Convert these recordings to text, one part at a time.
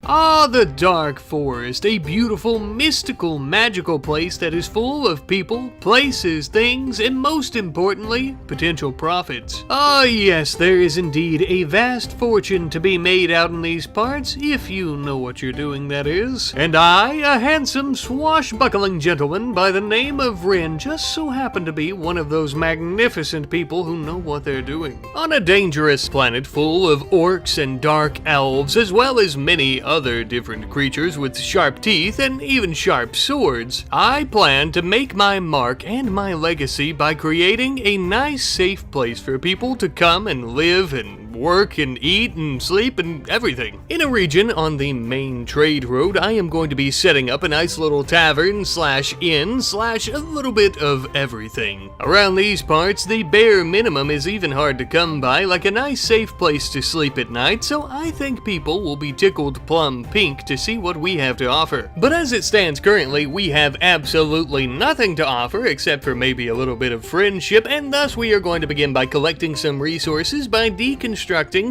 Ah, the Dark Forest, a beautiful, mystical, magical place that is full of people, places, things, and most importantly, potential profits. Ah, yes, there is indeed a vast fortune to be made out in these parts, if you know what you're doing, that is. And I, a handsome, swashbuckling gentleman by the name of Rin, just so happen to be one of those magnificent people who know what they're doing. On a dangerous planet full of orcs and dark elves, as well as many other different creatures with sharp teeth and even sharp swords, I plan to make my mark and my legacy by creating a nice safe place for people to come and live and work and eat and sleep and everything. In a region on the main trade road, I am going to be setting up a nice little tavern slash inn slash a little bit of everything. Around these parts, the bare minimum is even hard to come by, like a nice safe place to sleep at night, so I think people will be tickled plum pink to see what we have to offer. But as it stands currently, we have absolutely nothing to offer except for maybe a little bit of friendship, and thus we are going to begin by collecting some resources by deconstructing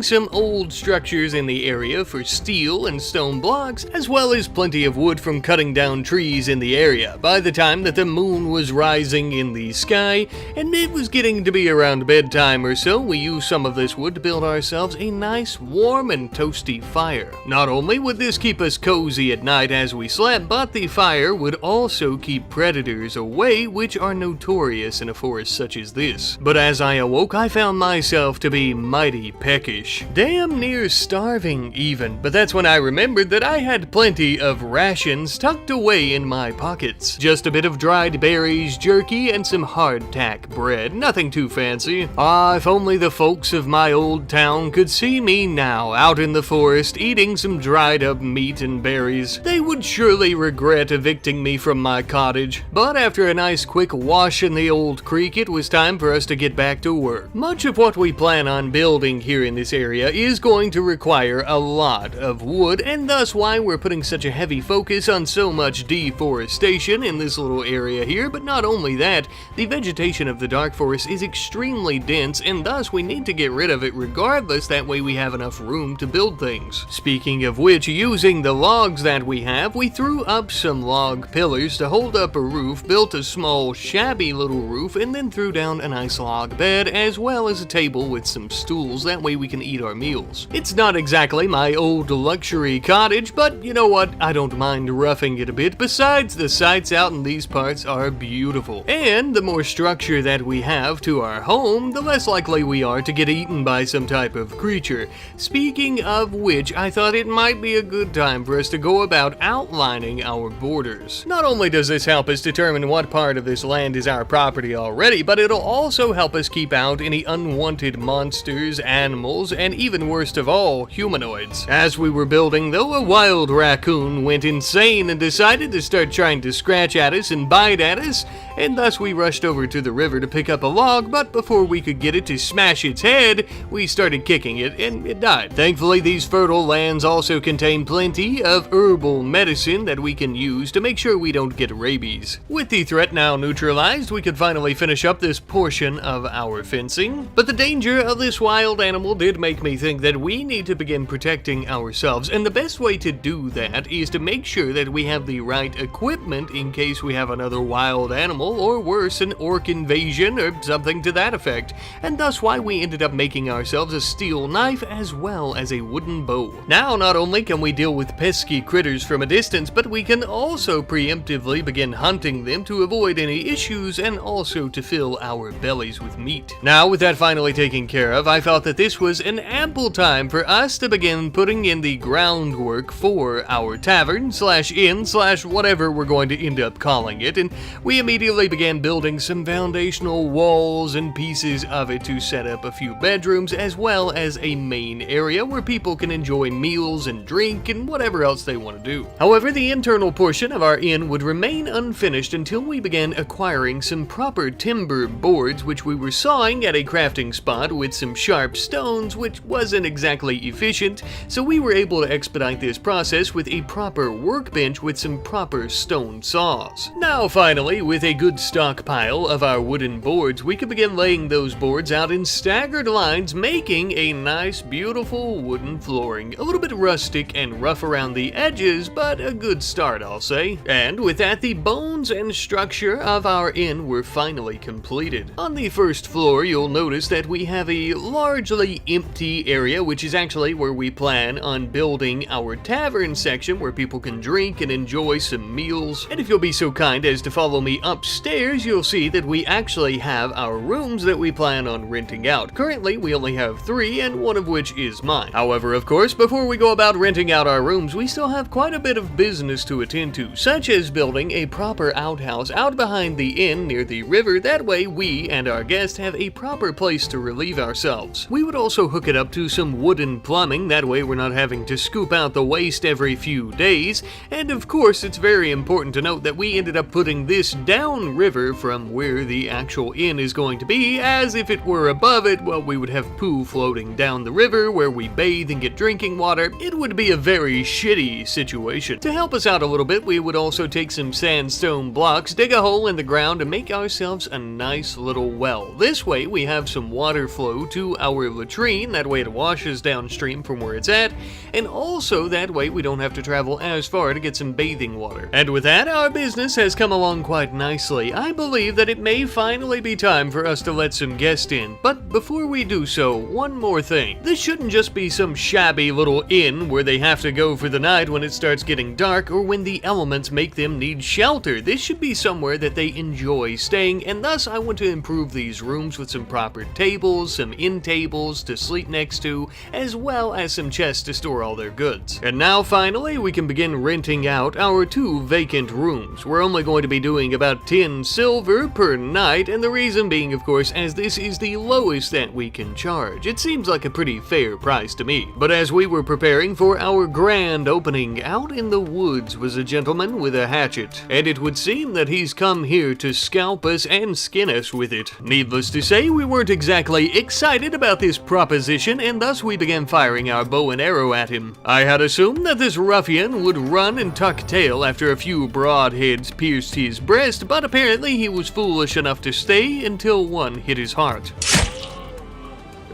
some old structures in the area for steel and stone blocks, as well as plenty of wood from cutting down trees in the area. By the time that the moon was rising in the sky, and it was getting to be around bedtime or so, we used some of this wood to build ourselves a nice, warm, and toasty fire. Not only would this keep us cozy at night as we slept, but the fire would also keep predators away, which are notorious in a forest such as this. But as I awoke, I found myself to be mighty peckish. Damn near starving even, but that's when I remembered that I had plenty of rations tucked away in my pockets. Just a bit of dried berries, jerky, and some hardtack bread. Nothing too fancy. Ah, if only the folks of my old town could see me now, out in the forest, eating some dried up meat and berries. They would surely regret evicting me from my cottage. But after a nice quick wash in the old creek, it was time for us to get back to work. Much of what we plan on building here in this area is going to require a lot of wood, and thus why we're putting such a heavy focus on so much deforestation in this little area here. But not only that, the vegetation of the Dark Forest is extremely dense, and thus we need to get rid of it regardless, that way we have enough room to build things. Speaking of which, using the logs that we have, we threw up some log pillars to hold up a roof, built a small shabby little roof, and then threw down a nice log bed as well as a table with some stools, that way we can eat our meals. It's not exactly my old luxury cottage, but you know what, I don't mind roughing it a bit. Besides, the sights out in these parts are beautiful, and the more structure that we have to our home, the less likely we are to get eaten by some type of creature. Speaking of which, I thought it might be a good time for us to go about outlining our borders. Not only does this help us determine what part of this land is our property already, but it'll also help us keep out any unwanted monsters, animals, and even worst of all, humanoids. As we were building, though, a wild raccoon went insane and decided to start trying to scratch at us and bite at us, and thus we rushed over to the river to pick up a log, but before we could get it to smash its head, we started kicking it and it died. Thankfully, these fertile lands also contain plenty of herbal medicine that we can use to make sure we don't get rabies. With the threat now neutralized, we could finally finish up this portion of our fencing, but the danger of this wild animal did make me think that we need to begin protecting ourselves, and the best way to do that is to make sure that we have the right equipment in case we have another wild animal, or worse, an orc invasion or something to that effect, and thus why we ended up making ourselves a steel knife as well as a wooden bow. Now, not only can we deal with pesky critters from a distance, but we can also preemptively begin hunting them to avoid any issues and also to fill our bellies with meat. Now, with that finally taken care of, I felt that this was an ample time for us to begin putting in the groundwork for our tavern slash inn slash whatever we're going to end up calling it, and we immediately began building some foundational walls and pieces of it to set up a few bedrooms as well as a main area where people can enjoy meals and drink and whatever else they want to do. However, the internal portion of our inn would remain unfinished until we began acquiring some proper timber boards, which we were sawing at a crafting spot with some sharp steel stones, which wasn't exactly efficient, so we were able to expedite this process with a proper workbench with some proper stone saws. Now finally, with a good stockpile of our wooden boards, we could begin laying those boards out in staggered lines, making a nice, beautiful wooden flooring. A little bit rustic and rough around the edges, but a good start, I'll say. And with that, the bones and structure of our inn were finally completed. On the first floor, you'll notice that we have a largely empty area, which is actually where we plan on building our tavern section, where people can drink and enjoy some meals. And if you'll be so kind as to follow me upstairs, you'll see that we actually have our rooms that we plan on renting out. Currently, we only have 3, and one of which is mine. However, of course, before we go about renting out our rooms, we still have quite a bit of business to attend to, such as building a proper outhouse out behind the inn near the river. That way, we and our guests have a proper place to relieve ourselves. We would also hook it up to some wooden plumbing. That way, we're not having to scoop out the waste every few days. And of course, it's very important to note that we ended up putting this downriver from where the actual inn is going to be, as if it were above it, well, we would have poo floating down the river where we bathe and get drinking water. It would be a very shitty situation. To help us out a little bit, we would also take some sandstone blocks, dig a hole in the ground, and make ourselves a nice little well. This way, we have some water flow to our latrine. That way it washes downstream from where it's at, and also that way we don't have to travel as far to get some bathing water. And with that, our business has come along quite nicely. I believe that it may finally be time for us to let some guests in. But before we do so, one more thing. This shouldn't just be some shabby little inn where they have to go for the night when it starts getting dark or when the elements make them need shelter. This should be somewhere that they enjoy staying, and thus I want to improve these rooms with some proper tables, some end tables to sleep next to, as well as some chests to store all their goods. And now finally, we can begin renting out our 2 vacant rooms. We're only going to be doing about 10 silver per night, and the reason being, of course, as this is the lowest that we can charge. It seems like a pretty fair price to me. But as we were preparing for our grand opening, out in the woods was a gentleman with a hatchet, and it would seem that he's come here to scalp us and skin us with it. Needless to say, we weren't exactly excited about this proposition, and thus we began firing our bow and arrow at him. I had assumed that this ruffian would run and tuck tail after a few broadheads pierced his breast, but apparently he was foolish enough to stay until one hit his heart.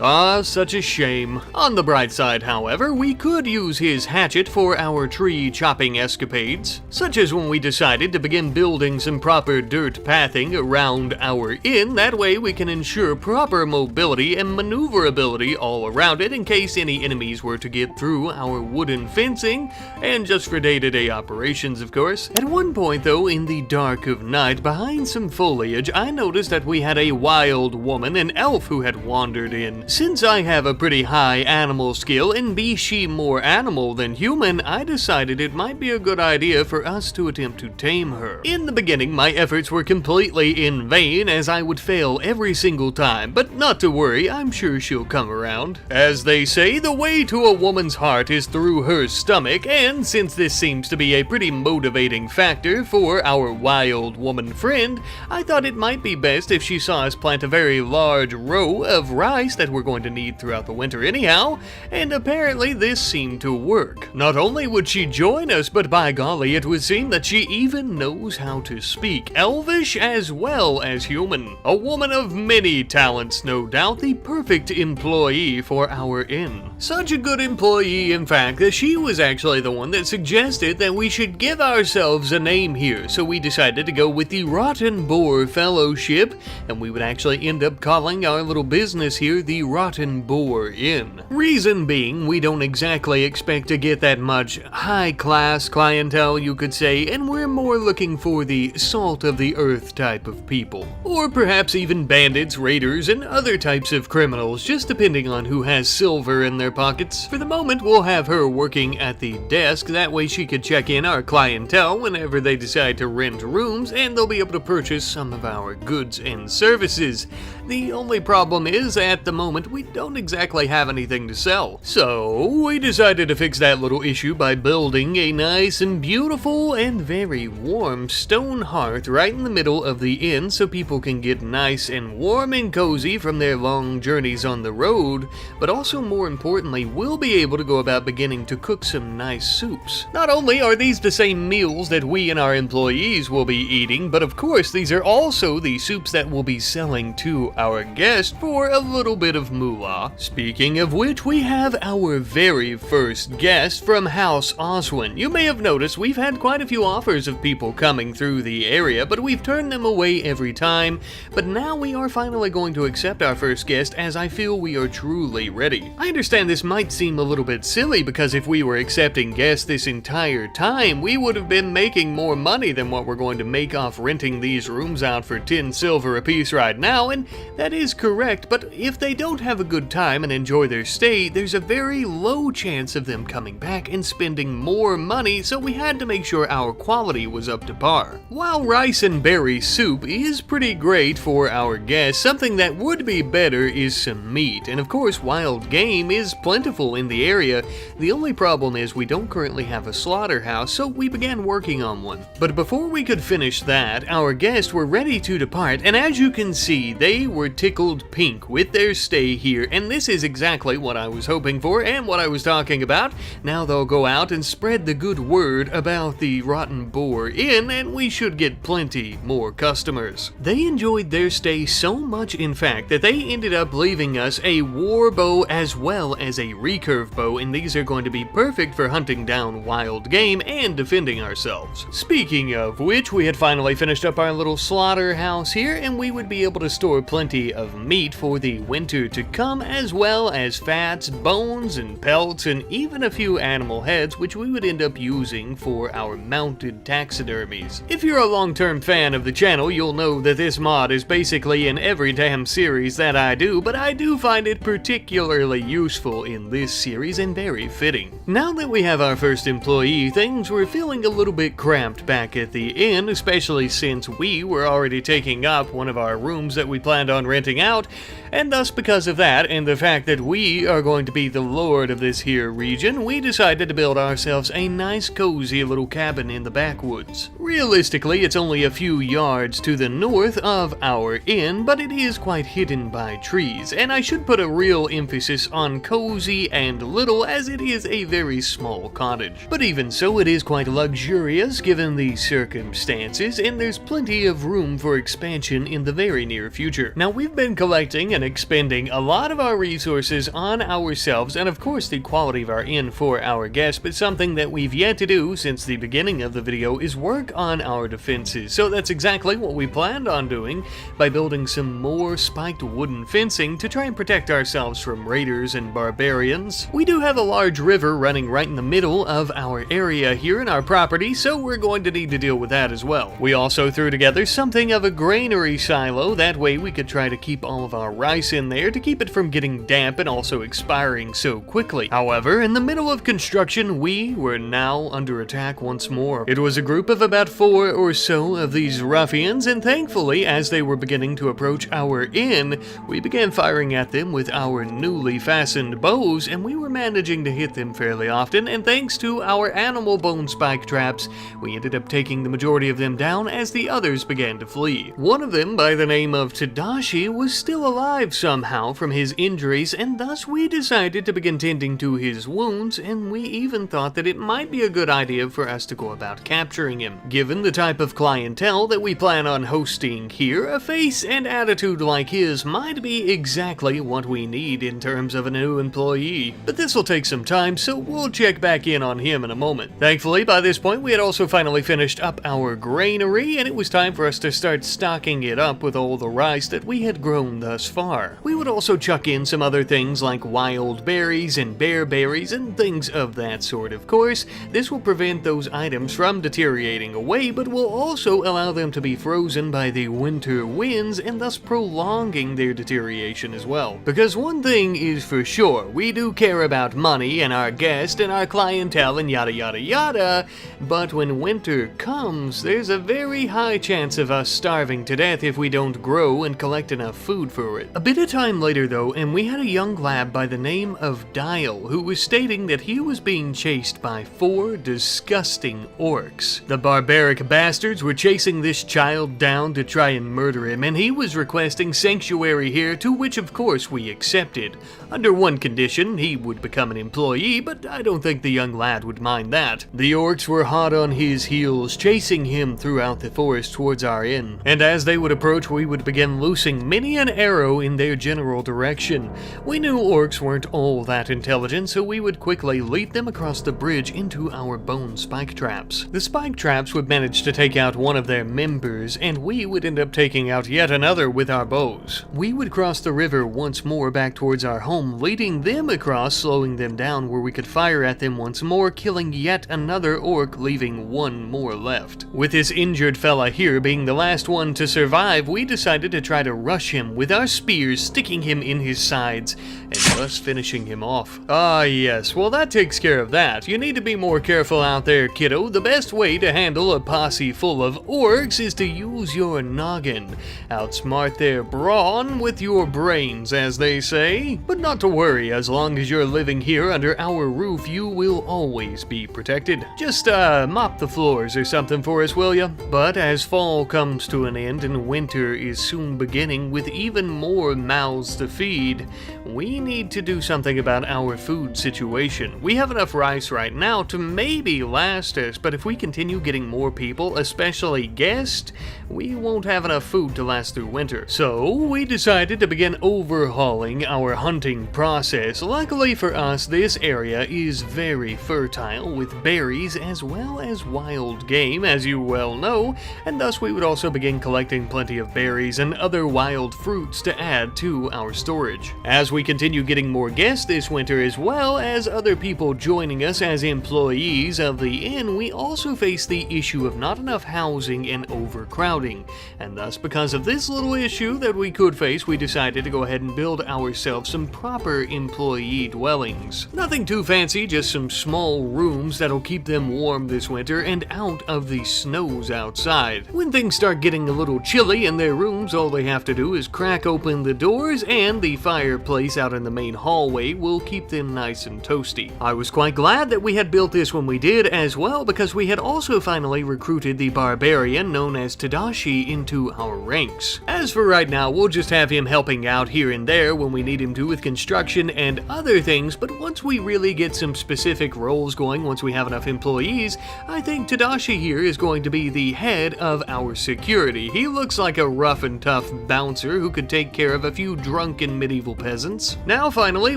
Ah, such a shame. On the bright side, however, we could use his hatchet for our tree chopping escapades, such as when we decided to begin building some proper dirt pathing around our inn. That way we can ensure proper mobility and maneuverability all around it in case any enemies were to get through our wooden fencing, and just for day-to-day operations, of course. At one point, though, in the dark of night, behind some foliage, I noticed that we had a wild woman, an elf, who had wandered in. Since I have a pretty high animal skill, and be she more animal than human, I decided it might be a good idea for us to attempt to tame her. In the beginning, my efforts were completely in vain, as I would fail every single time, but not to worry, I'm sure she'll come around. As they say, the way to a woman's heart is through her stomach, and since this seems to be a pretty motivating factor for our wild woman friend, I thought it might be best if she saw us plant a very large row of rice that we're going to need throughout the winter anyhow, and apparently this seemed to work. Not only would she join us, but by golly, it would seem that she even knows how to speak Elvish as well as human. A woman of many talents, no doubt, the perfect employee for our inn. Such a good employee, in fact, that she was actually the one that suggested that we should give ourselves a name here, so we decided to go with the Rotten Boar Fellowship, and we would actually end up calling our little business here the Rotten Boar Inn. Reason being, we don't exactly expect to get that much high-class clientele, you could say, and we're more looking for the salt-of-the-earth type of people. Or perhaps even bandits, raiders, and other types of criminals, just depending on who has silver in their pockets. For the moment, we'll have her working at the desk, that way she could check in our clientele whenever they decide to rent rooms, and they'll be able to purchase some of our goods and services. The only problem is, at the moment, we don't exactly have anything to sell. So, we decided to fix that little issue by building a nice and beautiful and very warm stone hearth right in the middle of the inn so people can get nice and warm and cozy from their long journeys on the road, but also more importantly, we'll be able to go about beginning to cook some nice soups. Not only are these the same meals that we and our employees will be eating, but of course these are also the soups that we'll be selling to our guests for a little bit of moolah. Speaking of which, we have our very first guest from House Oswin. You may have noticed we've had quite a few offers of people coming through the area, but we've turned them away every time. But now we are finally going to accept our first guest, as I feel we are truly ready. I understand this might seem a little bit silly, because if we were accepting guests this entire time, we would have been making more money than what we're going to make off renting these rooms out for 10 silver apiece right now, and that is correct, but if they don't have a good time and enjoy their stay, there's a very low chance of them coming back and spending more money, so we had to make sure our quality was up to par. While rice and berry soup is pretty great for our guests, something that would be better is some meat, and of course wild game is plentiful in the area. The only problem is we don't currently have a slaughterhouse, so we began working on one. But before we could finish that, our guests were ready to depart, and as you can see, they were tickled pink with their stay here, and this is exactly what I was hoping for and what I was talking about. Now they'll go out and spread the good word about the Rotten Boar Inn, and we should get plenty more customers. They enjoyed their stay so much, in fact, that they ended up leaving us a war bow as well as a recurve bow, and these are going to be perfect for hunting down wild game and defending ourselves. Speaking of which, we had finally finished up our little slaughterhouse here, and we would be able to store plenty of meat for the winter to come, as well as fats, bones, and pelts, and even a few animal heads, which we would end up using for our mounted taxidermies. If you're a long-term fan of the channel, you'll know that this mod is basically in every damn series that I do, but I do find it particularly useful in this series and very fitting. Now that we have our first employee, things were feeling a little bit cramped back at the inn, especially since we were already taking up one of our rooms that we planned on renting out, and thus because of that and the fact that we are going to be the lord of this here region, we decided to build ourselves a nice cozy little cabin in the backwoods. Realistically, it's only a few yards to the north of our inn, but it is quite hidden by trees, and I should put a real emphasis on cozy and little, as it is a very small cottage. But even so, it is quite luxurious given the circumstances, and there's plenty of room for expansion in the very near future. Now, we've been collecting and expending a lot of our resources on ourselves, and of course the quality of our inn for our guests, but something that we've yet to do since the beginning of the video is work on our defenses. So that's exactly what we planned on doing by building some more spiked wooden fencing to try and protect ourselves from raiders and barbarians. We do have a large river running right in the middle of our area here in our property, so we're going to need to deal with that as well. We also threw together something of a granary silo, that way we could try to keep all of our rice in there to keep it from getting damp and also expiring so quickly. However, in the middle of construction, we were now under attack once more. It was a group of about 4 or so of these ruffians, and thankfully, as they were beginning to approach our inn, we began firing at them with our newly fastened bows, and we were managing to hit them fairly often, and thanks to our animal bone spike traps, we ended up taking the majority of them down as the others began to flee. One of them, by the name of Tadashi, was still alive somehow from his injuries, and thus we decided to begin tending to his wounds, and we even thought that it might be a good idea for us to go about capturing him. Given the type of clientele that we plan on hosting here, a face and attitude like his might be exactly what we need in terms of a new employee. But this will take some time, so we'll check back in on him in a moment. Thankfully, by this point, we had also finally finished up our granary, and it was time for us to start stocking it up with all the rice that we had grown thus far. We would also chuck in some other things like wild berries and bear berries and things of that sort. Of course, this will prevent those items from deteriorating away, but will also allow them to be frozen by the winter winds and thus prolonging their deterioration as well. Because one thing is for sure, we do care about money and our guests and our clientele and yada yada yada, but when winter comes, there's a very high chance of us starving to death if we don't grow and collect collect enough food for it. A bit of time later though, and we had a young lad by the name of Dial who was stating that he was being chased by 4 disgusting orcs. The barbaric bastards were chasing this child down to try and murder him, and he was requesting sanctuary here, to which of course we accepted. Under one condition, he would become an employee, but I don't think the young lad would mind that. The orcs were hot on his heels, chasing him throughout the forest towards our inn, and as they would approach, we would begin loosing many an arrow in their general direction. We knew orcs weren't all that intelligent, so we would quickly lead them across the bridge into our bone spike traps. The spike traps would manage to take out one of their members, and we would end up taking out yet another with our bows. We would cross the river once more back towards our home, leading them across, slowing them down where we could fire at them once more, killing yet another orc, leaving one more left. With this injured fella here being the last one to survive, we decided to try to rush him with our spears, sticking him in his sides and thus finishing him off. Ah yes, well that takes care of that. You need to be more careful out there, kiddo. The best way to handle a posse full of orcs is to use your noggin. Outsmart their brawn with your brains, as they say. But not to worry, as long as you're living here under our roof, you will always be protected. Just mop the floors or something for us, will ya? But as fall comes to an end and winter is soon beginning with even more mouths to feed, we need to do something about our food situation. We have enough rice right now to maybe last us, but if we continue getting more people, especially guests, we won't have enough food to last through winter. So we decided to begin overhauling our hunting process. Luckily for us, this area is very fertile with berries as well as wild game, as you well know, and thus we would also begin collecting plenty of berries and other wild fruits to add to our storage. As we continue getting more guests this winter as well as other people joining us as employees of the inn, we also face the issue of not enough housing and overcrowding, and thus because of this little issue that we could face, we decided to go ahead and build ourselves some proper employee dwellings. Nothing too fancy, just some small rooms that'll keep them warm this winter and out of the snows outside. When things start getting a little chilly in their rooms, all they have to do is crack open the doors, and the fireplace out in the main hallway will keep them nice and toasty. I was quite glad that we had built this when we did as well, because we had also finally recruited the barbarian known as Tadashi into our ranks. As for right now, we'll just have him helping out here and there when we need him to with construction and other things, but once we really get some specific roles going, once we have enough employees, I think Tadashi here is going to be the head of our security. He looks like a rough and tough bouncer who could take care of a few drunken medieval peasants. Now finally,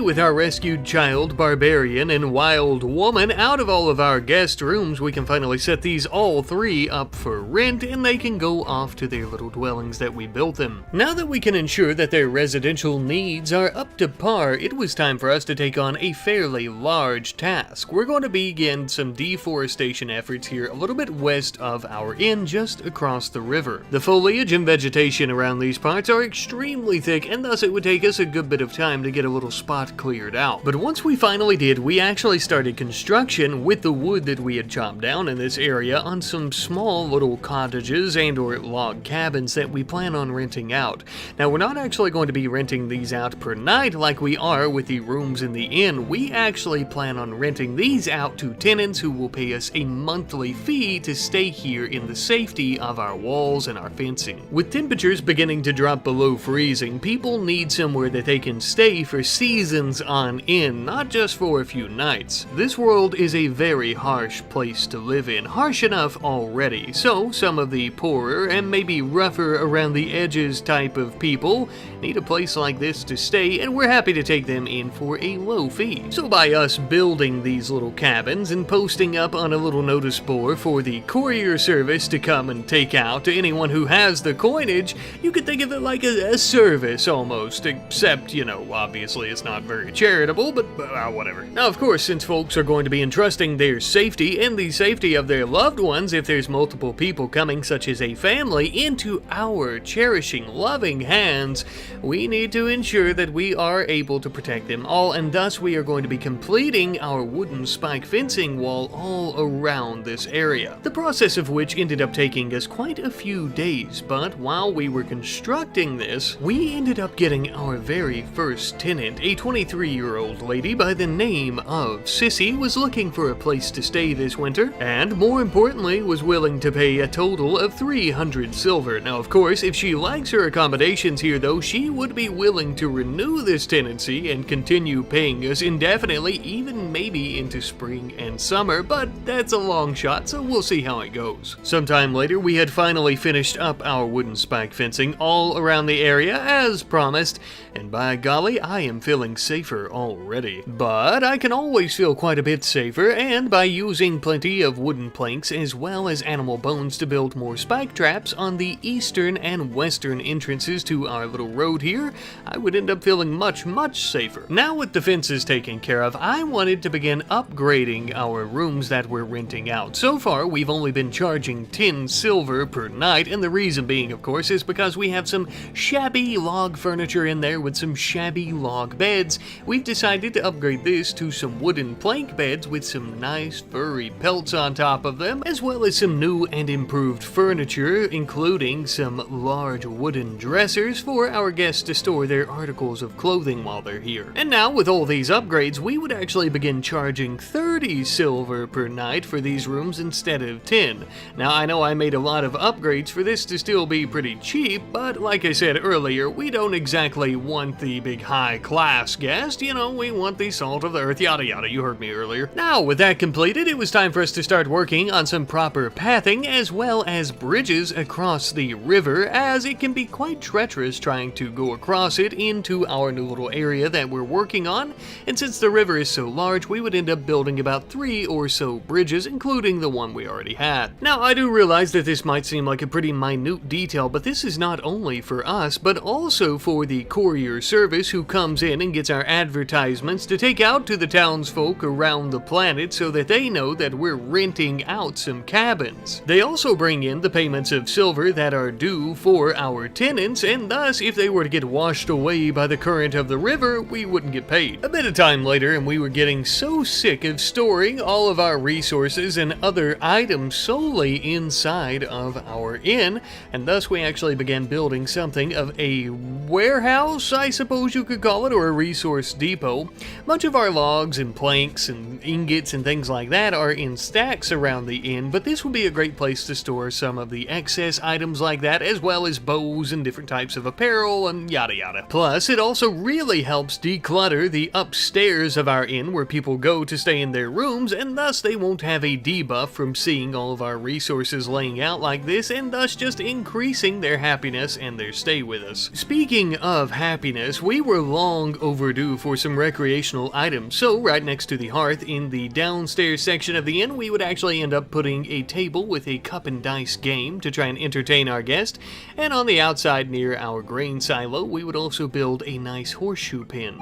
with our rescued child, barbarian, and wild woman out of all of our guest rooms, we can finally set these all 3 up for rent, and they can go off to their little dwellings that we built them. Now that we can ensure that their residential needs are up to par, it was time for us to take on a fairly large task. We're going to begin some deforestation efforts here a little bit west of our inn, just across the river. The foliage and vegetation around these parts are extremely thick, and thus it would take us a good bit of time to get a little spot cleared out. But once we finally did, we actually started construction with the wood that we had chopped down in this area on some small little cottages and or log cabins that we plan on renting out. Now we're not actually going to be renting these out per night like we are with the rooms in the inn. We actually plan on renting these out to tenants who will pay us a monthly fee to stay here in the safety of our walls and our fencing. With temperatures beginning to drop below freezing, people need somewhere that they can stay for seasons on end, not just for a few nights. This world is a very harsh place to live in, harsh enough already, so some of the poorer and maybe rougher around the edges type of people need a place like this to stay, and we're happy to take them in for a low fee. So by us building these little cabins and posting up on a little notice board for the courier service to come and take out to anyone who has the coinage, you could think of it like a service almost, except, you know, obviously it's not very charitable, but whatever. Now of course, since folks are going to be entrusting their safety and the safety of their loved ones, if there's multiple people coming, such as a family, into our cherishing, loving hands, we need to ensure that we are able to protect them all, and thus we are going to be completing our wooden spike fencing wall all around this area. The process of which ended up taking us quite a few days, but while we were constructing constructing this, we ended up getting our very first tenant. A 23-year-old lady by the name of Sissy was looking for a place to stay this winter, and more importantly, was willing to pay a total of 300 silver. Now, of course, if she likes her accommodations here though, she would be willing to renew this tenancy and continue paying us indefinitely, even maybe into spring and summer, but that's a long shot, so we'll see how it goes. Sometime later, we had finally finished up our wooden spike fencing all around the area as promised, and by golly, I am feeling safer already. But I can always feel quite a bit safer, and by using plenty of wooden planks as well as animal bones to build more spike traps on the eastern and western entrances to our little road here, I would end up feeling much safer. Now with the fences taken care of, I wanted to begin upgrading our rooms that we're renting out. So far, we've only been charging 10 silver per night, and the reason being, of course, is because we have some shabby log furniture in there with some shabby log beds. We've decided to upgrade this to some wooden plank beds with some nice furry pelts on top of them, as well as some new and improved furniture, including some large wooden dressers for our guests to store their articles of clothing while they're here. And now, with all these upgrades, we would actually begin charging 30 silver per night for these rooms instead of 10. Now, I know I made a lot of upgrades for this to still be pretty cheap, but like I said earlier, we don't exactly want the big high-class guest, you know, we want the salt of the earth, yada yada, you heard me earlier. Now, with that completed, it was time for us to start working on some proper pathing as well as bridges across the river, as it can be quite treacherous trying to go across it into our new little area that we're working on, and since the river is so large, we would end up building about 3 or so bridges, including the one we already had. Now, I do realize that this might seem like a pretty minute detail, but this is not only for us, but also for the courier service who comes in and gets our advertisements to take out to the townsfolk around the planet so that they know that we're renting out some cabins. They also bring in the payments of silver that are due for our tenants, and thus, if they were to get washed away by the current of the river, we wouldn't get paid. A bit of time later, and we were getting so sick of storing all of our resources and other items solely inside of our inn, and thus we actually began building something of a warehouse, I suppose you could call it, or a resource depot. Much of our logs and planks and ingots and things like that are in stacks around the inn, but this would be a great place to store some of the excess items like that, as well as bows and different types of apparel and yada yada. Plus, it also really helps declutter the upstairs of our inn where people go to stay in their rooms, and thus they won't have a debuff from seeing all of our resources laying out like this, and thus just increasing their happiness and their stay with us. Speaking of happiness, we were long overdue for some recreational items, so right next to the hearth in the downstairs section of the inn, we would actually end up putting a table with a cup and dice game to try and entertain our guest, and on the outside near our grain silo, we would also build a nice horseshoe pin.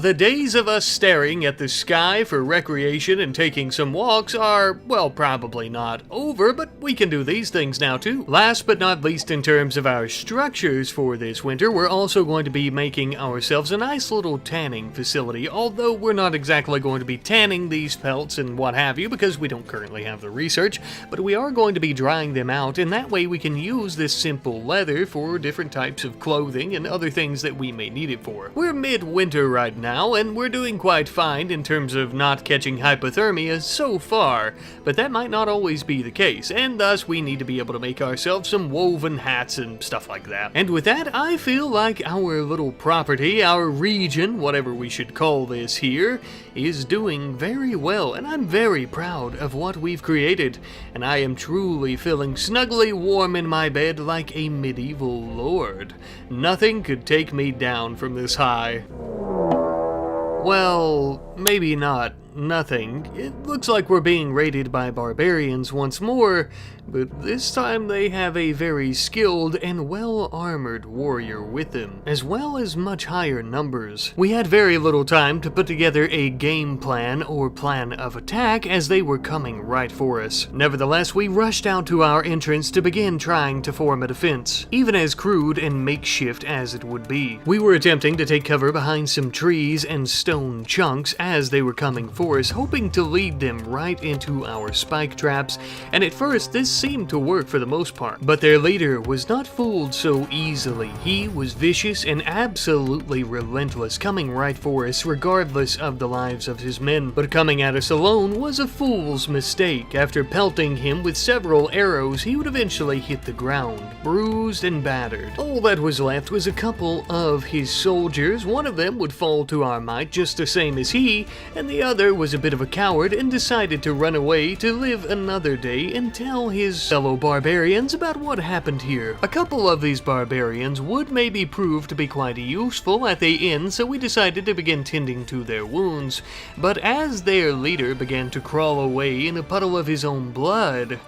The days of us staring at the sky for recreation and taking some walks are, well, probably not over, but we can do these things now too. Last but not least, in terms of our structures for this winter, we're also going to be making ourselves a nice little tanning facility, although we're not exactly going to be tanning these pelts and what have you because we don't currently have the research, but we are going to be drying them out, and that way we can use this simple leather for different types of clothing and other things that we may need it for. We're midwinter right now, and we're doing quite fine in terms of not catching hypothermia so far, but that might not always be the case, and thus we need to be able to make ourselves some woven hats and stuff like that. And with that, I feel like our little property, our region, whatever we should call this here, is doing very well, and I'm very proud of what we've created, and I am truly feeling snugly warm in my bed like a medieval lord. Nothing could take me down from this high. Well, maybe not nothing. It looks like we're being raided by barbarians once more, but this time they have a very skilled and well-armored warrior with them, as well as much higher numbers. We had very little time to put together a game plan or plan of attack as they were coming right for us. Nevertheless, we rushed out to our entrance to begin trying to form a defense, even as crude and makeshift as it would be. We were attempting to take cover behind some trees and stone chunks as they were coming for course, hoping to lead them right into our spike traps, and at first this seemed to work for the most part. But their leader was not fooled so easily. He was vicious and absolutely relentless, coming right for us regardless of the lives of his men. But coming at us alone was a fool's mistake. After pelting him with several arrows, he would eventually hit the ground, bruised and battered. All that was left was a couple of his soldiers. One of them would fall to our might just the same as he, and the other was a bit of a coward and decided to run away to live another day and tell his fellow barbarians about what happened here. A couple of these barbarians would maybe prove to be quite useful at the end, so we decided to begin tending to their wounds. But as their leader began to crawl away in a puddle of his own blood,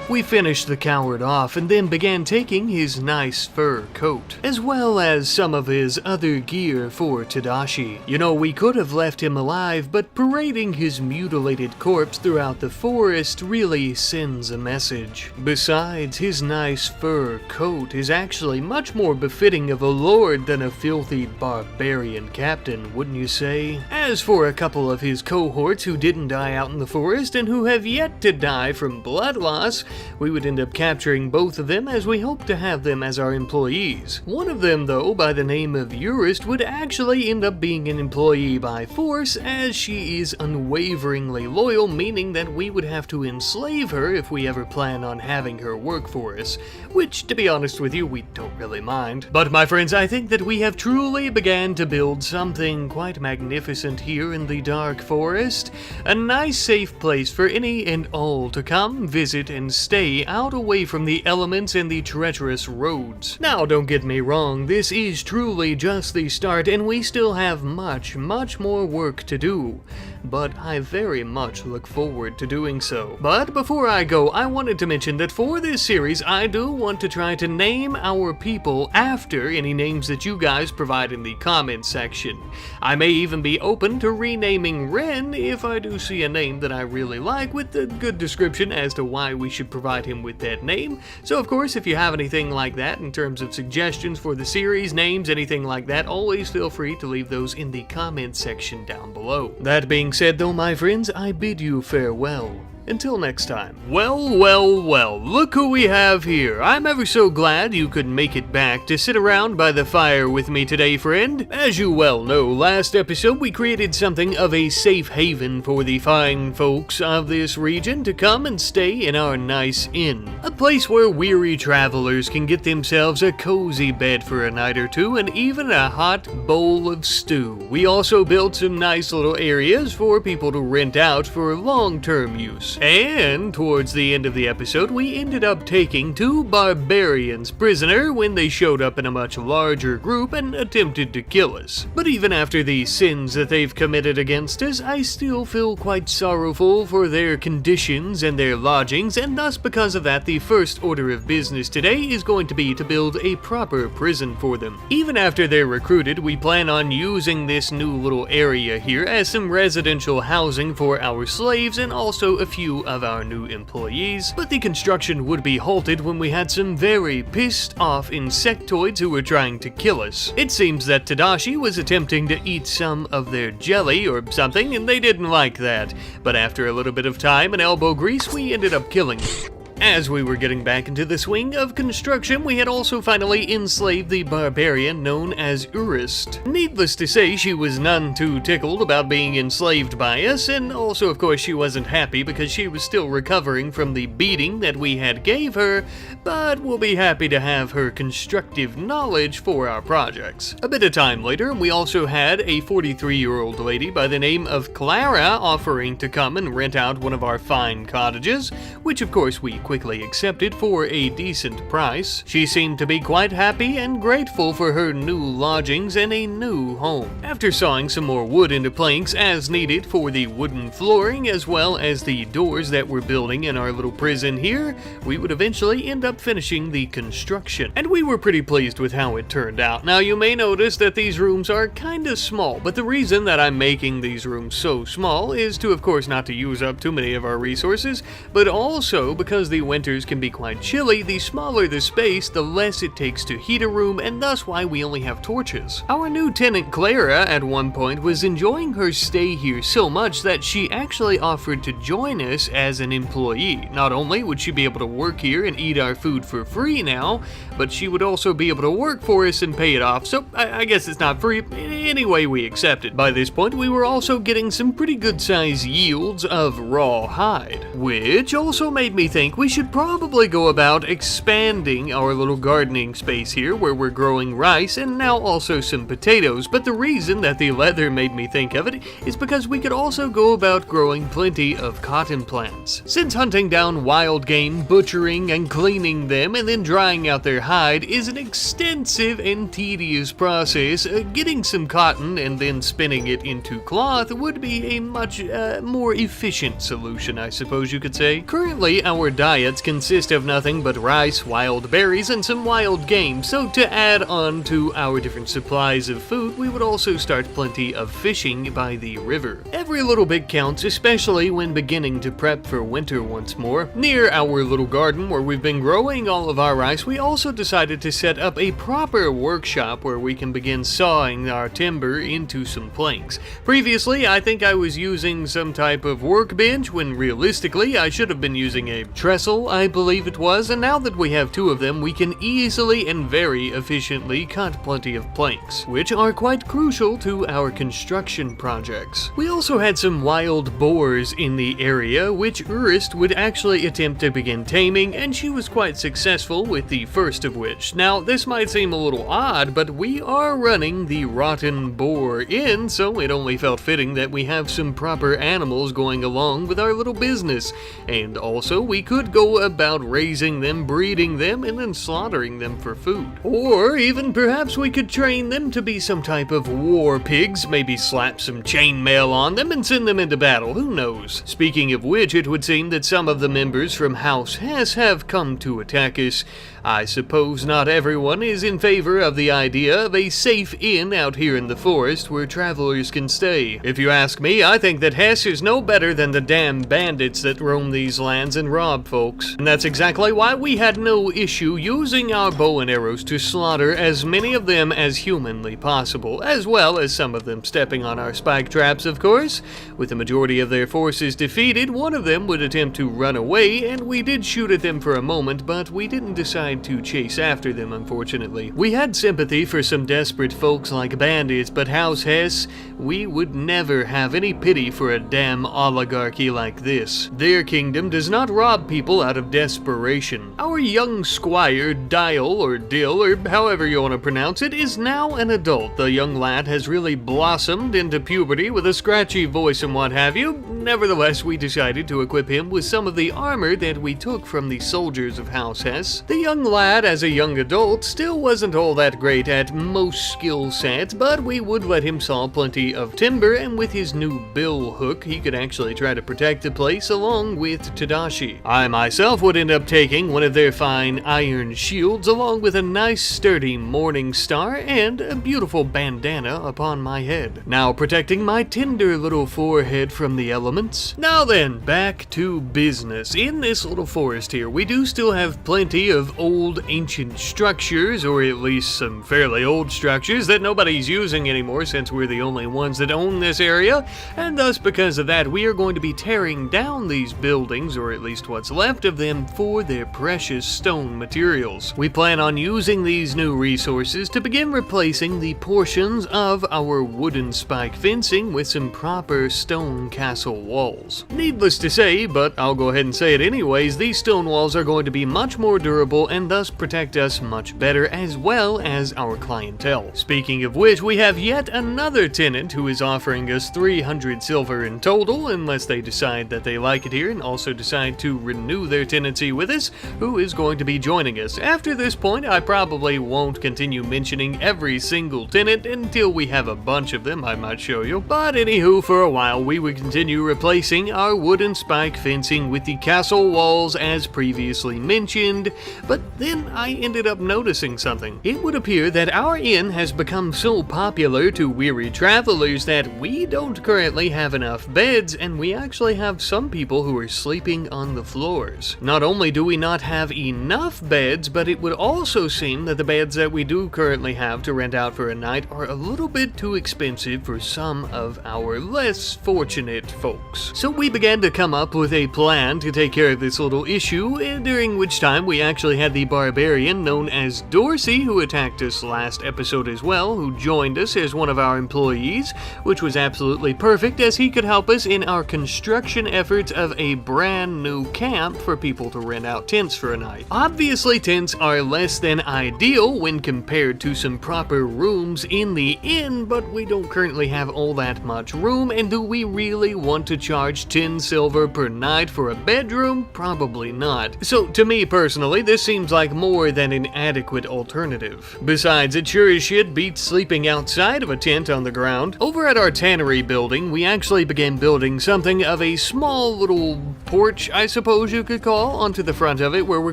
we finished the coward off and then began taking his nice fur coat, as well as some of his other gear for Tadashi. You know, we could have left him alive, but parading his mutilated corpse throughout the forest really sends a message. Besides, his nice fur coat is actually much more befitting of a lord than a filthy barbarian captain, wouldn't you say? As for a couple of his cohorts who didn't die out in the forest and who have yet to die from blood loss, we would end up capturing both of them, as we hope to have them as our employees. One of them, though, by the name of Eurist, would actually end up being an employee by force, as she is unwaveringly loyal, meaning that we would have to enslave her if we ever plan on having her work for us, which, to be honest with you, we don't really mind. But my friends, I think that we have truly began to build something quite magnificent here in the Dark Forest, a nice safe place for any and all to come, visit, and stay out away from the elements and the treacherous roads. Now, don't get me wrong, this is truly just the start, and we still have much more work to do, but I very much look forward to doing so. But before I go, I wanted to mention that for this series, I do want to try to name our people after any names that you guys provide in the comments section. I may even be open to renaming Ren if I do see a name that I really like with a good description as to why we should provide him with that name. So of course, if you have anything like that in terms of suggestions for the series, names, anything like that, always feel free to leave those in the comments section down below. That being said though, my friends, I bid you farewell. Until next time. Well, look who we have here. I'm ever so glad you could make it back to sit around by the fire with me today, friend. As you well know, last episode we created something of a safe haven for the fine folks of this region to come and stay in our nice inn. A place where weary travelers can get themselves a cozy bed for a night or two and even a hot bowl of stew. We also built some nice little areas for people to rent out for long-term use. And towards the end of the episode, we ended up taking 2 barbarians prisoner when they showed up in a much larger group and attempted to kill us. But even after the sins that they've committed against us, I still feel quite sorrowful for their conditions and their lodgings, and thus because of that, the first order of business today is going to be to build a proper prison for them. Even after they're recruited, we plan on using this new little area here as some residential housing for our slaves and also a few of our new employees, but the construction would be halted when we had some very pissed off insectoids who were trying to kill us. It seems that Tadashi was attempting to eat some of their jelly or something, and they didn't like that, but after a little bit of time and elbow grease, we ended up killing them. As we were getting back into the swing of construction, we had also finally enslaved the barbarian known as Eurist. Needless to say, she was none too tickled about being enslaved by us, and also of course she wasn't happy because she was still recovering from the beating that we had gave her, but we'll be happy to have her constructive knowledge for our projects. A bit of time later, we also had a 43-year-old lady by the name of Clara offering to come and rent out one of our fine cottages, which of course we quickly accepted for a decent price. She seemed to be quite happy and grateful for her new lodgings and a new home. After sawing some more wood into planks as needed for the wooden flooring as well as the doors that we're building in our little prison here, we would eventually end up finishing the construction. And we were pretty pleased with how it turned out. Now you may notice that these rooms are kinda small, but the reason that I'm making these rooms so small is to, of course, not to use up too many of our resources, but also because the the winters can be quite chilly, the smaller the space, the less it takes to heat a room, and thus why we only have torches. Our new tenant Clara at one point was enjoying her stay here so much that she actually offered to join us as an employee. Not only would she be able to work here and eat our food for free now, but she would also be able to work for us and pay it off, so I guess it's not free. Anyway, we accepted. By this point, we were also getting some pretty good size yields of raw hide, which also made me think we should probably go about expanding our little gardening space here where we're growing rice and now also some potatoes. But the reason that the leather made me think of it is because we could also go about growing plenty of cotton plants. Since hunting down wild game, butchering and cleaning them, and then drying out their hide is an extensive and tedious process, getting some cotton and then spinning it into cloth would be a much more efficient solution, I suppose you could say. Currently, our diets consist of nothing but rice, wild berries, and some wild game, so to add on to our different supplies of food, we would also start plenty of fishing by the river. Every little bit counts, especially when beginning to prep for winter once more. Near our little garden where we've been growing all of our rice, we also decided to set up a proper workshop where we can begin sawing our timber into some planks. Previously, I think I was using some type of workbench when realistically I should have been using a trestle, I believe it was, and now that we have two of them, we can easily and very efficiently cut plenty of planks, which are quite crucial to our construction projects. We also had some wild boars in the area, which Urist would actually attempt to begin taming, and she was quite successful with the first of which. Now, this might seem a little odd, but we are running the rotten boar inn, so it only felt fitting that we have some proper animals going along with our little business. And also, we could go about raising them, breeding them, and then slaughtering them for food. Or even perhaps we could train them to be some type of war pigs, maybe slap some chainmail on them and send them into battle, who knows. Speaking of which, it would seem that some of the members from House Hess have come to attack us. I suppose not everyone is in favor of the idea of a safe inn out here in the forest where travelers can stay. If you ask me, I think that Hess is no better than the damn bandits that roam these lands and rob folks. And that's exactly why we had no issue using our bow and arrows to slaughter as many of them as humanly possible, as well as some of them stepping on our spike traps, of course. With the majority of their forces defeated, one of them would attempt to run away, and we did shoot at them for a moment, but we didn't decide to chase after them, unfortunately. We had sympathy for some desperate folks like bandits, but House Hess, we would never have any pity for a damn oligarchy like this. Their kingdom does not rob people out of desperation. Our young squire, Dial, or Dill, or however you want to pronounce it, is now an adult. The young lad has really blossomed into puberty with a scratchy voice and what have you. Nevertheless, we decided to equip him with some of the armor that we took from the soldiers of House Hess. The young lad, as a young adult, still wasn't all that great at most skill sets, but we would let him saw plenty of timber, and with his new bill hook, he could actually try to protect the place along with Tadashi. I myself would end up taking one of their fine iron shields along with a nice sturdy morning star and a beautiful bandana upon my head, now protecting my tender little forehead from the elements. Now then, back to business. In this little forest here, we do still have plenty of old ancient structures, or at least some fairly old structures that nobody's using anymore since we're the only ones that own this area, and thus because of that we are going to be tearing down these buildings, or at least what's left of them, for their precious stone materials. We plan on using these new resources to begin replacing the portions of our wooden spike fencing with some proper stone castle walls. Needless to say, but I'll go ahead and say it anyways, these stone walls are going to be much more durable and thus protect us much better, as well as our clientele. Speaking of which, we have yet another tenant who is offering us 300 silver in total, unless they decide that they like it here and also decide to renew their tenancy with us, who is going to be joining us. After this point, I probably won't continue mentioning every single tenant until we have a bunch of them I might show you, but anywho, for a while we would continue replacing our wooden spike fencing with the castle walls as previously mentioned, but then I ended up noticing something. It would appear that our inn has become so popular to weary travelers that we don't currently have enough beds, and we actually have some people who are sleeping on the floors. Not only do we not have enough beds, but it would also seem that the beds that we do currently have to rent out for a night are a little bit too expensive for some of our less fortunate folks. So we began to come up with a plan to take care of this little issue, during which time we actually had the barbarian known as Dorsey, who attacked us last episode as well, who joined us as one of our employees, which was absolutely perfect as he could help us in our construction efforts of a brand new camp for people to rent out tents for a night. Obviously, tents are less than ideal when compared to some proper rooms in the inn, but we don't currently have all that much room, and do we really want to charge 10 silver per night for a bedroom? Probably not. So to me personally, this seems like more than an adequate alternative. Besides, it sure as shit beats sleeping outside of a tent on the ground. Over at our tannery building, we actually began building something of a small little porch, I suppose you could call, onto the front of it, where we're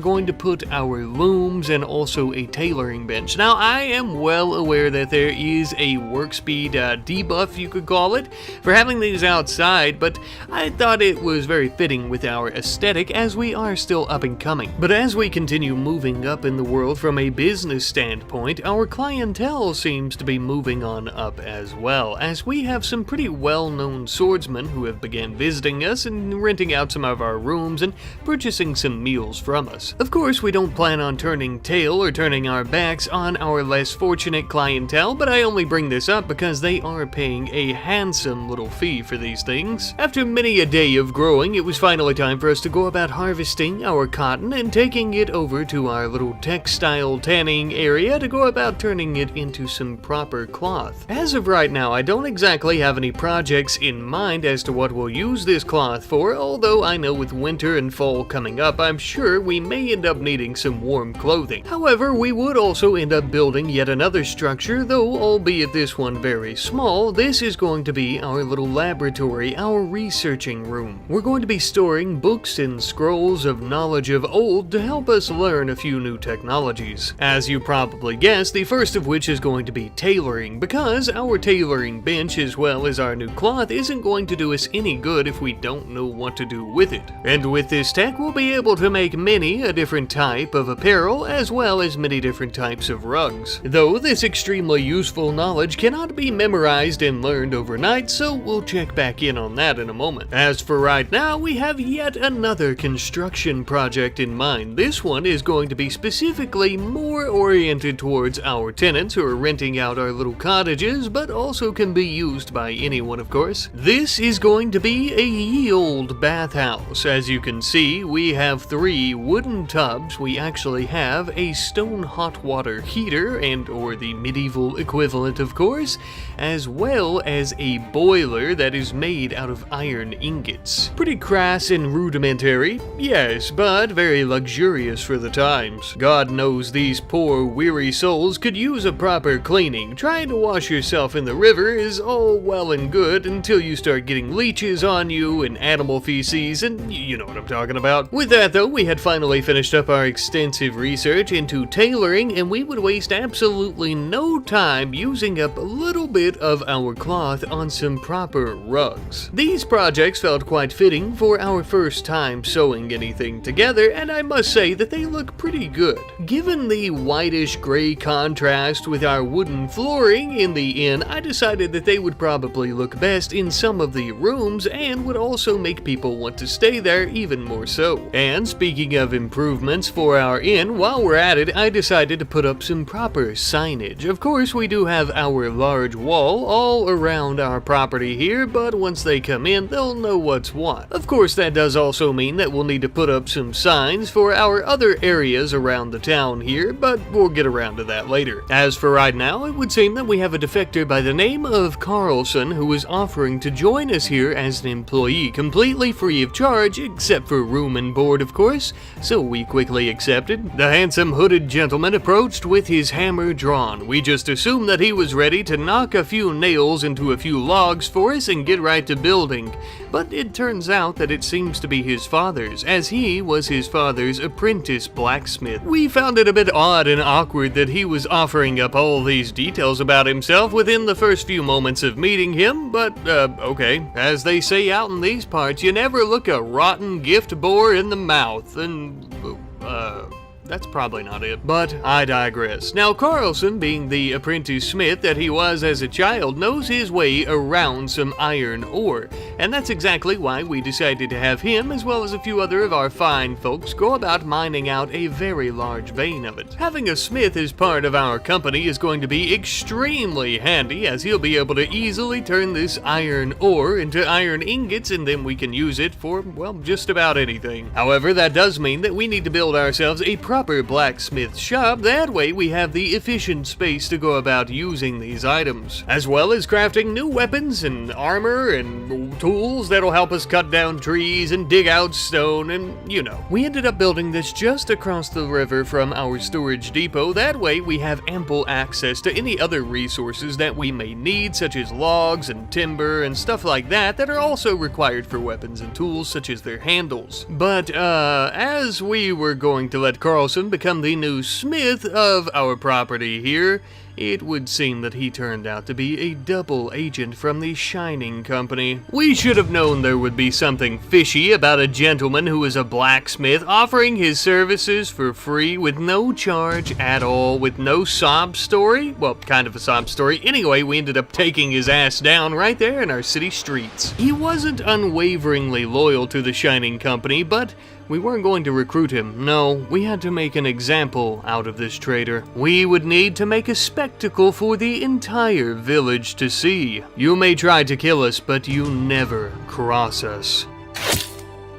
going to put our looms and also a tailoring bench. Now, I am well aware that there is a work speed debuff, you could call it, for having these outside, but I thought it was very fitting with our aesthetic as we are still up and coming. But as we continue moving up in the world from a business standpoint, our clientele seems to be moving on up as well, as we have some pretty well-known swordsmen who have began visiting us and renting out some of our rooms and purchasing some meals from us. Of course, we don't plan on turning tail or turning our backs on our less fortunate clientele, but I only bring this up because they are paying a handsome little fee for these things. After many a day of growing, it was finally time for us to go about harvesting our cotton and taking it over to our little textile tanning area to go about turning it into some proper cloth. As of right now, I don't exactly have any projects in mind as to what we'll use this cloth for, although I know with winter and fall coming up, I'm sure we may end up needing some warm clothing. However, we would also end up building yet another structure, though albeit this one very small. This is going to be our little laboratory, our researching room. We're going to be storing books and scrolls of knowledge of old to help us learn a few new technologies. As you probably guessed, the first of which is going to be tailoring, because our tailoring bench as well as our new cloth isn't going to do us any good if we don't know what to do with it. And with this tech, we'll be able to make many a different type of apparel as well as many different types of rugs. Though this extremely useful knowledge cannot be memorized and learned overnight, so we'll check back in on that in a moment. As for right now, we have yet another construction project in mind. This one is going to be specifically more oriented towards our tenants who are renting out our little cottages, but also can be used by anyone, of course. This is going to be a ye olde bathhouse. As you can see, we have 3 wooden tubs. We actually have a stone hot water heater or the medieval equivalent, of course, as well as a boiler that is made out of iron ingots. Pretty crass and rudimentary, yes, but very luxurious for the times. God knows these poor weary souls could use a proper cleaning. Trying to wash yourself in the river is all well and good until you start getting leeches on you and animal feces, and you know what I'm talking about. With that though, we had finally finished up our extensive research into tailoring, and we would waste absolutely no time using up a little bit of our cloth on some proper rugs. These projects felt quite fitting for our first time sewing anything together, and I must say that they look pretty good. Given the whitish gray contrast with our wooden flooring in the inn, I decided that they would probably look best in some of the rooms and would also make people want to stay there even more so. And speaking of improvements for our inn, while we're at it, I decided to put up some proper signage. Of course, we do have our large wall all around our property here, but once they come in, they'll know what's what. Of course, that does also mean that we'll need to put up some signs for our other areas around the town here, but we'll get around to that later. As for right now, it would seem that we have a defector by the name of Carlson who is offering to join us here as an employee, completely free of charge, except for room and board, of course, so we quickly accepted. The handsome hooded gentleman approached with his hammer drawn. We just assumed that he was ready to knock a few nails into a few logs for us and get right to building building, but it turns out that it seems to be his father's, as he was his father's apprentice blacksmith. We found it a bit odd and awkward that he was offering up all these details about himself within the first few moments of meeting him, but, okay. As they say out in these parts, you never look a rotten gift boar in the mouth, and, that's probably not it, but I digress. Now, Carlson, being the apprentice smith that he was as a child, knows his way around some iron ore, and that's exactly why we decided to have him, as well as a few other of our fine folks, go about mining out a very large vein of it. Having a smith as part of our company is going to be extremely handy, as he'll be able to easily turn this iron ore into iron ingots, and then we can use it for, well, just about anything. However, that does mean that we need to build ourselves a proper blacksmith shop. That way we have the efficient space to go about using these items, as well as crafting new weapons and armor and tools that'll help us cut down trees and dig out stone, and you know. We ended up building this just across the river from our storage depot. That way we have ample access to any other resources that we may need, such as logs and timber and stuff like that are also required for weapons and tools, such as their handles. But as we were going to let Carlson become the new smith of our property here, it would seem that he turned out to be a double agent from the Shining Company. We should have known there would be something fishy about a gentleman who is a blacksmith offering his services for free with no charge at all, with no sob story. Well, kind of a sob story. Anyway, we ended up taking his ass down right there in our city streets. He wasn't unwaveringly loyal to the Shining Company, but we weren't going to recruit him. No, we had to make an example out of this traitor. We would need to make a spectacle for the entire village to see. You may try to kill us, but you never cross us.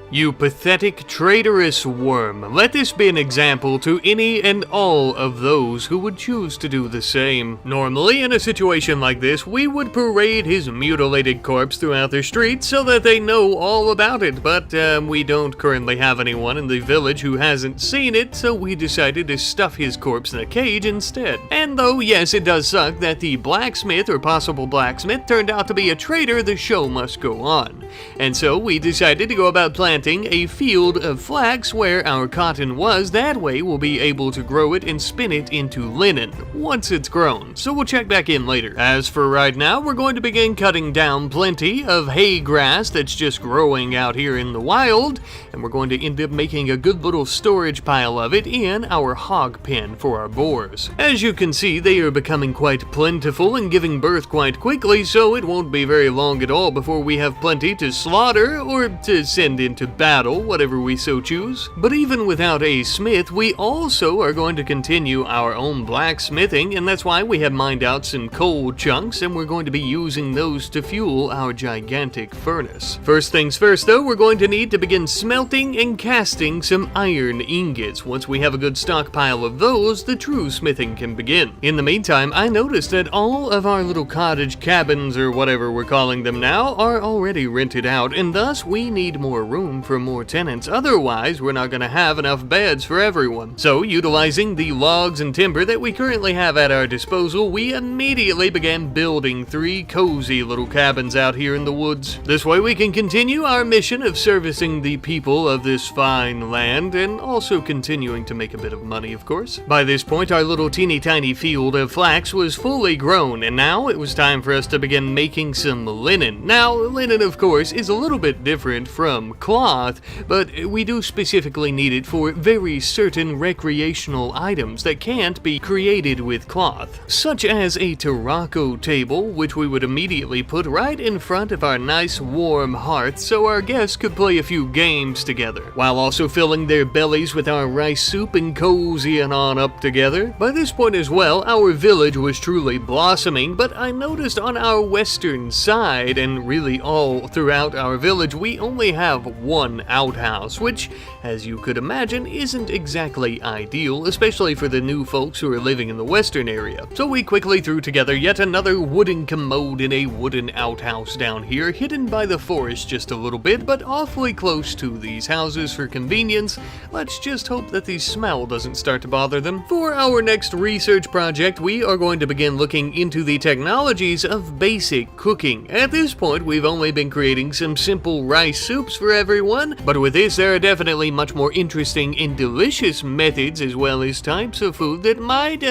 You pathetic, traitorous worm. Let this be an example to any and all of those who would choose to do the same. Normally, in a situation like this, we would parade his mutilated corpse throughout the streets so that they know all about it, but we don't currently have anyone in the village who hasn't seen it, so we decided to stuff his corpse in a cage instead. And though, yes, it does suck that the blacksmith or possible blacksmith turned out to be a traitor, the show must go on. And so we decided to go about planting a field of flax where our cotton was. That way we'll be able to grow it and spin it into linen once it's grown. So we'll check back in later. As for right now, we're going to begin cutting down plenty of hay grass that's just growing out here in the wild, and we're going to end up making a good little storage pile of it in our hog pen for our boars. As you can see, they are becoming quite plentiful and giving birth quite quickly, so it won't be very long at all before we have plenty to slaughter or to send into battle, whatever we so choose. But even without a smith, we also are going to continue our own blacksmithing, and that's why we have mined out some coal chunks, and we're going to be using those to fuel our gigantic furnace. First things first though, we're going to need to begin smelting and casting some iron ingots. Once we have a good stockpile of those, the true smithing can begin. In the meantime, I noticed that all of our little cottage cabins, or whatever we're calling them now, are already rented out, and thus we need more room for more tenants. Otherwise, we're not going to have enough beds for everyone. So, utilizing the logs and timber that we currently have at our disposal, we immediately began building 3 cozy little cabins out here in the woods. This way we can continue our mission of servicing the people of this fine land, and also continuing to make a bit of money, of course. By this point, our little teeny tiny field of flax was fully grown, and now it was time for us to begin making some linen. Now, linen, of course, is a little bit different from cloth, but we do specifically need it for very certain recreational items that can't be created with cloth, such as a Tarako table, which we would immediately put right in front of our nice warm hearth so our guests could play a few games together, while also filling their bellies with our rice soup and cozying on up together. By this point as well, our village was truly blossoming, but I noticed on our western side, and really all throughout our village, we only have one outhouse, which, as you could imagine, isn't exactly ideal, especially for the new folks who are living in the western area. So we quickly threw together yet another wooden commode in a wooden outhouse down here, hidden by the forest just a little bit, but awfully close to these houses for convenience. Let's just hope that the smell doesn't start to bother them. For our next research project, we are going to begin looking into the technologies of basic cooking. At this point, we've only been creating some simple rice soups for everyone, but with this there are definitely much more interesting and delicious methods as well as types of food that might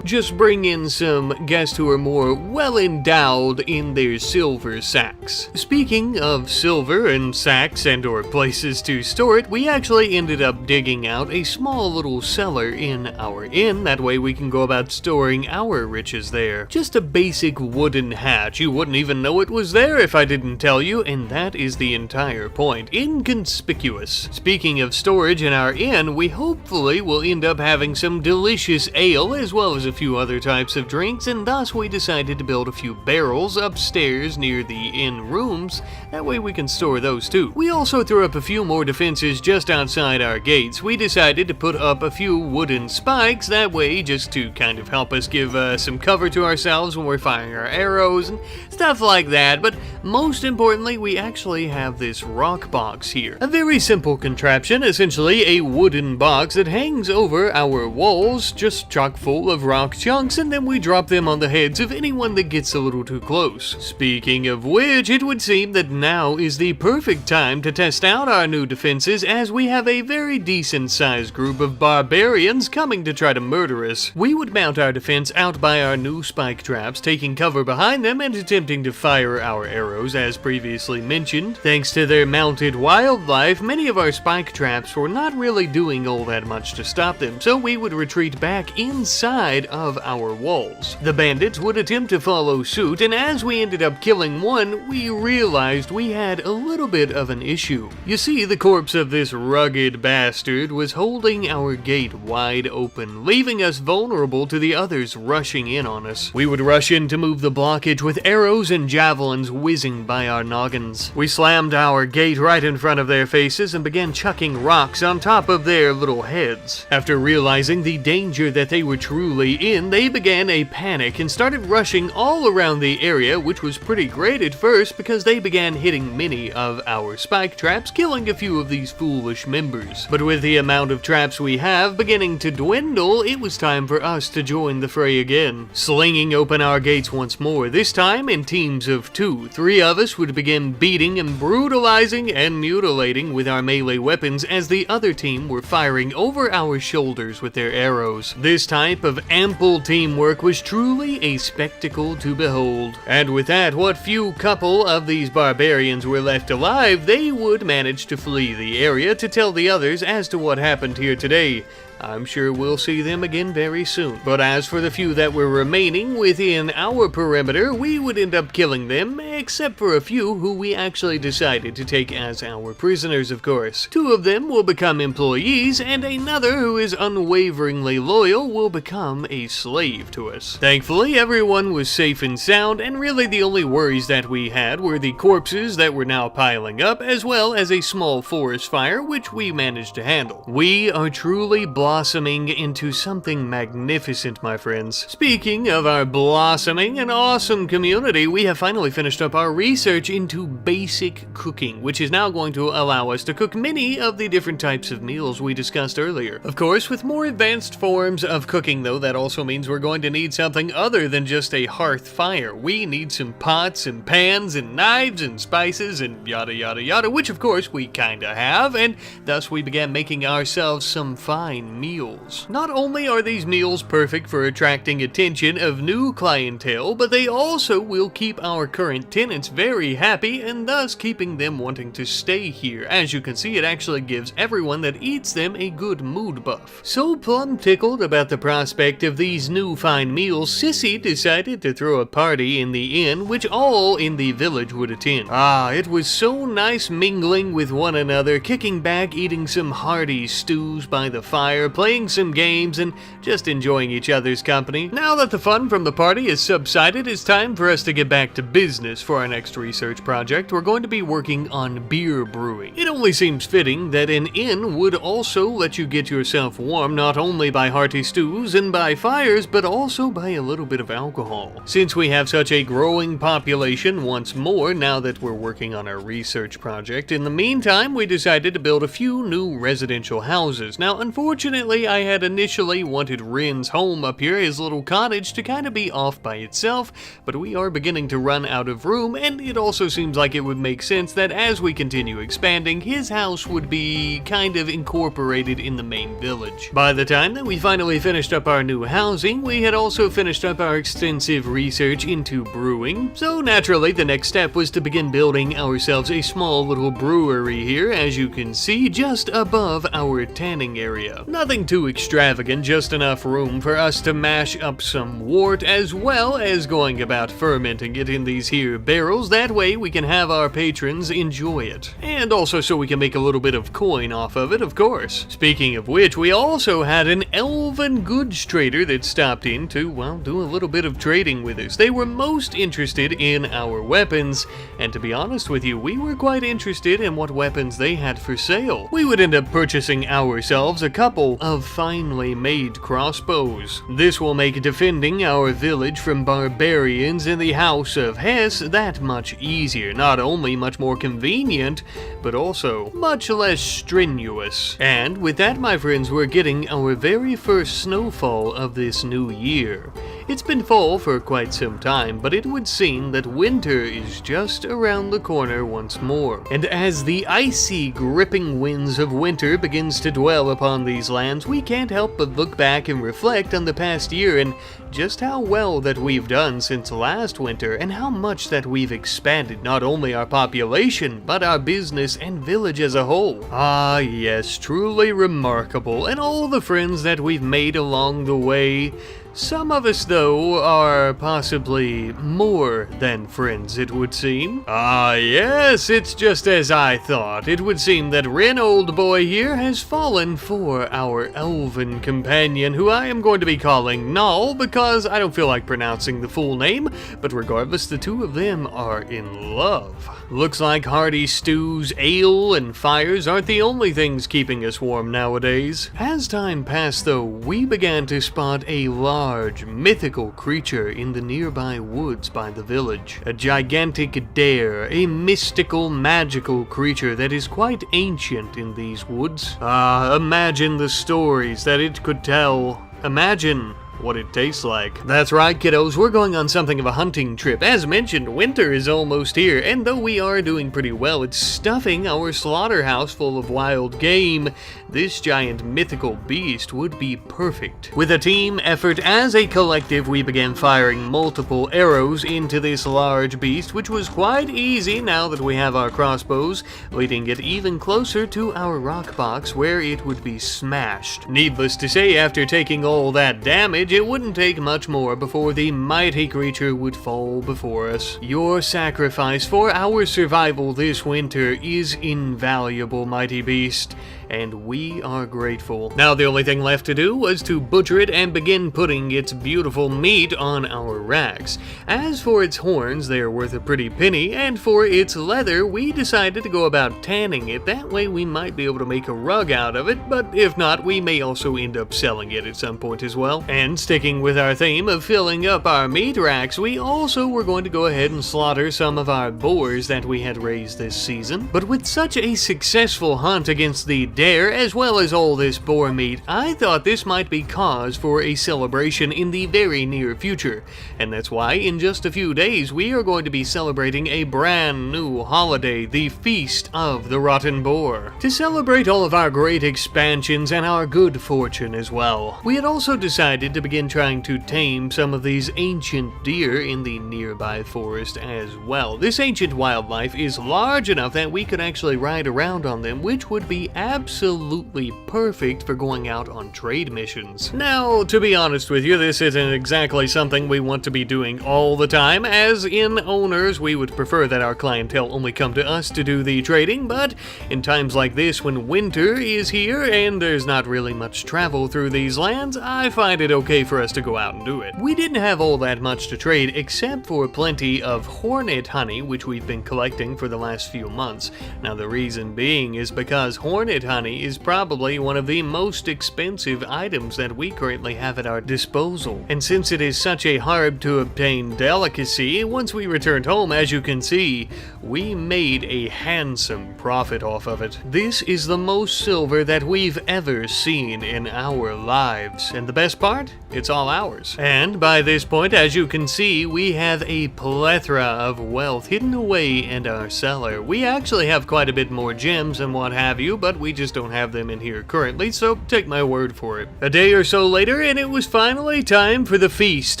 just bring in some guests who are more well endowed in their silver sacks. Speaking of silver and sacks and or places to store it, we actually ended up digging out a small little cellar in our inn. That way we can go about storing our riches there. Just a basic wooden hatch. You wouldn't even know it was there if I didn't tell you, and that is the entire point. Inconspicuous. Speaking of storage in our inn, we hopefully will end up having some delicious ale as well as a few other types of drinks, and thus we decided to build a few barrels upstairs near the inn rooms. That way we can store those too. We also threw up a few more defenses just outside our gates. We decided to put up a few wooden spikes, that way just to kind of help us give some cover to ourselves when we're firing our arrows and stuff like that. But most importantly, we actually have this rock box here. A very simple contraption, essentially a wooden box that hangs over our walls, just chock full of rock chunks, and then we drop them on the heads of anyone that gets a little too close. Speaking of which, it would seem that now is the perfect time to test out our new defenses, as we have a very decent sized group of barbarians coming to try to murder us. We would mount our defense out by our new spike traps, taking cover behind them and attempting to fire our arrows as previously mentioned. Thanks to their mounted wildlife, many of our spike traps were not really doing all that much to stop them, so we would retreat back inside of our walls. The bandits would attempt to follow suit, and as we ended up killing one, we realized we had a little bit of an issue. You see, the corpse of this rugged bastard was holding our gate wide open, leaving us vulnerable to the others rushing in on us. We would rush in to move the blockage with arrows and javelins whizzing by our noggins. We slammed our gate right in front of their faces and began chucking rocks on top of their little heads. After realizing the danger that they were truly in, they began a panic and started rushing all around the area, which was pretty great at first because they began hitting many of our spike traps, killing a few of these foolish members. But with the amount of traps we have beginning to dwindle, it was time for us to join the fray again. Slinging open our gates once more, this time in teams of 2. 3 of us would begin beating and brutalizing and mutilating with our melee weapons as the other team were firing over our shoulders with their arrows. This type of ample teamwork was truly a spectacle to behold. And with that, what few couple of these barbarians were left alive, they would manage to flee the area to tell the others as to what happened here today. I'm sure we'll see them again very soon. But as for the few that were remaining within our perimeter, we would end up killing them, except for a few who we actually decided to take as our prisoners, of course. 2 of them will become employees, and another who is unwaveringly loyal will become a slave to us. Thankfully, everyone was safe and sound, and really the only worries that we had were the corpses that were now piling up, as well as a small forest fire, which we managed to handle. We are truly blossoming into something magnificent, my friends. Speaking of our blossoming and awesome community, we have finally finished up our research into basic cooking, which is now going to allow us to cook many of the different types of meals we discussed earlier. Of course, with more advanced forms of cooking, though, that also means we're going to need something other than just a hearth fire. We need some pots and pans and knives and spices and yada yada yada, which of course we kinda have, and thus we began making ourselves some fine meals. Not only are these meals perfect for attracting attention of new clientele, but they also will keep our current tenants very happy and thus keeping them wanting to stay here. As you can see, it actually gives everyone that eats them a good mood buff. So plumb tickled about the prospect of these new fine meals, Sissy decided to throw a party in the inn, which all in the village would attend. Ah, it was so nice mingling with one another, kicking back, eating some hearty stews by the fire, fire, playing some games, and just enjoying each other's company. Now that the fun from the party has subsided, it's time for us to get back to business for our next research project. We're going to be working on beer brewing. It only seems fitting that an inn would also let you get yourself warm, not only by hearty stews and by fires, but also by a little bit of alcohol. Since we have such a growing population once more now that we're working on our research project, in the meantime we decided to build a few new residential houses. Now unfortunately I had initially wanted Rin's home up here, his little cottage, to kind of be off by itself, but we are beginning to run out of room, and it also seems like it would make sense that as we continue expanding, his house would be kind of incorporated in the main village. By the time that we finally finished up our new housing, we had also finished up our extensive research into brewing, so naturally the next step was to begin building ourselves a small little brewery here, as you can see, just above our tanning area. Nothing too extravagant, just enough room for us to mash up some wort, as well as going about fermenting it in these here barrels. That way we can have our patrons enjoy it, and also so we can make a little bit of coin off of it, of course. Speaking of which, we also had an elven goods trader that stopped in to, well, do a little bit of trading with us. They were most interested in our weapons, and to be honest with you, we were quite interested in what weapons they had for sale. We would end up purchasing ourselves a couple of finely made crossbows. This will make defending our village from barbarians in the House of Hesse that much easier. Not only much more convenient, but also much less strenuous. And with that, my friends, we're getting our very first snowfall of this new year. It's been fall for quite some time, but it would seem that winter is just around the corner once more. And as the icy, gripping winds of winter begins to dwell upon these lands, we can't help but look back and reflect on the past year and just how well that we've done since last winter, and how much that we've expanded not only our population, but our business and village as a whole. Ah yes, truly remarkable, and all the friends that we've made along the way. Some of us, though, are possibly more than friends, it would seem. Ah, yes, it's just as I thought. It would seem that Rin, old boy here, has fallen for our elven companion, who I am going to be calling Null, because I don't feel like pronouncing the full name, but regardless, the two of them are in love. Looks like hearty stews, ale, and fires aren't the only things keeping us warm nowadays. As time passed, though, we began to spot a large, mythical creature in the nearby woods by the village. A gigantic dare, a mystical, magical creature that is quite ancient in these woods. Imagine the stories that it could tell. Imagine what it tastes like. That's right, kiddos, we're going on something of a hunting trip. As mentioned, winter is almost here, and though we are doing pretty well at stuffing our slaughterhouse full of wild game, this giant mythical beast would be perfect. With a team effort as a collective, we began firing multiple arrows into this large beast, which was quite easy now that we have our crossbows, leading it even closer to our rock box where it would be smashed. Needless to say, after taking all that damage, it wouldn't take much more before the mighty creature would fall before us. Your sacrifice for our survival this winter is invaluable, mighty beast, and we are grateful. Now the only thing left to do was to butcher it and begin putting its beautiful meat on our racks. As for its horns, they are worth a pretty penny, and for its leather, we decided to go about tanning it. That way we might be able to make a rug out of it, but if not, we may also end up selling it at some point as well. And sticking with our theme of filling up our meat racks, we also were going to go ahead and slaughter some of our boars that we had raised this season. But with such a successful hunt against the dare, as well as all this boar meat, I thought this might be cause for a celebration in the very near future. And that's why in just a few days we are going to be celebrating a brand new holiday, the Feast of the Rotten Boar, to celebrate all of our great expansions and our good fortune as well. We had also decided to begin trying to tame some of these ancient deer in the nearby forest as well. This ancient wildlife is large enough that we could actually ride around on them, which would be absolutely absolutely perfect for going out on trade missions. Now, to be honest with you, this isn't exactly something we want to be doing all the time. As inn owners, we would prefer that our clientele only come to us to do the trading, but in times like this when winter is here and there's not really much travel through these lands, I find it okay for us to go out and do it. We didn't have all that much to trade except for plenty of hornet honey, which we've been collecting for the last few months. Now the reason being is because hornet honey is probably one of the most expensive items that we currently have at our disposal. And since it is such a hard to obtain delicacy, once we returned home, as you can see, we made a handsome profit off of it. This is the most silver that we've ever seen in our lives. And the best part? It's all ours. And by this point, as you can see, we have a plethora of wealth hidden away in our cellar. We actually have quite a bit more gems and what have you, but we just don't have them in here currently, so take my word for it. A day or so later, and it was finally time for the Feast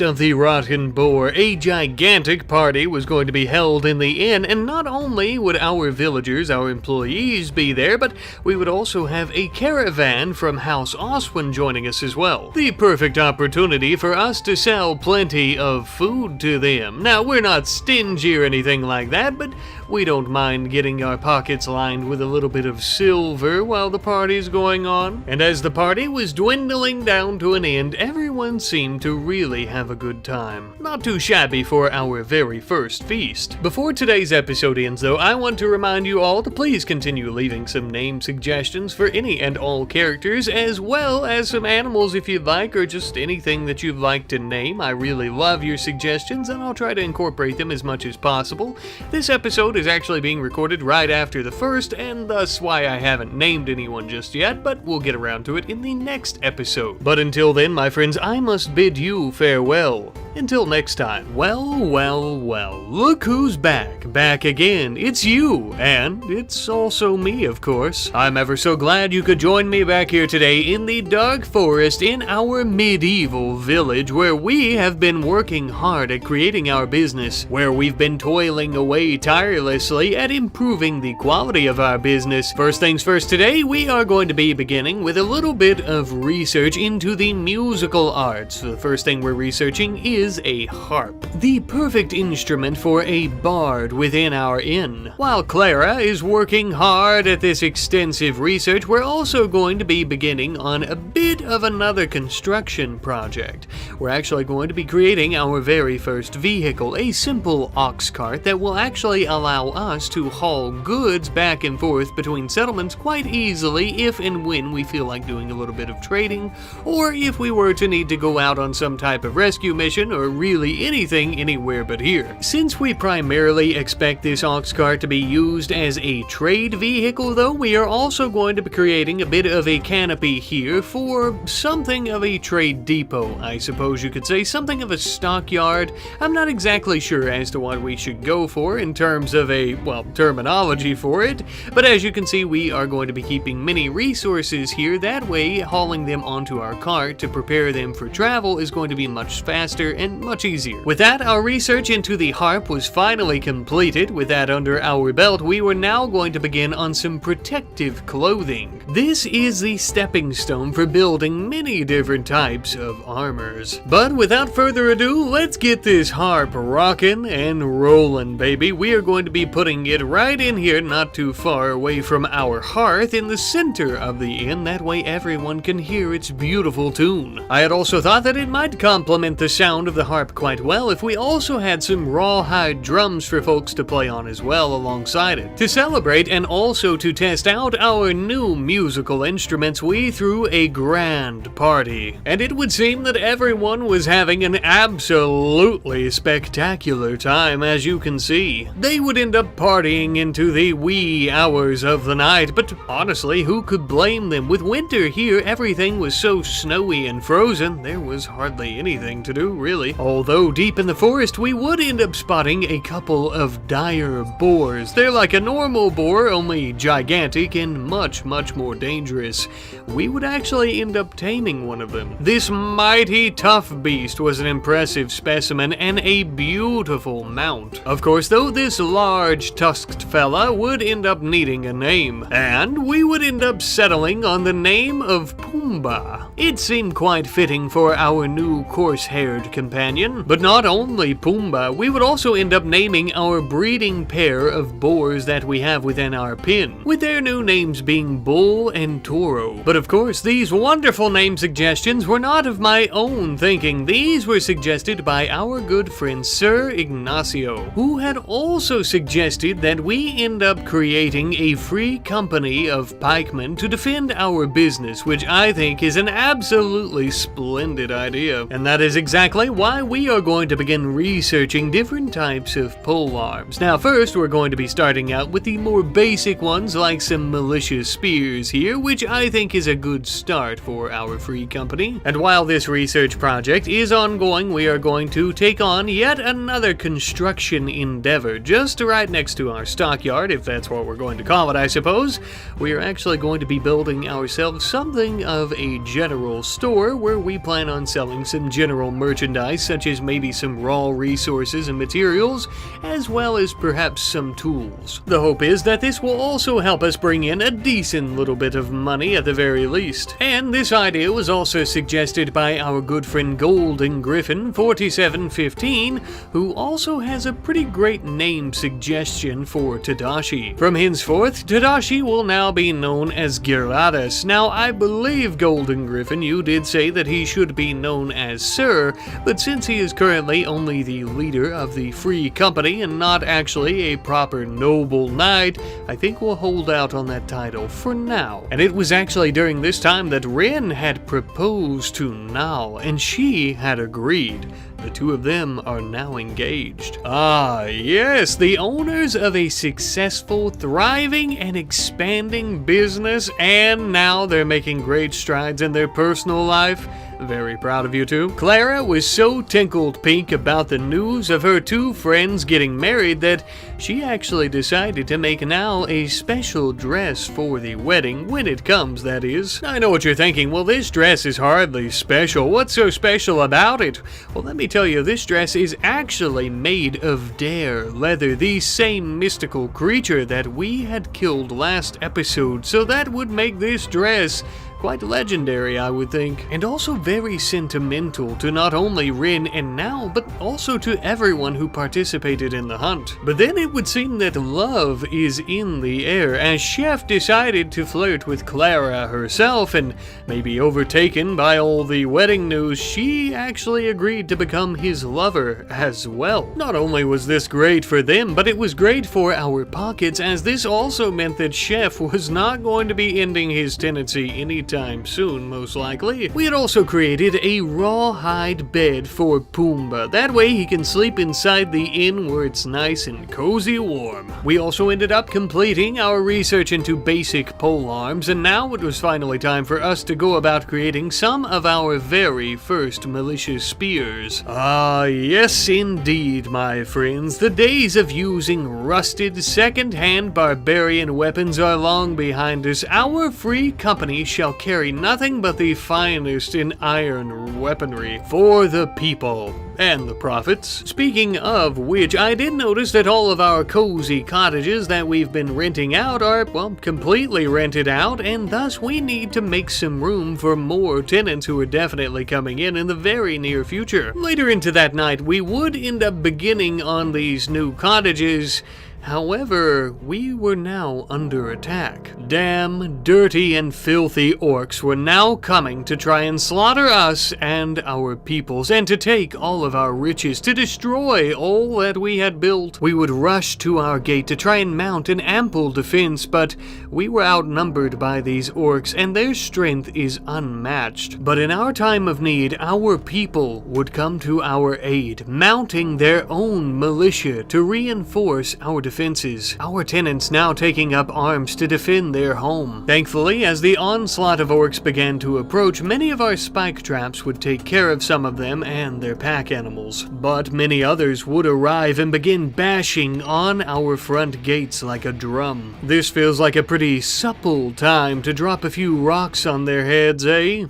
of the Rotten Boar. A gigantic party was going to be held in the inn, and not only would our villagers, our employees, be there, but we would also have a caravan from House Oswin joining us as well. The perfect opportunity for us to sell plenty of food to them. Now, we're not stingy or anything like that, but we don't mind getting our pockets lined with a little bit of silver while the party's going on. And as the party was dwindling down to an end, everyone seemed to really have a good time. Not too shabby for our very first feast. Before today's episode ends though, I want to remind you all to please continue leaving some name suggestions for any and all characters, as well as some animals if you'd like, or just anything that you'd like to name. I really love your suggestions and I'll try to incorporate them as much as possible. This episode is actually being recorded right after the first, and thus why I haven't named anyone just yet, but we'll get around to it in the next episode. But until then, my friends, I must bid you farewell. Until next time, well, look who's back. Back again. It's you, and it's also me, of course. I'm ever so glad you could join me back here today in the Dark Forest in our medieval village, where we have been working hard at creating our business, where we've been toiling away tirelessly at improving the quality of our business. First things first, today we are going to be beginning with a little bit of research into the musical arts. The first thing we're researching is a harp, the perfect instrument for a bard within our inn. While Clara is working hard at this extensive research, we're also going to be beginning on a bit of another construction project. We're actually going to be creating our very first vehicle, a simple ox cart that will actually allow us to haul goods back and forth between settlements quite easily if and when we feel like doing a little bit of trading, or if we were to need to go out on some type of rescue mission, or really anything anywhere but here. Since we primarily expect this ox cart to be used as a trade vehicle though, we are also going to be creating a bit of a canopy here for something of a trade depot, I suppose you could say, something of a stockyard. I'm not exactly sure as to what we should go for in terms of a, well, terminology for it, but as you can see, we are going to be keeping many resources here. That way, hauling them onto our cart to prepare them for travel is going to be much faster and much easier. With that, our research into the harp was finally completed. With that under our belt, we were now going to begin on some protective clothing. This is the stepping stone for building many different types of armors. But without further ado, let's get this harp rockin' and rollin', baby. We are going to be putting it right in here, not too far away from our hearth, in the center of the inn. That way everyone can hear its beautiful tune. I had also thought that it might complement the sound of the harp quite well if we also had some rawhide drums for folks to play on as well alongside it. To celebrate and also to test out our new musical instruments, we threw a grand party. And it would seem that everyone was having an absolutely spectacular time, as you can see. They would end up partying into the wee hours of the night, but honestly, who could blame them? With winter here, everything was so snowy and frozen, there was hardly anything to do, really. really. Although deep in the forest, we would end up spotting a couple of dire boars. They're like a normal boar, only gigantic and much more dangerous. We would actually end up taming one of them. This mighty tough beast was an impressive specimen and a beautiful mount. Of course, though, this large tusked fella would end up needing a name, and we would end up settling on the name of Pumbaa. It seemed quite fitting for our new coarse-haired companion. But not only Pumbaa, we would also end up naming our breeding pair of boars that we have within our pen, with their new names being Bull and Toro. But of course, these wonderful name suggestions were not of my own thinking. These were suggested by our good friend Sir Ignacio, who had also suggested that we end up creating a free company of pikemen to defend our business, which I think is an absolutely splendid idea. And that is exactly why we are going to begin researching different types of pole arms. Now first, we're going to be starting out with the more basic ones, like some militia spears here, which I think is a good start for our free company. And while this research project is ongoing, we are going to take on yet another construction endeavor just right next to our stockyard, if that's what we're going to call it, I suppose. We are actually going to be building ourselves something of a general store where we plan on selling some general merchandise, such as maybe some raw resources and materials, as well as perhaps some tools. The hope is that this will also help us bring in a decent little bit of money at the very least. And this idea was also suggested by our good friend Golden Griffin 4715, who also has a pretty great name suggestion for Tadashi. From henceforth, Tadashi will now be known as Gyarados. Now, I believe, Golden Griffin, you did say that he should be known as Sir, but since he is currently only the leader of the free company and not actually a proper noble knight, I think we'll hold out on that title for now. And it was actually during this time that Rin had proposed to Nao, and she had agreed. The two of them are now engaged. Ah, yes, the owners of a successful, thriving, and expanding business, and now they're making great strides in their personal life. Very proud of you two. Clara was so tinkled pink about the news of her two friends getting married that she actually decided to make Nao a special dress for the wedding, when it comes, that is. I know what you're thinking, well, this dress is hardly special. What's so special about it? Well, let me tell you, this dress is actually made of dare leather, the same mystical creature that we had killed last episode, so that would make this dress quite legendary, I would think, and also very sentimental to not only Rin and Nao, but also to everyone who participated in the hunt. But then it would seem that love is in the air, as Chef decided to flirt with Clara herself, and maybe overtaken by all the wedding news, she actually agreed to become his lover as well. Not only was this great for them, but it was great for our pockets, as this also meant that Chef was not going to be ending his tenancy anytime soon, most likely. We had also created a rawhide bed for Pumbaa. That way he can sleep inside the inn where it's nice and cozy warm. We also ended up completing our research into basic pole arms, and now it was finally time for us to go about creating some of our very first malicious spears. Ah, yes indeed, my friends. The days of using rusted, second-hand barbarian weapons are long behind us. Our free company shall carry nothing but the finest in iron weaponry for the people and the profits. Speaking of which, I did notice that all of our cozy cottages that we've been renting out are, well, completely rented out, and thus we need to make some room for more tenants who are definitely coming in the very near future. Later into that night, we would end up beginning on these new cottages. However, we were now under attack. Damn, dirty and filthy orcs were now coming to try and slaughter us and our peoples, and to take all of our riches, to destroy all that we had built. We would rush to our gate to try and mount an ample defense, but we were outnumbered by these orcs, and their strength is unmatched. But in our time of need, our people would come to our aid, mounting their own militia to reinforce our defenses, our tenants now taking up arms to defend their home. Thankfully, as the onslaught of orcs began to approach, many of our spike traps would take care of some of them and their pack animals, but many others would arrive and begin bashing on our front gates like a drum. This feels like a pretty supple time to drop a few rocks on their heads, eh?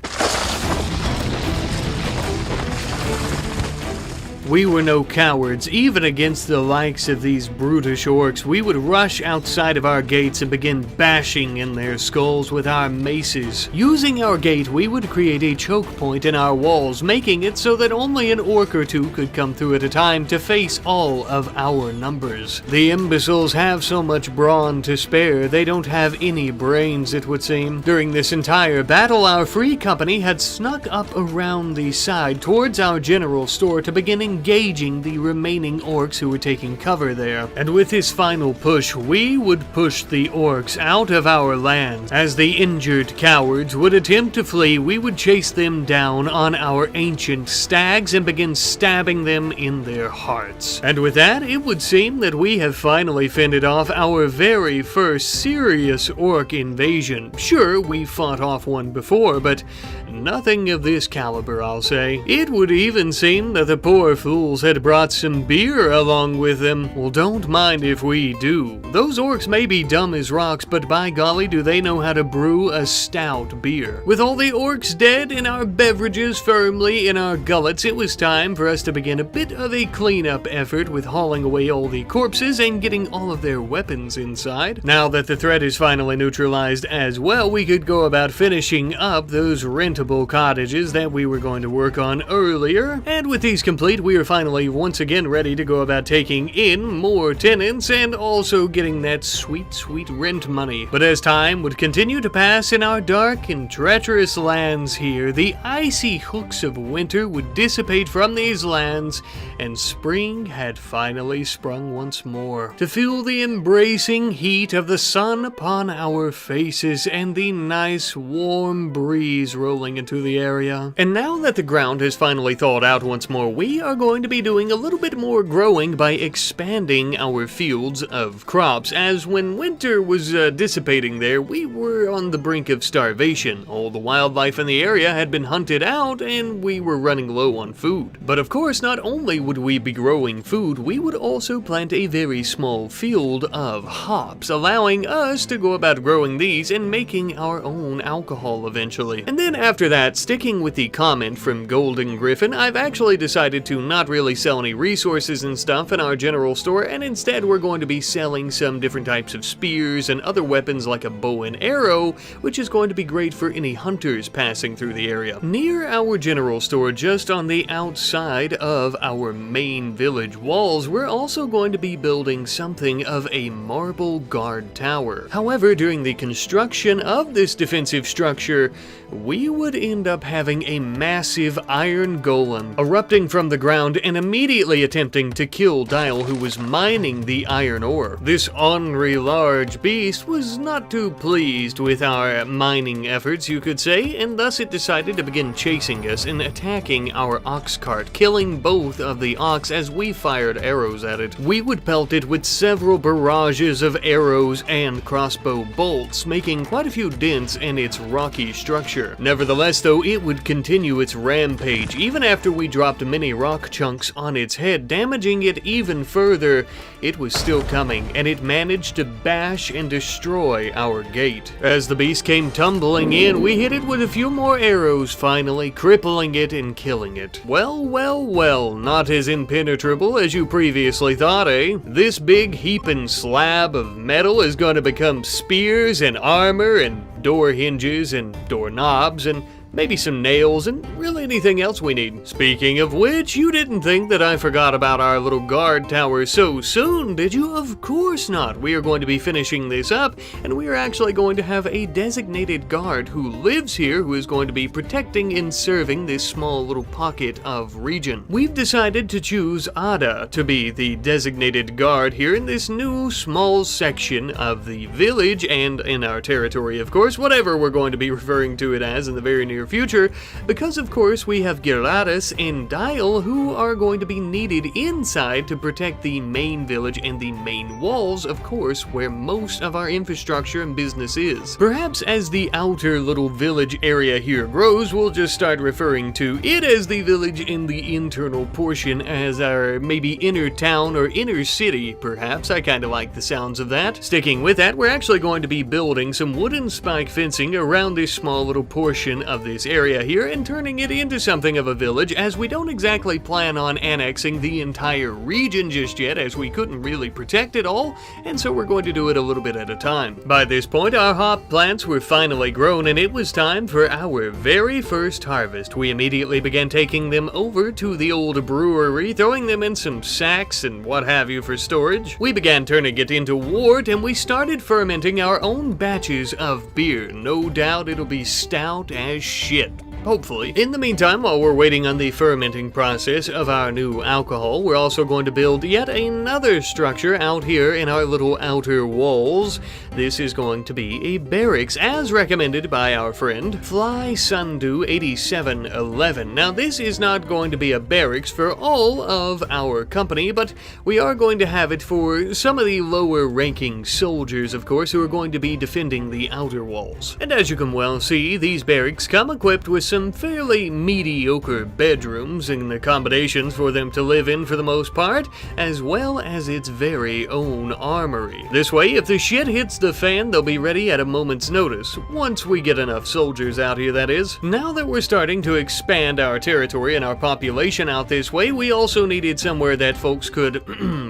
We were no cowards, even against the likes of these brutish orcs. We would rush outside of our gates and begin bashing in their skulls with our maces. Using our gate, we would create a choke point in our walls, making it so that only an orc or two could come through at a time to face all of our numbers. The imbeciles have so much brawn to spare, they don't have any brains, it would seem. During this entire battle, our free company had snuck up around the side towards our general store to begin engaging the remaining orcs who were taking cover there. And with his final push, we would push the orcs out of our land. As the injured cowards would attempt to flee, we would chase them down on our ancient stags and begin stabbing them in their hearts. And with that, it would seem that we have finally fended off our very first serious orc invasion. Sure, we fought off one before, but nothing of this caliber, I'll say. It would even seem that the poor fools had brought some beer along with them. Well, don't mind if we do. Those orcs may be dumb as rocks, but by golly do they know how to brew a stout beer. With all the orcs dead and our beverages firmly in our gullets, it was time for us to begin a bit of a cleanup effort with hauling away all the corpses and getting all of their weapons inside. Now that the threat is finally neutralized as well, we could go about finishing up those rentable cottages that we were going to work on earlier. And with these complete, we are finally once again ready to go about taking in more tenants and also getting that sweet, sweet rent money. But as time would continue to pass in our dark and treacherous lands here, the icy hooks of winter would dissipate from these lands, and spring had finally sprung once more to feel the embracing heat of the sun upon our faces and the nice warm breeze rolling into the area. And now that the ground has finally thawed out once more, we are going to be doing a little bit more growing by expanding our fields of crops, as when winter was dissipating there, we were on the brink of starvation. All the wildlife in the area had been hunted out and we were running low on food. But of course, not only would we be growing food, we would also plant a very small field of hops, allowing us to go about growing these and making our own alcohol eventually. And then after that, sticking with the comment from Golden Griffin, I've actually decided to not really sell any resources and stuff in our general store, and instead we're going to be selling some different types of spears and other weapons like a bow and arrow, which is going to be great for any hunters passing through the area. Near our general store, just on the outside of our main village walls, we're also going to be building something of a marble guard tower. However, during the construction of this defensive structure, we would end up having a massive iron golem erupting from the ground and immediately attempting to kill Dial, who was mining the iron ore. This ornery large beast was not too pleased with our mining efforts, you could say, and thus it decided to begin chasing us and attacking our ox cart, killing both of the ox as we fired arrows at it. We would pelt it with several barrages of arrows and crossbow bolts, making quite a few dents in its rocky structure. Nevertheless, though, it would continue its rampage even after we dropped many rock chunks on its head, damaging it even further. It was still coming, and it managed to bash and destroy our gate. As the beast came tumbling in, we hit it with a few more arrows, finally crippling it and killing it. Well, well, well, not as impenetrable as you previously thought, eh? This big heaping slab of metal is going to become spears and armor and door hinges and doorknobs and maybe some nails, and really anything else we need. Speaking of which, you didn't think that I forgot about our little guard tower so soon, did you? Of course not. We are going to be finishing this up, and we are actually going to have a designated guard who lives here, who is going to be protecting and serving this small little pocket of region. We've decided to choose Ada to be the designated guard here in this new small section of the village, and in our territory, of course, whatever we're going to be referring to it as in the very near near future, because of course we have Geratus and Dial who are going to be needed inside to protect the main village and the main walls, of course, where most of our infrastructure and business is. Perhaps as the outer little village area here grows, we'll just start referring to it as the village in the internal portion as our maybe inner town or inner city, perhaps. I kind of like the sounds of that. Sticking with that, we're actually going to be building some wooden spike fencing around this small little portion of this area here and turning it into something of a village, as we don't exactly plan on annexing the entire region just yet, as we couldn't really protect it all, and so we're going to do it a little bit at a time. By this point, our hop plants were finally grown and it was time for our very first harvest. We immediately began taking them over to the old brewery, throwing them in some sacks and what have you for storage. We began turning it into wort and we started fermenting our own batches of beer. No doubt it'll be stout as shit. Hopefully. In the meantime, while we're waiting on the fermenting process of our new alcohol, we're also going to build yet another structure out here in our little outer walls. This is going to be a barracks, as recommended by our friend Fly Sundu 8711. Now, this is not going to be a barracks for all of our company, but we are going to have it for some of the lower ranking soldiers, of course, who are going to be defending the outer walls. And as you can well see, these barracks come equipped with some fairly mediocre bedrooms and accommodations for them to live in for the most part, as well as its very own armory. This way, if the shit hits the fan, they'll be ready at a moment's notice, once we get enough soldiers out here, that is. Now that we're starting to expand our territory and our population out this way, we also needed somewhere that folks could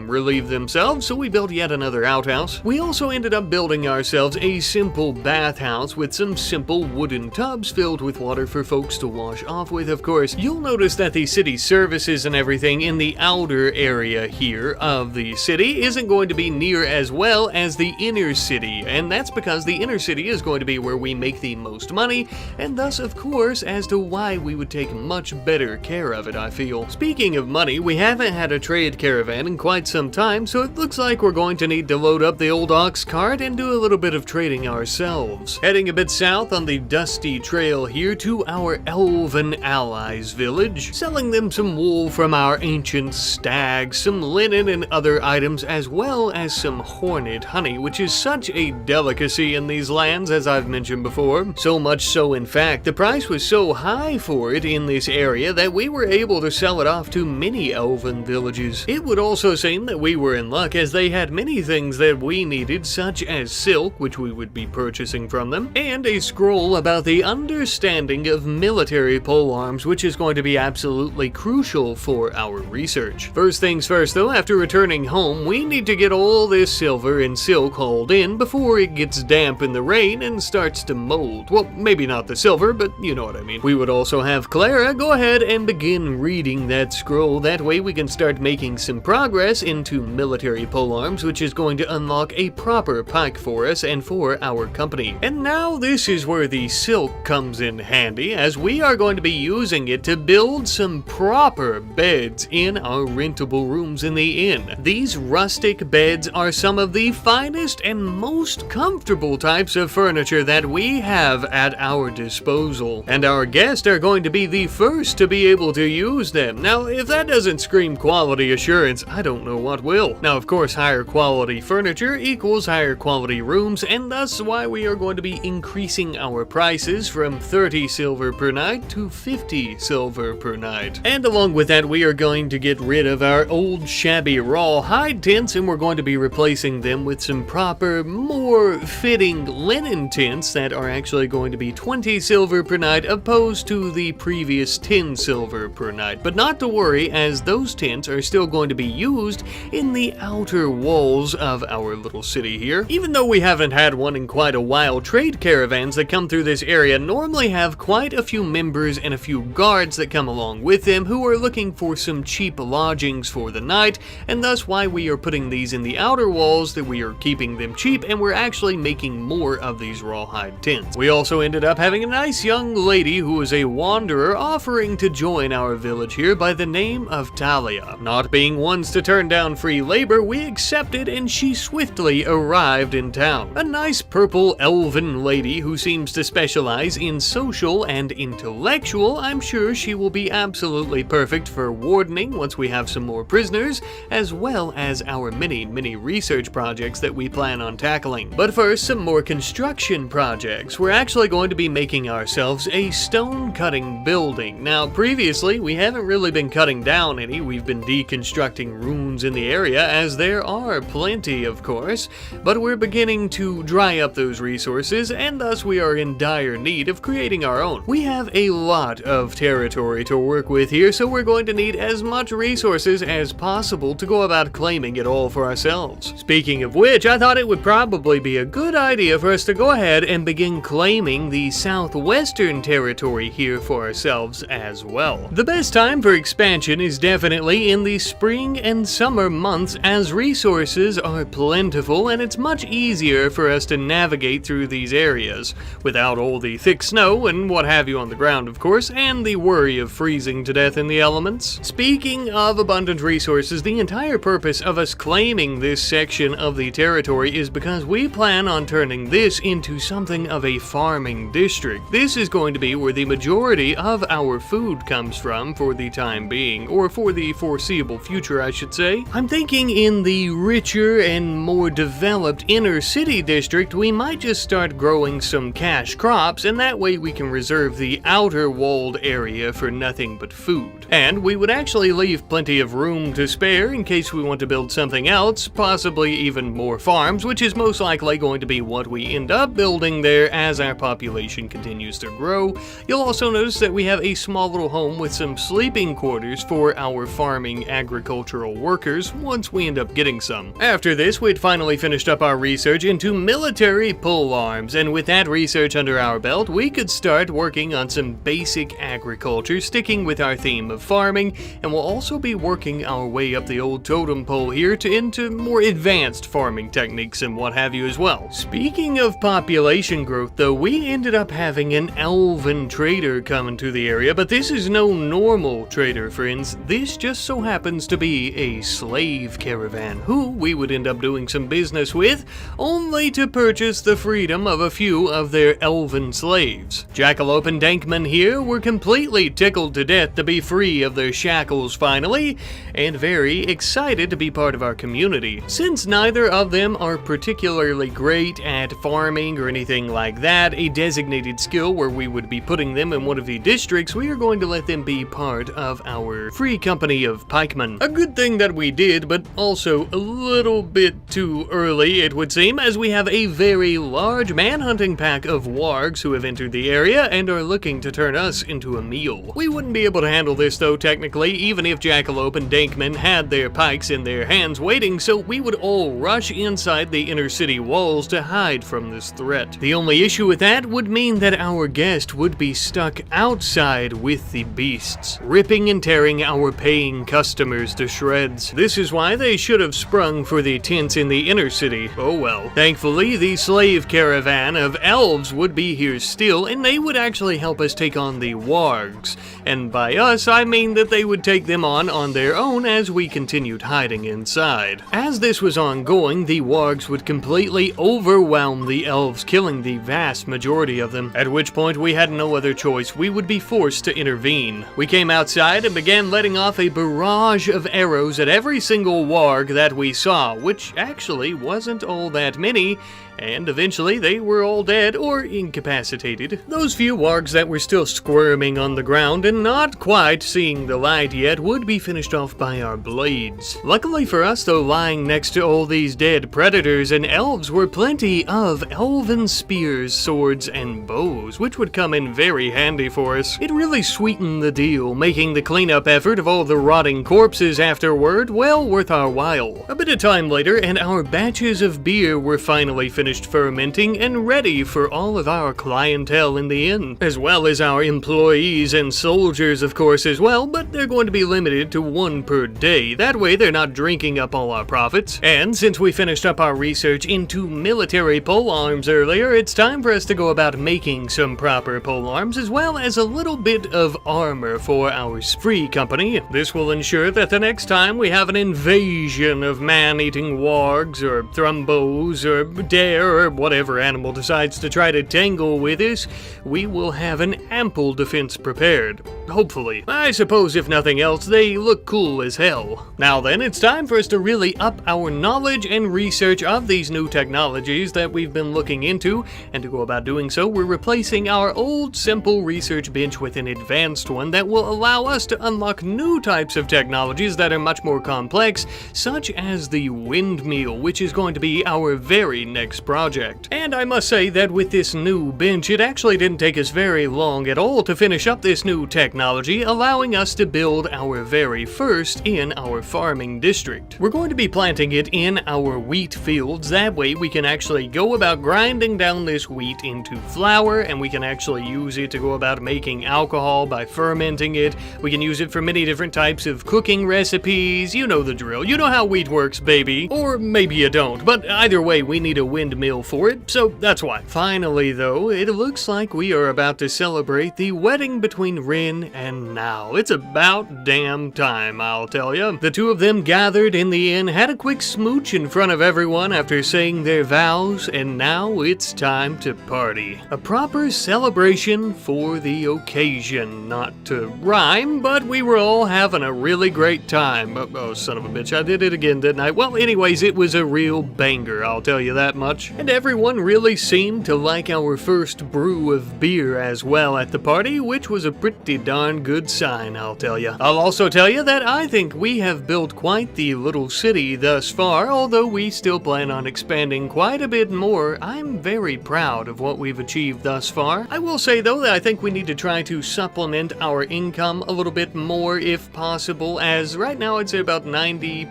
relieve themselves, so we built yet another outhouse. We also ended up building ourselves a simple bathhouse with some simple wooden tubs filled with water for folks to wash off with, of course. You'll notice that the city services and everything in the outer area here of the city isn't going to be near as well as the inner city, and that's because the inner city is going to be where we make the most money, and thus, of course, as to why we would take much better care of it, I feel. Speaking of money, we haven't had a trade caravan in quite some time, so it looks like we're going to need to load up the old ox cart and do a little bit of trading ourselves. Heading a bit south on the dusty trail here to our elven allies village, selling them some wool from our ancient stags, some linen and other items, as well as some hornet honey, which is such a delicacy in these lands, as I've mentioned before. So much so, in fact, the price was so high for it in this area that we were able to sell it off to many elven villages. It would also seem that we were in luck, as they had many things that we needed, such as silk, which we would be purchasing from them, and a scroll about the understanding of military polearms, which is going to be absolutely crucial for our research. First things first though, after returning home, we need to get all this silver and silk hauled in before it gets damp in the rain and starts to mold. Well, maybe not the silver, but you know what I mean. We would also have Clara go ahead and begin reading that scroll. That way we can start making some progress into military polearms, which is going to unlock a proper pike for us and for our company. And now this is where the silk comes in handy, as we are going to be using it to build some proper beds in our rentable rooms in the inn. These rustic beds are some of the finest and most comfortable types of furniture that we have at our disposal, and our guests are going to be the first to be able to use them. Now, if that doesn't scream quality assurance, I don't know what will. Now, of course, higher quality furniture equals higher quality rooms, and thus why we are going to be increasing our prices from 30 silver per night to 50 silver per night. And along with that, we are going to get rid of our old shabby rawhide tents, and we're going to be replacing them with some proper, more fitting linen tents that are actually going to be 20 silver per night opposed to the previous 10 silver per night. But not to worry, as those tents are still going to be used in the outer walls of our little city here. Even though we haven't had one in quite a while, trade caravans that come through this area normally have quite a few members and a few guards that come along with them who are looking for some cheap lodgings for the night, and thus why we are putting these in the outer walls, that we are keeping them cheap, and we're actually making more of these rawhide tents. We also ended up having a nice young lady who was a wanderer offering to join our village here by the name of Talia. Not being ones to turn down free labor, we accepted, and she swiftly arrived in town. A nice purple elven lady who seems to specialize in social and and intellectual, I'm sure she will be absolutely perfect for wardening once we have some more prisoners, as well as our many research projects that we plan on tackling. But first, some more construction projects. We're actually going to be making ourselves a stone cutting building. Now, previously, we haven't really been cutting down any. We've been deconstructing ruins in the area, as there are plenty, of course, but we're beginning to dry up those resources, and thus we are in dire need of creating our own. We have a lot of territory to work with here, so we're going to need as much resources as possible to go about claiming it all for ourselves. Speaking of which, I thought it would probably be a good idea for us to go ahead and begin claiming the southwestern territory here for ourselves as well. The best time for expansion is definitely in the spring and summer months, as resources are plentiful and it's much easier for us to navigate through these areas without all the thick snow and what have you on the ground, of course, and the worry of freezing to death in the elements. Speaking of abundant resources, the entire purpose of us claiming this section of the territory is because we plan on turning this into something of a farming district. This is going to be where the majority of our food comes from for the time being, or for the foreseeable future, I should say. I'm thinking in the richer and more developed inner city district, we might just start growing some cash crops, and that way we can reserve the outer walled area for nothing but food. And we would actually leave plenty of room to spare in case we want to build something else, possibly even more farms, which is most likely going to be what we end up building there as our population continues to grow. You'll also notice that we have a small little home with some sleeping quarters for our farming agricultural workers once we end up getting some. After this, we'd finally finished up our research into military pole arms, and with that research under our belt, we could start working on some basic agriculture, sticking with our theme of farming, and we'll also be working our way up the old totem pole here into more advanced farming techniques and what have you as well. Speaking of population growth though, we ended up having an elven trader come into the area, but this is no normal trader, friends. This just so happens to be a slave caravan who we would end up doing some business with, only to purchase the freedom of a few of their elven slaves. Jackalope and Dankman here were completely tickled to death to be free of their shackles finally, and very excited to be part of our community. Since neither of them are particularly great at farming or anything like that, a designated skill where we would be putting them in one of the districts, we are going to let them be part of our free company of pikemen. A good thing that we did, but also a little bit too early, it would seem, as we have a very large manhunting pack of wargs who have entered the area and are looking to turn us into a meal. We wouldn't be able to handle this though, technically, even if Jackalope and Dankman had their pikes in their hands waiting, so we would all rush inside the inner city walls to hide from this threat. The only issue with that would mean that our guest would be stuck outside with the beasts, ripping and tearing our paying customers to shreds. This is why they should have sprung for the tents in the inner city. Oh well. Thankfully, the slave caravan of elves would be here still, and they would actually help us take on the wargs. And by us, I mean that they would take them on their own as we continued hiding inside. As this was ongoing, the wargs would completely overwhelm the elves, killing the vast majority of them, at which point we had no other choice. We would be forced to intervene. We came outside and began letting off a barrage of arrows at every single warg that we saw, which actually wasn't all that many, and eventually they were all dead or incapacitated. Those few wargs that were still squirming on the ground and not quite seeing the light yet would be finished off by our blades. Luckily for us though, lying next to all these dead predators and elves were plenty of elven spears, swords, and bows, which would come in very handy for us. It really sweetened the deal, making the cleanup effort of all the rotting corpses afterward well worth our while. A bit of time later, and our batches of beer were finally finished fermenting and ready for all of our clientele in the inn, as well as our employees and soldiers of course as well, but they're going to be limited to one per day. That way they're not drinking up all our profits. And since we finished up our research into military pole arms earlier, it's time for us to go about making some proper pole arms, as well as a little bit of armor for our spree company. This will ensure that the next time we have an invasion of man-eating wargs or thrumbos or dare or whatever animal decides to try to tangle with us, we will will have an ample defense prepared. Hopefully. I suppose if nothing else, they look cool as hell. Now then, it's time for us to really up our knowledge and research of these new technologies that we've been looking into, and to go about doing so, we're replacing our old simple research bench with an advanced one that will allow us to unlock new types of technologies that are much more complex, such as the windmill, which is going to be our very next project. And I must say that with this new bench, it actually didn't take us very long at all to finish up this new technology, allowing us to build our very first in our farming district. We're going to be planting it in our wheat fields. That way we can actually go about grinding down this wheat into flour, and we can actually use it to go about making alcohol by fermenting it. We can use it for many different types of cooking recipes. You know the drill. You know how wheat works, baby. Or maybe you don't, but either way, we need a windmill for it, so that's why. Finally, though, it looks like we are about to celebrate the wedding between Rin and Now. It's about damn time, I'll tell ya. The two of them gathered in the inn, had a quick smooch in front of everyone after saying their vows, and now it's time to party. A proper celebration for the occasion. Not to rhyme, but we were all having a really great time. Oh, son of a bitch, I did it again, didn't I? Well, anyways, it was a real banger, I'll tell you that much. And everyone really seemed to like our first brew of beer as well at the party, which was a pretty darn good sign, I'll tell you. I'll also tell you that I think we have built quite the little city thus far, although we still plan on expanding quite a bit more. I'm very proud of what we've achieved thus far. I will say though that I think we need to try to supplement our income a little bit more if possible, as right now I'd say about 90%,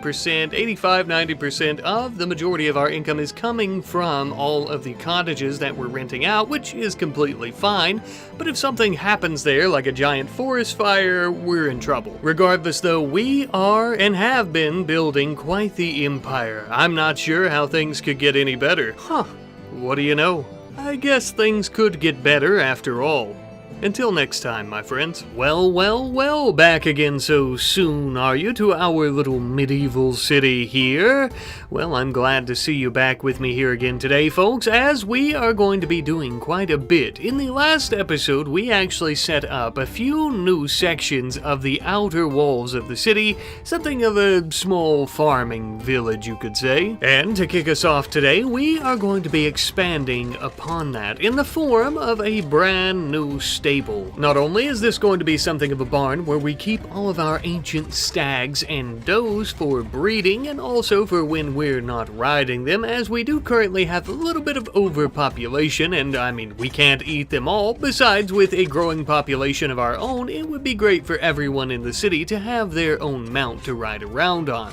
85-90% of the majority of our income is coming from all of the cottages that we're renting out, which is completely fine, but if something happens there, like a giant forest fire, we're in trouble. Regardless though, we are and have been building quite the empire. I'm not sure how things could get any better. What do you know? I guess things could get better after all. Until next time, my friends. Well, back again so soon, are you, to our little medieval city here? Well, I'm glad to see you back with me here again today, folks, as we are going to be doing quite a bit. In the last episode, we actually set up a few new sections of the outer walls of the city, something of a small farming village, you could say. And to kick us off today, we are going to be expanding upon that in the form of a brand new stable. Not only is this going to be something of a barn where we keep all of our ancient stags and does for breeding, and also for when we're not riding them, as we do currently have a little bit of overpopulation, and I mean, we can't eat them all. Besides, with a growing population of our own, it would be great for everyone in the city to have their own mount to ride around on.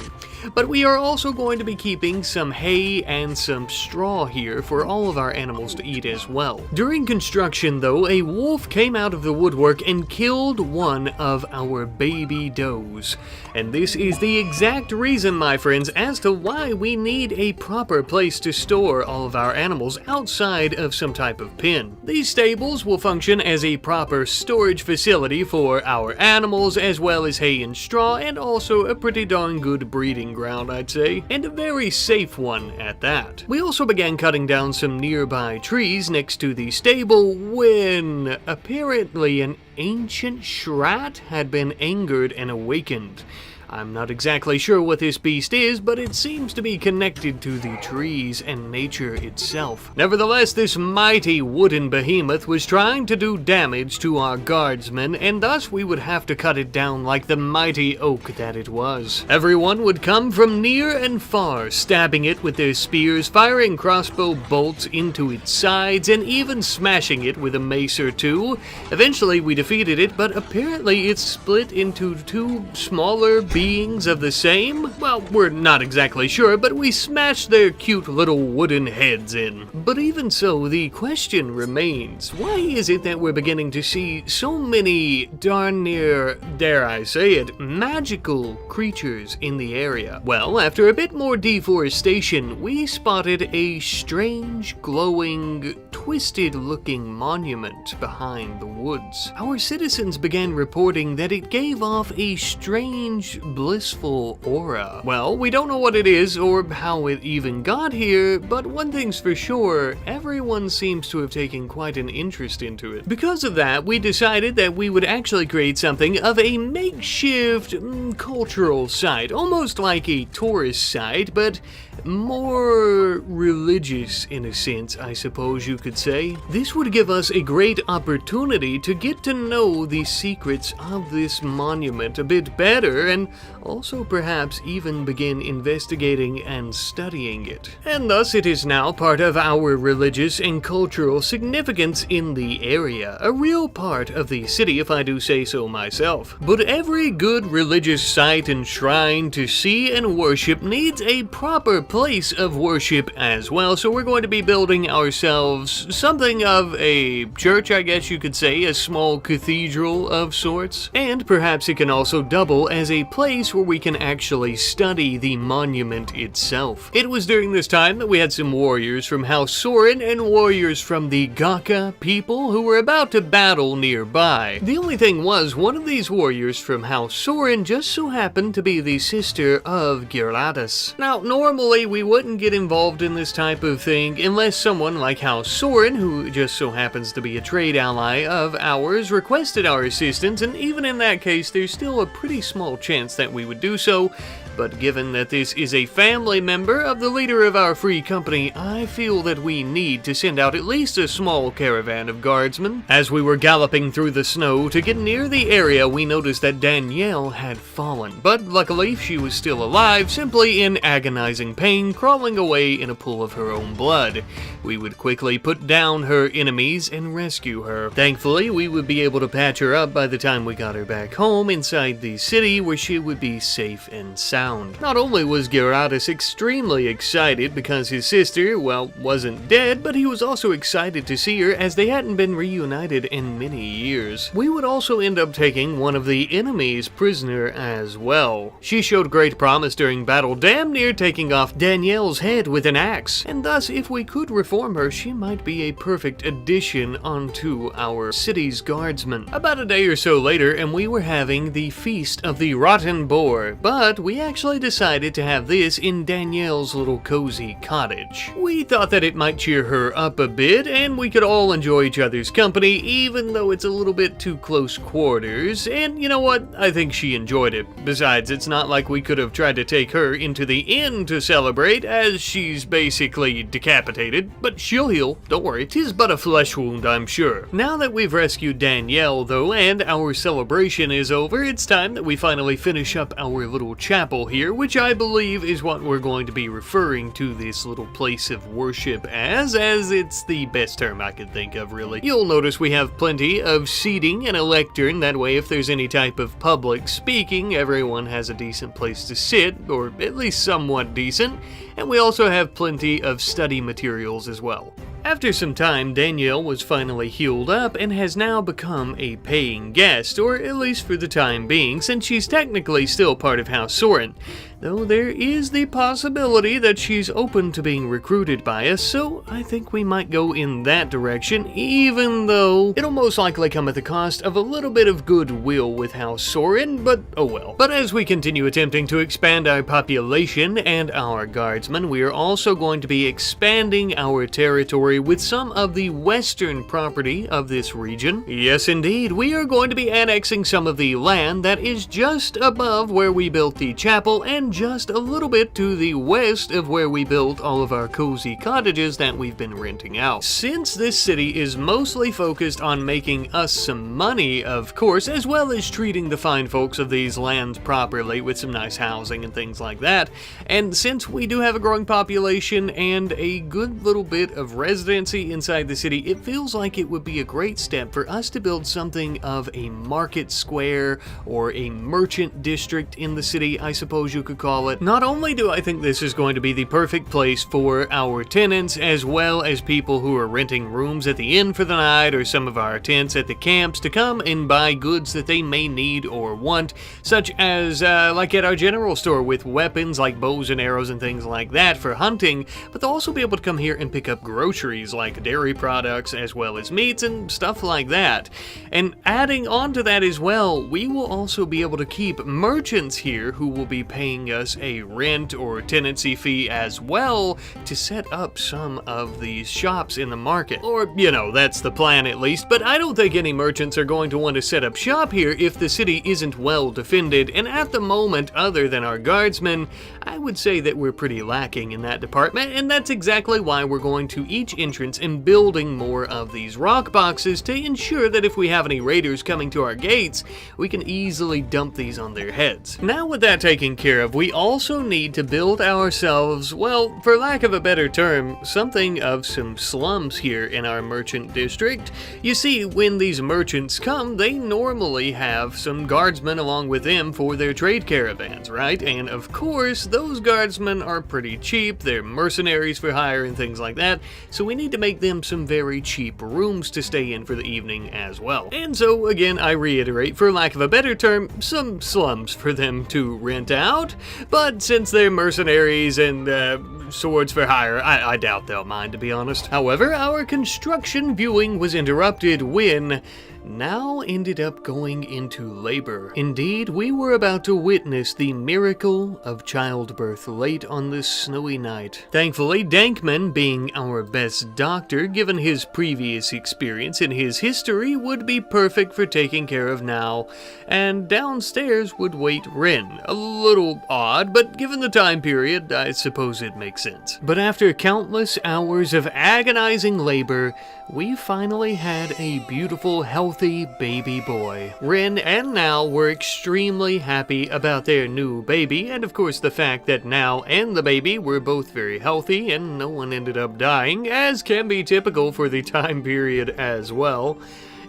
But we are also going to be keeping some hay and some straw here for all of our animals to eat as well. During construction though, a wolf came out of the woodwork and killed one of our baby does. And this is the exact reason, my friends, as to why we need a proper place to store all of our animals outside of some type of pen. These stables will function as a proper storage facility for our animals, as well as hay and straw, and also a pretty darn good breeding ground, I'd say, and a very safe one at that. We also began cutting down some nearby trees next to the stable when apparently an ancient Shrat had been angered and awakened. I'm not exactly sure what this beast is, but it seems to be connected to the trees and nature itself. Nevertheless, this mighty wooden behemoth was trying to do damage to our guardsmen, and thus we would have to cut it down like the mighty oak that it was. Everyone would come from near and far, stabbing it with their spears, firing crossbow bolts into its sides, and even smashing it with a mace or two. Eventually we defeated it, but apparently it's split into two smaller beings of the same? Well, we're not exactly sure, but we smashed their cute little wooden heads in. But even so, the question remains, why is it that we're beginning to see so many darn near, dare I say it, magical creatures in the area? Well, after a bit more deforestation, we spotted a strange, glowing, twisted-looking monument behind the woods. Our citizens began reporting that it gave off a strange blissful aura. Well, we don't know what it is or how it even got here, but one thing's for sure, everyone seems to have taken quite an interest into it. Because of that, we decided that we would actually create something of a makeshift cultural site, almost like a tourist site, but more religious in a sense, I suppose you could say. This would give us a great opportunity to get to know the secrets of this monument a bit better, and also perhaps even begin investigating and studying it. And thus it is now part of our religious and cultural significance in the area, a real part of the city if I do say so myself. But every good religious site and shrine to see and worship needs a proper place of worship as well, so we're going to be building ourselves something of a church, I guess you could say, a small cathedral of sorts. And perhaps it can also double as a place where we can actually study the monument itself. It was during this time that we had some warriors from House Soren and warriors from the Gaka people who were about to battle nearby. The only thing was, one of these warriors from House Soren just so happened to be the sister of Gyarados. Now, normally we wouldn't get involved in this type of thing unless someone like House Soren, who just so happens to be a trade ally of ours, requested our assistance, and even in that case, there's still a pretty small chance that we would do so. But given that this is a family member of the leader of our free company, I feel that we need to send out at least a small caravan of guardsmen. As we were galloping through the snow to get near the area, we noticed that Danielle had fallen, but luckily she was still alive, simply in agonizing pain, crawling away in a pool of her own blood. We would quickly put down her enemies and rescue her. Thankfully, we would be able to patch her up by the time we got her back home inside the city, where she would be safe and sound. Not only was Gyarados extremely excited because his sister, well, wasn't dead, but he was also excited to see her as they hadn't been reunited in many years. We would also end up taking one of the enemies prisoner as well. She showed great promise during battle, damn near taking off Danielle's head with an axe, and thus if we could reform her, she might be a perfect addition onto our city's guardsmen. About a day or so later, and we were having the Feast of the Rotten Boar, but we actually decided to have this in Danielle's little cozy cottage. We thought that it might cheer her up a bit, and we could all enjoy each other's company, even though it's a little bit too close quarters, and you know what? I think she enjoyed it. Besides, it's not like we could have tried to take her into the inn to celebrate, as she's basically decapitated, but she'll heal, don't worry, 'tis but a flesh wound, I'm sure. Now that we've rescued Danielle, though, and our celebration is over, it's time that we finally finish up our little chapel here, which I believe is what we're going to be referring to this little place of worship as it's the best term I could think of, really. You'll notice we have plenty of seating and a lectern, that way if there's any type of public speaking, everyone has a decent place to sit, or at least somewhat decent, and we also have plenty of study materials as well. After some time, Danielle was finally healed up and has now become a paying guest, or at least for the time being, since she's technically still part of House Soren. Though there is the possibility that she's open to being recruited by us, so I think we might go in that direction, even though it'll most likely come at the cost of a little bit of goodwill with House Soren, but oh well. But as we continue attempting to expand our population and our guardsmen, we are also going to be expanding our territory with some of the western property of this region. Yes indeed, we are going to be annexing some of the land that is just above where we built the chapel and just a little bit to the west of where we built all of our cozy cottages that we've been renting out. Since this city is mostly focused on making us some money, of course, as well as treating the fine folks of these lands properly with some nice housing and things like that, and since we do have a growing population and a good little bit of residency inside the city, it feels like it would be a great step for us to build something of a market square or a merchant district in the city, I suppose you could call it. Not only do I think this is going to be the perfect place for our tenants, as well as people who are renting rooms at the inn for the night, or some of our tents at the camps, to come and buy goods that they may need or want, such as like at our general store with weapons like bows and arrows and things like that for hunting, but they'll also be able to come here and pick up groceries like dairy products as well as meats and stuff like that. And adding on to that as well, we will also be able to keep merchants here who will be paying us a rent or tenancy fee as well to set up some of these shops in the market. Or, you know, that's the plan at least, but I don't think any merchants are going to want to set up shop here if the city isn't well defended, and at the moment, other than our guardsmen, I would say that we're pretty lacking in that department, and that's exactly why we're going to each entrance and building more of these rock boxes to ensure that if we have any raiders coming to our gates, we can easily dump these on their heads. Now with that taken care of, we also need to build ourselves, well, for lack of a better term, something of some slums here in our merchant district. You see, when these merchants come, they normally have some guardsmen along with them for their trade caravans, right? And of course, those guardsmen are pretty cheap, they're mercenaries for hire and things like that, so we need to make them some very cheap rooms to stay in for the evening as well. And so, again, I reiterate, for lack of a better term, some slums for them to rent out, but since they're mercenaries and swords for hire, I doubt they'll mind, to be honest. However, our construction viewing was interrupted when now ended up going into labor. Indeed, we were about to witness the miracle of childbirth late on this snowy night. Thankfully, Dankman, being our best doctor, given his previous experience in his history, would be perfect for taking care of now, and downstairs would wait Rin. A little odd, but given the time period, I suppose it makes sense. But after countless hours of agonizing labor, we finally had a beautiful, healthy baby boy. Rin and Now were extremely happy about their new baby, and of course the fact that Now and the baby were both very healthy and no one ended up dying, as can be typical for the time period as well.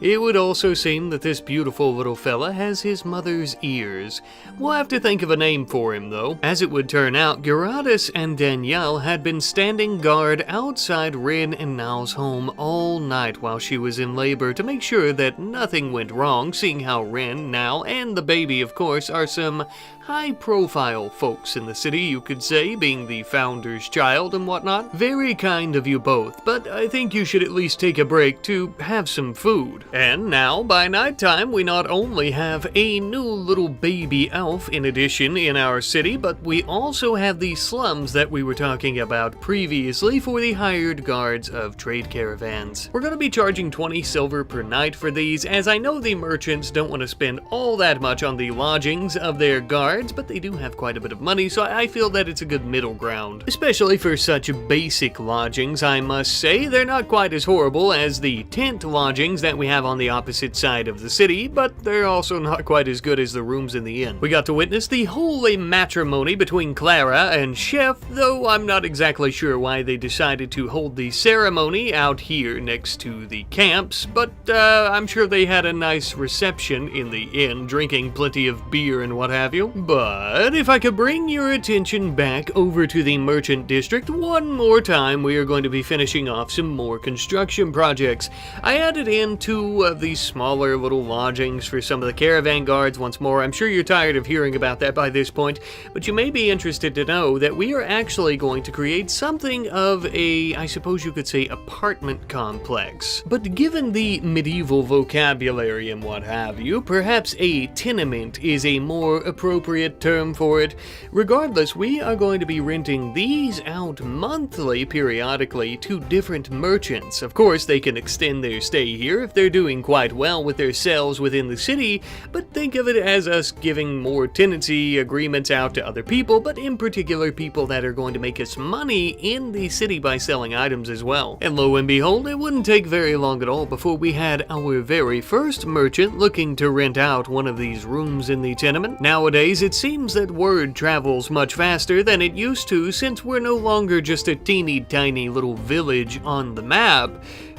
It would also seem that this beautiful little fella has his mother's ears. We'll have to think of a name for him, though. As it would turn out, Geratis and Danielle had been standing guard outside Rin and Now's home all night while she was in labor to make sure that nothing went wrong, seeing how Rin, Now, and the baby, of course, are some high-profile folks in the city, you could say, being the founder's child and whatnot. Very kind of you both, but I think you should at least take a break to have some food. And now, by nighttime, we not only have a new little baby elf in addition in our city, but we also have the slums that we were talking about previously for the hired guards of trade caravans. We're going to be charging 20 silver per night for these, as I know the merchants don't want to spend all that much on the lodgings of their guards, but they do have quite a bit of money, so I feel that it's a good middle ground. Especially for such basic lodgings, I must say. They're not quite as horrible as the tent lodgings that we have on the opposite side of the city, but they're also not quite as good as the rooms in the inn. We got to witness the holy matrimony between Clara and Chef, though I'm not exactly sure why they decided to hold the ceremony out here next to the camps, but I'm sure they had a nice reception in the inn, drinking plenty of beer and what have you. But if I could bring your attention back over to the merchant district one more time, we are going to be finishing off some more construction projects. I added in 2 of these smaller little lodgings for some of the caravan guards once more. I'm sure you're tired of hearing about that by this point, but you may be interested to know that we are actually going to create something of a, I suppose you could say, apartment complex. But given the medieval vocabulary and what have you, perhaps a tenement is a more appropriate term for it. Regardless, we are going to be renting these out monthly periodically to different merchants. Of course, they can extend their stay here if they're doing quite well with their sales within the city, but think of it as us giving more tenancy agreements out to other people, but in particular people that are going to make us money in the city by selling items as well. And lo and behold, it wouldn't take very long at all before we had our very first merchant looking to rent out one of these rooms in the tenement. Nowadays, it seems that word travels much faster than it used to, since we're no longer just a teeny tiny little village on the map.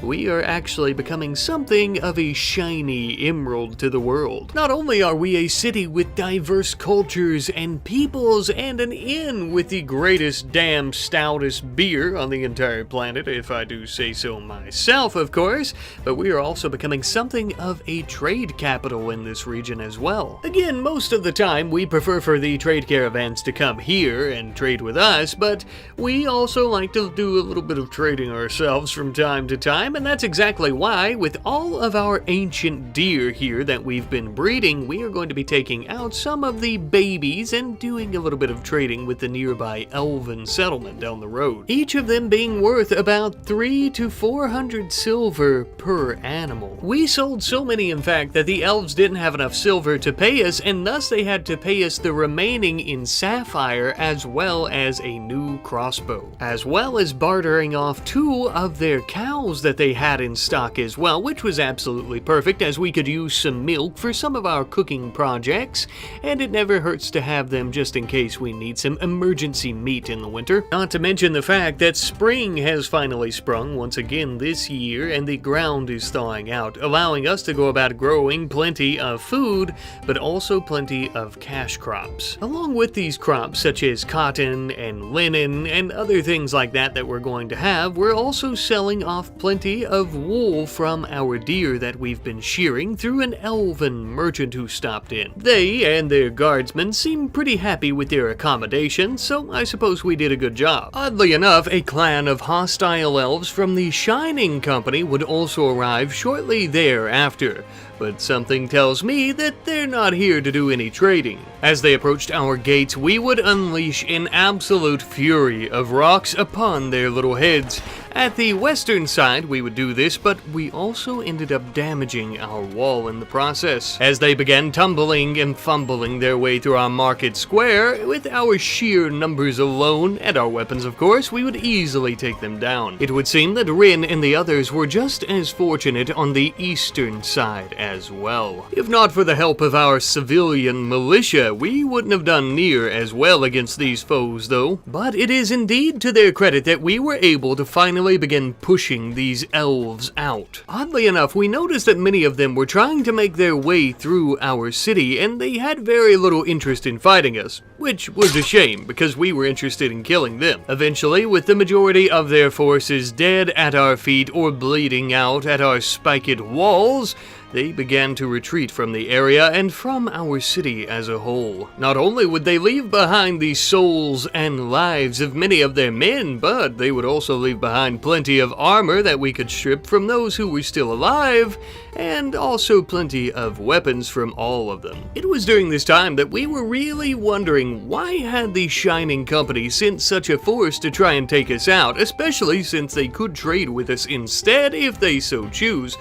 we are actually becoming something of a shiny emerald to the world. Not only are we a city with diverse cultures and peoples and an inn with the greatest damn stoutest beer on the entire planet, if I do say so myself, of course, but we are also becoming something of a trade capital in this region as well. Again, most of the time we prefer for the trade caravans to come here and trade with us, but we also like to do a little bit of trading ourselves from time to time, and that's exactly why, with all of our ancient deer here that we've been breeding, we are going to be taking out some of the babies and doing a little bit of trading with the nearby elven settlement down the road. Each of them being worth about 300 to 400 silver per animal. We sold so many, in fact, that the elves didn't have enough silver to pay us, and thus they had to pay us the remaining in sapphire as well as a new crossbow, as well as bartering off 2 of their cows that they had in stock as well, which was absolutely perfect as we could use some milk for some of our cooking projects, and it never hurts to have them just in case we need some emergency meat in the winter. Not to mention the fact that spring has finally sprung once again this year and the ground is thawing out, allowing us to go about growing plenty of food, but also plenty of cash crops. Along with these crops such as cotton and linen and other things like that we're going to have, we're also selling off plenty of wool from our deer that we've been shearing through an elven merchant who stopped in. They and their guardsmen seem pretty happy with their accommodation, so I suppose we did a good job. Oddly enough, a clan of hostile elves from the Shining Company would also arrive shortly thereafter, but something tells me that they're not here to do any trading. As they approached our gates, we would unleash an absolute fury of rocks upon their little heads. At the western side, we would do this, but we also ended up damaging our wall in the process, as they began tumbling and fumbling their way through our market square. With our sheer numbers alone, and our weapons of course, we would easily take them down. It would seem that Rin and the others were just as fortunate on the eastern side as well. If not for the help of our civilian militia, we wouldn't have done near as well against these foes though. But it is indeed to their credit that we were able to finally begin pushing these elves out. Oddly enough, we noticed that many of them were trying to make their way through our city, and they had very little interest in fighting us, which was a shame because we were interested in killing them. Eventually, with the majority of their forces dead at our feet or bleeding out at our spiked walls, they began to retreat from the area and from our city as a whole. Not only would they leave behind the souls and lives of many of their men, but they would also leave behind plenty of armor that we could strip from those who were still alive, and also plenty of weapons from all of them. It was during this time that we were really wondering why had the Shining Company sent such a force to try and take us out, especially since they could trade with us instead if they so choose.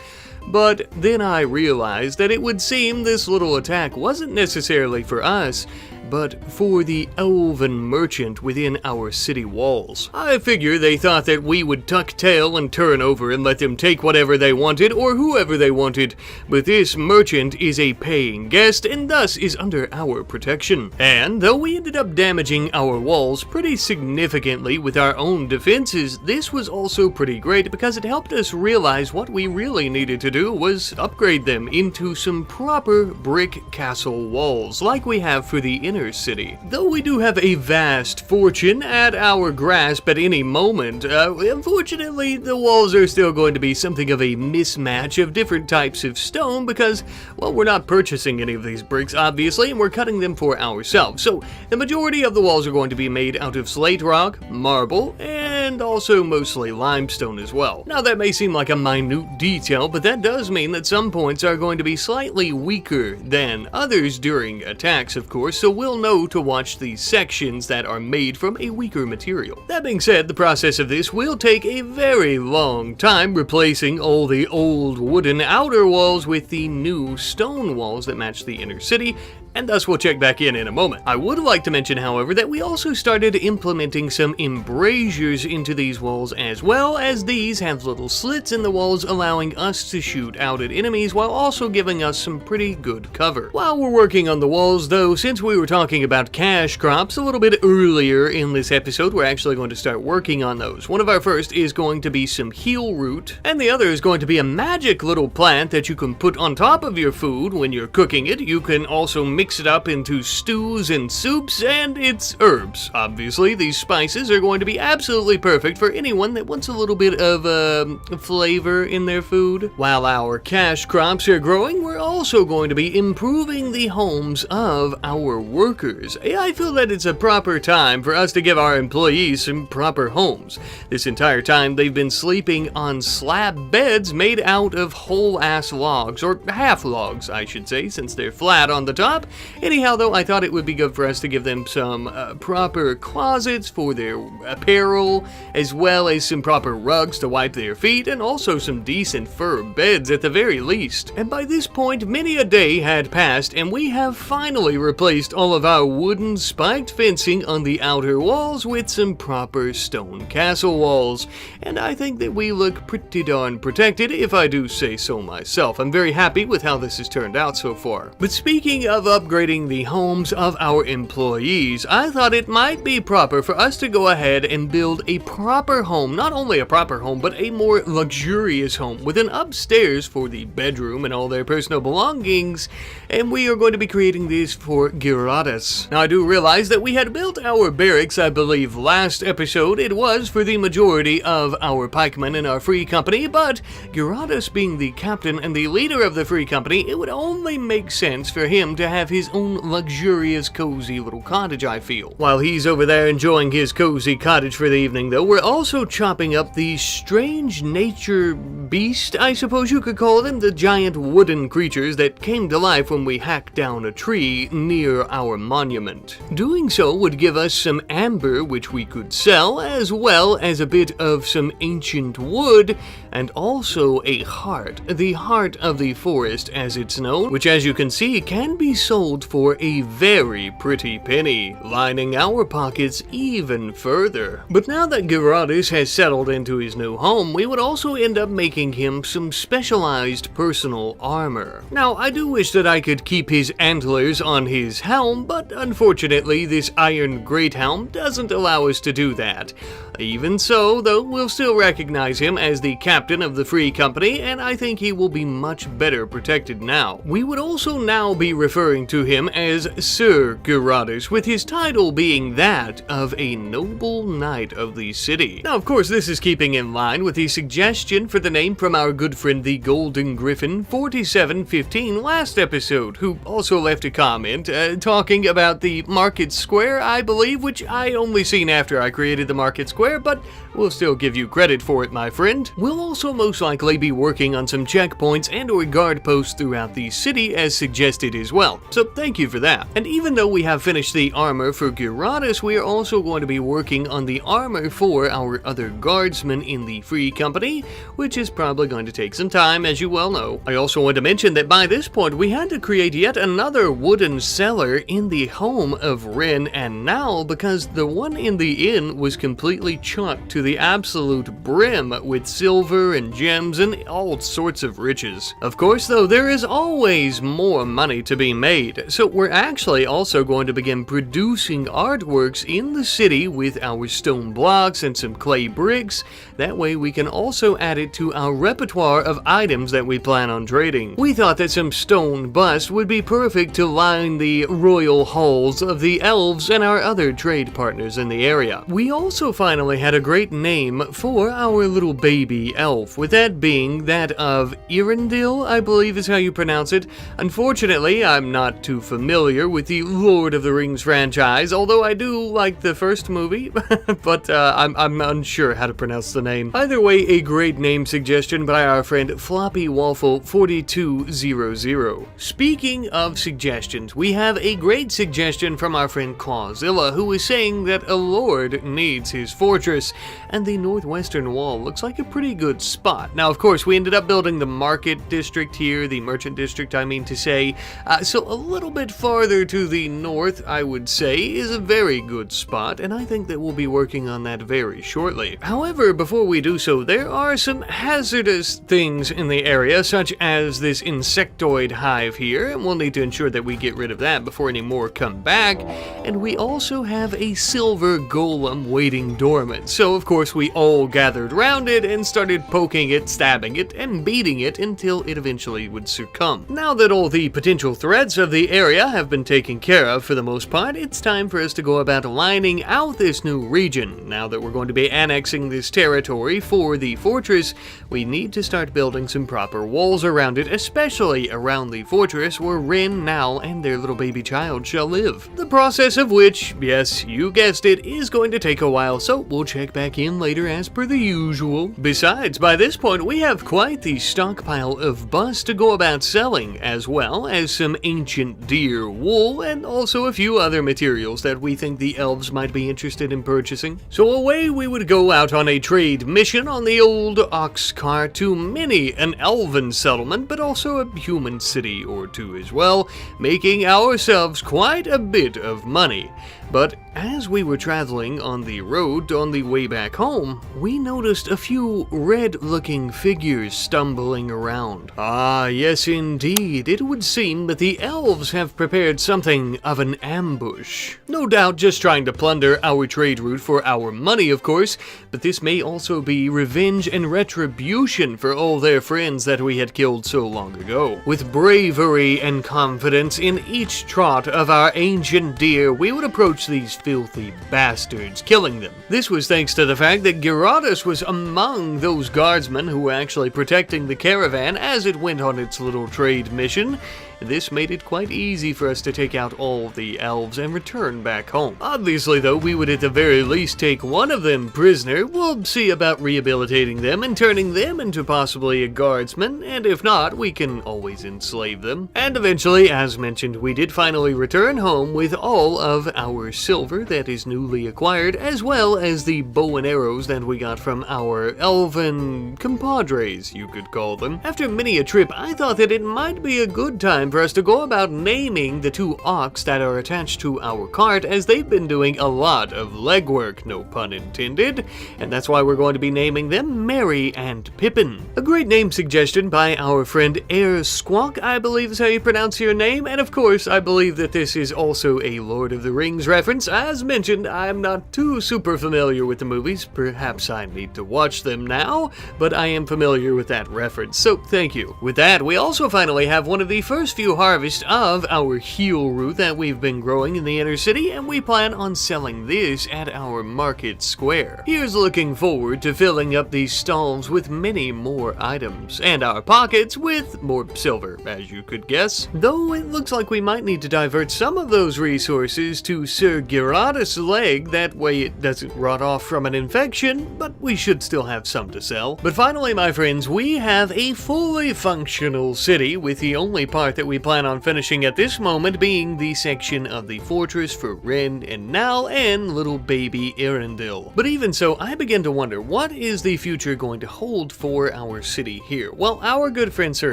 But then I realized that it would seem this little attack wasn't necessarily for us, but for the elven merchant within our city walls. I figure they thought that we would tuck tail and turn over and let them take whatever they wanted or whoever they wanted, but this merchant is a paying guest and thus is under our protection. And though we ended up damaging our walls pretty significantly with our own defenses, this was also pretty great because it helped us realize what we really needed to do was upgrade them into some proper brick castle walls like we have for the inner city. Though we do have a vast fortune at our grasp at any moment, unfortunately the walls are still going to be something of a mismatch of different types of stone because, well, we're not purchasing any of these bricks obviously, and we're cutting them for ourselves. So the majority of the walls are going to be made out of slate rock, marble, and also mostly limestone as well. Now that may seem like a minute detail, but that does mean that some points are going to be slightly weaker than others during attacks, of course, so we'll know to watch these sections that are made from a weaker material. That being said, the process of this will take a very long time, replacing all the old wooden outer walls with the new stone walls that match the inner city, and thus we'll check back in a moment. I would like to mention, however, that we also started implementing some embrasures into these walls, as well as these have little slits in the walls allowing us to shoot out at enemies while also giving us some pretty good cover. While we're working on the walls though, since we were talking about cash crops a little bit earlier in this episode, we're actually going to start working on those. One of our first is going to be some heal root, and the other is going to be a magic little plant that you can put on top of your food when you're cooking it. You can also mix it up into stews and soups, and it's herbs. Obviously, these spices are going to be absolutely perfect for anyone that wants a little bit of flavor in their food. While our cash crops are growing, we're also going to be improving the homes of our workers. I feel that it's a proper time for us to give our employees some proper homes. This entire time, they've been sleeping on slab beds made out of whole-ass logs, or half logs, I should say, since they're flat on the top. Anyhow, though, I thought it would be good for us to give them some proper closets for their apparel, as well as some proper rugs to wipe their feet, and also some decent fur beds at the very least. And by this point, many a day had passed, and we have finally replaced all of our wooden spiked fencing on the outer walls with some proper stone castle walls. And I think that we look pretty darn protected, if I do say so myself. I'm very happy with how this has turned out so far. But speaking of upgrading the homes of our employees, I thought it might be proper for us to go ahead and build a proper home. Not only a proper home, but a more luxurious home with an upstairs for the bedroom and all their personal belongings. And we are going to be creating this for Giradas. Now, I do realize that we had built our barracks, I believe, last episode. It was for the majority of our pikemen in our free company, but Giradas being the captain and the leader of the free company, it would only make sense for him to have his own luxurious, cozy little cottage, I feel. While he's over there enjoying his cozy cottage for the evening, though, we're also chopping up the strange nature beast, I suppose you could call them, the giant wooden creatures that came to life when we hacked down a tree near our monument. Doing so would give us some amber, which we could sell, as well as a bit of some ancient wood, and also a heart, the heart of the forest as it's known, which as you can see can be sold for a very pretty penny, lining our pockets even further. But now that Giradas has settled into his new home, we would also end up making him some specialized personal armor. Now, I do wish that I could keep his antlers on his helm, but unfortunately this iron great helm doesn't allow us to do that. Even so, though, we'll still recognize him as the captain of the free company, and I think he will be much better protected now. We would also now be referring to him as Sir Giradas, with his title being that of a noble knight of the city. Now, of course, this is keeping in line with the suggestion for the name from our good friend the Golden Griffin 4715 last episode, who also left a comment talking about the Market Square, I believe, which I only seen after I created the Market Square, but we'll still give you credit for it, my friend. We'll also most likely be working on some checkpoints and or guard posts throughout the city as suggested as well, so thank you for that. And even though we have finished the armor for Giradas, we are also going to be working on the armor for our other guardsmen in the free company, which is probably going to take some time, as you well know. I also want to mention that by this point we had to create yet another wooden cellar in the home of Ren and Nal, because the one in the inn was completely chocked to the absolute brim with silver and gems and all sorts of riches. Of course, though, there is always more money to be made, so we're actually also going to begin producing artworks in the city with our stone blocks and some clay bricks. That way we can also add it to our repertoire of items that we plan on trading. We thought that some stone busts would be perfect to line the royal halls of the elves and our other trade partners in the area. We also finally had a great name for our little baby elf, with that being that of Irendil, I believe is how you pronounce it. Unfortunately, I'm not too familiar with the Lord of the Rings franchise, although I do like the first movie, but I'm unsure how to pronounce the name. Either way, a great name suggestion by our friend Floppy Waffle 4200. Speaking of suggestions, we have a great suggestion from our friend Clawzilla, who is saying that a lord needs his fortress, and the northwestern wall looks like a pretty good spot. Now, of course, we ended up building the market district here, the merchant district, I mean to say, so a little bit farther to the north, I would say, is a very good spot, and I think that we'll be working on that very shortly. However, before we do so, there are some hazardous things in the area, such as this insectoid hive here, and we'll need to ensure that we get rid of that before any more come back. And we also have a silver golem waiting dormant, so of course we all gathered around it and started poking it, stabbing it, and beating it until it eventually would succumb. Now that all the potential threats of the area have been taken care of for the most part, it's time for us to go about lining out this new region. Now that we're going to be annexing this territory for the fortress, we need to start building some proper walls around it, especially around the fortress where Rin, Nal, and their little baby child shall live. The process of which, yes, you guessed it, is going to take a while, so we'll check back in later as per the usual. Besides, by this point, we have quite the stockpile of bust to go about selling, as well as some ancient deer wool and also a few other materials that we think the elves might be interested in purchasing. So away we would go out on a trade mission on the old ox cart to many an elven settlement, but also a human city or two as well, making ourselves quite a bit of money. But as we were traveling on the road on the way back home, we noticed a few red-looking figures stumbling around. Ah, yes indeed, it would seem that the elves have prepared something of an ambush. No doubt just trying to plunder our trade route for our money, of course, but this may also be revenge and retribution for all their friends that we had killed so long ago. With bravery and confidence in each trot of our ancient deer, we would approach these filthy bastards, killing them. This was thanks to the fact that Gyarados was among those guardsmen who were actually protecting the caravan as it went on its little trade mission. This made it quite easy for us to take out all the elves and return back home. Obviously, though, we would at the very least take one of them prisoner. We'll see about rehabilitating them and turning them into possibly a guardsman, and if not, we can always enslave them. And eventually, as mentioned, we did finally return home with all of our silver that is newly acquired, as well as the bow and arrows that we got from our elven compadres, you could call them. After many a trip, I thought that it might be a good time for us to go about naming the two ox that are attached to our cart, as they've been doing a lot of legwork, no pun intended, and that's why we're going to be naming them Mary and Pippin. A great name suggestion by our friend Air Squawk, I believe is how you pronounce your name, and of course I believe that this is also a Lord of the Rings reference. As mentioned, I'm not too super familiar with the movies, perhaps I need to watch them now, but I am familiar with that reference, so thank you. With that, we also finally have one of the first few harvests of our heal root that we've been growing in the inner city, and we plan on selling this at our market square. Here's looking forward to filling up these stalls with many more items, and our pockets with more silver, as you could guess. Though it looks like we might need to divert some of those resources to Sir Gyarados' leg, that way it doesn't rot off from an infection, but we should still have some to sell. But finally, my friends, we have a fully functional city, with the only part that we plan on finishing at this moment being the section of the fortress for Rin and Nal and little baby Arendelle. But even so, I begin to wonder, what is the future going to hold for our city here? Well, our good friend Sir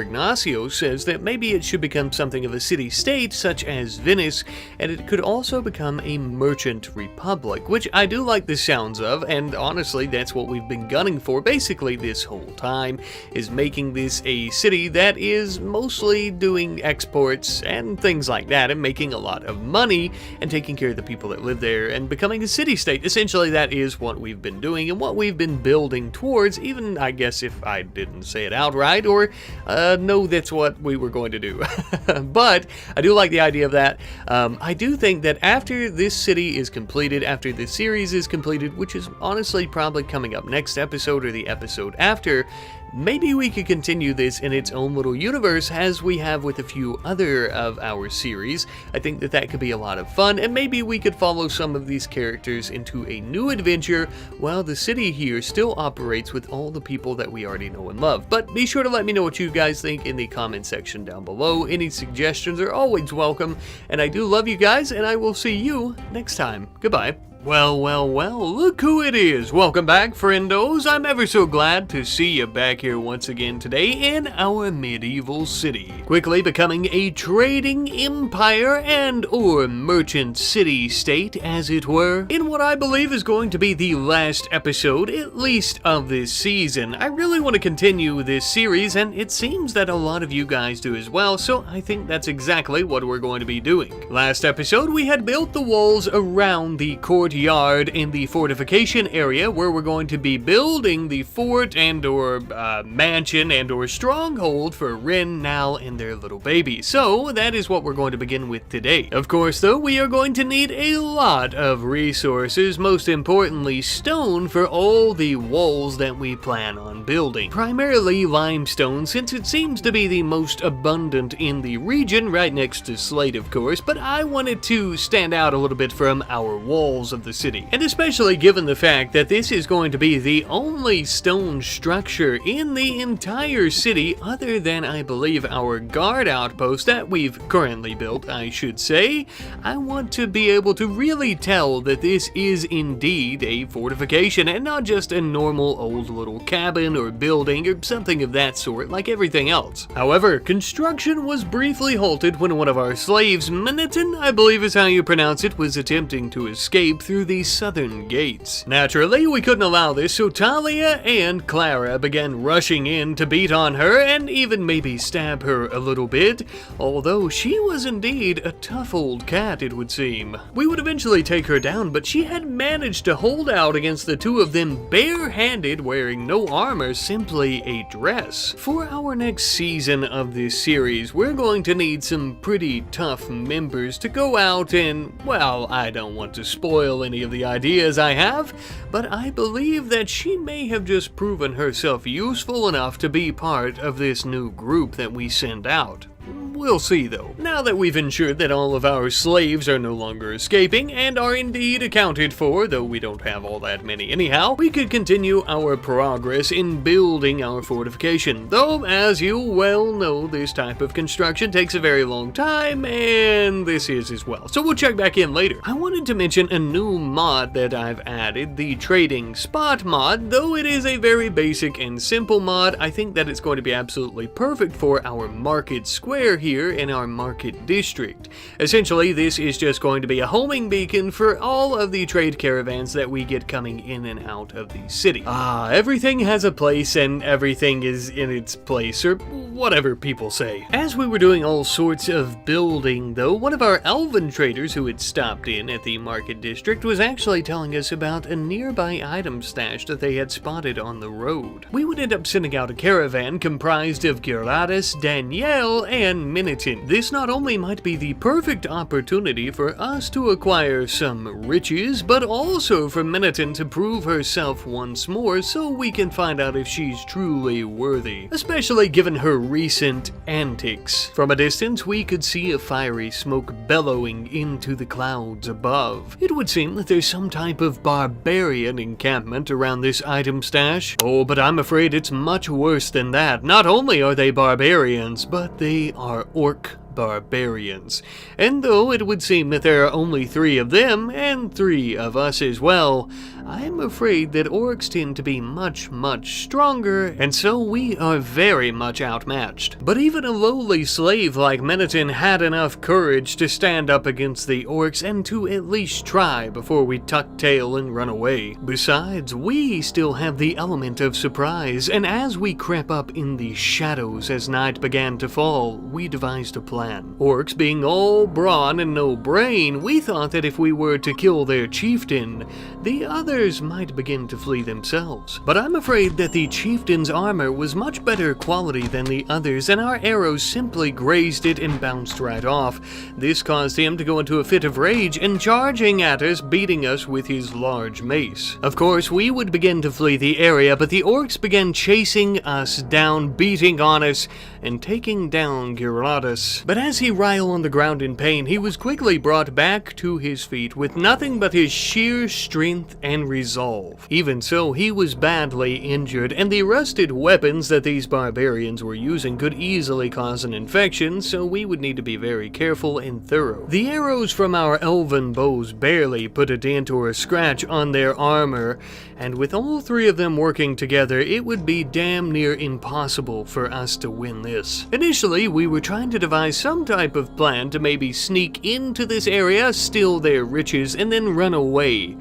Ignacio says that maybe it should become something of a city-state such as Venice, and it could also become a merchant republic, which I do like the sounds of, and honestly that's what we've been gunning for basically this whole time, is making this a city that is mostly doing exports and things like that, and making a lot of money and taking care of the people that live there and becoming a city-state. Essentially, that is what we've been doing and what we've been building towards, even I guess if I didn't say it outright or know that's what we were going to do. But I do like the idea of that. I do think that after this city is completed, after this series is completed, which is honestly probably coming up next episode or the episode after, maybe we could continue this in its own little universe as we have with a few other of our series. I think that that could be a lot of fun, and maybe we could follow some of these characters into a new adventure while the city here still operates with all the people that we already know and love. But be sure to let me know what you guys think in the comment section down below. Any suggestions are always welcome, and I do love you guys, and I will see you next time. Goodbye. Well, well, well, look who it is. Welcome back, friendos. I'm ever so glad to see you back here once again today in our medieval city. Quickly becoming a trading empire and/or merchant city-state, as it were, in what I believe is going to be the last episode, at least of this season. I really want to continue this series, and it seems that a lot of you guys do as well, so I think that's exactly what we're going to be doing. Last episode, we had built the walls around the courtyard in the fortification area where we're going to be building the fort and/or mansion and/or stronghold for Rin, Nal, and their little baby. So that is what we're going to begin with today. Of course, though, we are going to need a lot of resources, most importantly stone, for all the walls that we plan on building. Primarily limestone, since it seems to be the most abundant in the region, right next to slate, of course, but I wanted to stand out a little bit from our walls of the city, and especially given the fact that this is going to be the only stone structure in the entire city other than, I believe, our guard outpost that we've currently built, I should say. I want to be able to really tell that this is indeed a fortification and not just a normal old little cabin or building or something of that sort like everything else. However, construction was briefly halted when one of our slaves, Miniton, I believe is how you pronounce it, was attempting to escape through the southern gates. Naturally, we couldn't allow this, so Talia and Clara began rushing in to beat on her and even maybe stab her a little bit, although she was indeed a tough old cat, it would seem. We would eventually take her down, but she had managed to hold out against the two of them barehanded, wearing no armor, simply a dress. For our next season of this series, we're going to need some pretty tough members to go out and, well, I don't want to spoil any of the ideas I have, but I believe that she may have just proven herself useful enough to be part of this new group that we send out. We'll see, though. Now that we've ensured that all of our slaves are no longer escaping and are indeed accounted for, though we don't have all that many anyhow, we could continue our progress in building our fortification. Though, as you well know, this type of construction takes a very long time, and this is as well. So we'll check back in later. I wanted to mention a new mod that I've added, the Trading Spot mod. Though it is a very basic and simple mod, I think that it's going to be absolutely perfect for our market square here in our market district. Essentially, this is just going to be a homing beacon for all of the trade caravans that we get coming in and out of the city. Everything has a place and everything is in its place, or whatever people say. As we were doing all sorts of building, though, one of our elven traders who had stopped in at the market district was actually telling us about a nearby item stash that they had spotted on the road. We would end up sending out a caravan comprised of Gladys, Danielle, and Miniton. This not only might be the perfect opportunity for us to acquire some riches, but also for Miniton to prove herself once more so we can find out if she's truly worthy, especially given her recent antics. From a distance, we could see a fiery smoke bellowing into the clouds above. It would seem that there's some type of barbarian encampment around this item stash. Oh, but I'm afraid it's much worse than that. Not only are they barbarians, but they are orc barbarians. And though it would seem that there are only 3 of them, and 3 of us as well, I'm afraid that orcs tend to be much, much stronger, and so we are very much outmatched. But even a lowly slave like Miniton had enough courage to stand up against the orcs and to at least try before we tuck tail and run away. Besides, we still have the element of surprise, and as we crept up in the shadows as night began to fall, we devised a plan. Orcs being all brawn and no brain, we thought that if we were to kill their chieftain, the others might begin to flee themselves. But I'm afraid that the chieftain's armor was much better quality than the others, and our arrows simply grazed it and bounced right off. This caused him to go into a fit of rage and charging at us, beating us with his large mace. Of course, we would begin to flee the area, but the orcs began chasing us down, beating on us, and taking down Giratus. But But as he writhed on the ground in pain, he was quickly brought back to his feet with nothing but his sheer strength and resolve. Even so, he was badly injured, and the rusted weapons that these barbarians were using could easily cause an infection, so we would need to be very careful and thorough. The arrows from our elven bows barely put a dent or a scratch on their armor, and with all three of them working together, it would be damn near impossible for us to win this. Initially, we were trying to devise some type of plan to maybe sneak into this area, steal their riches, and then run away.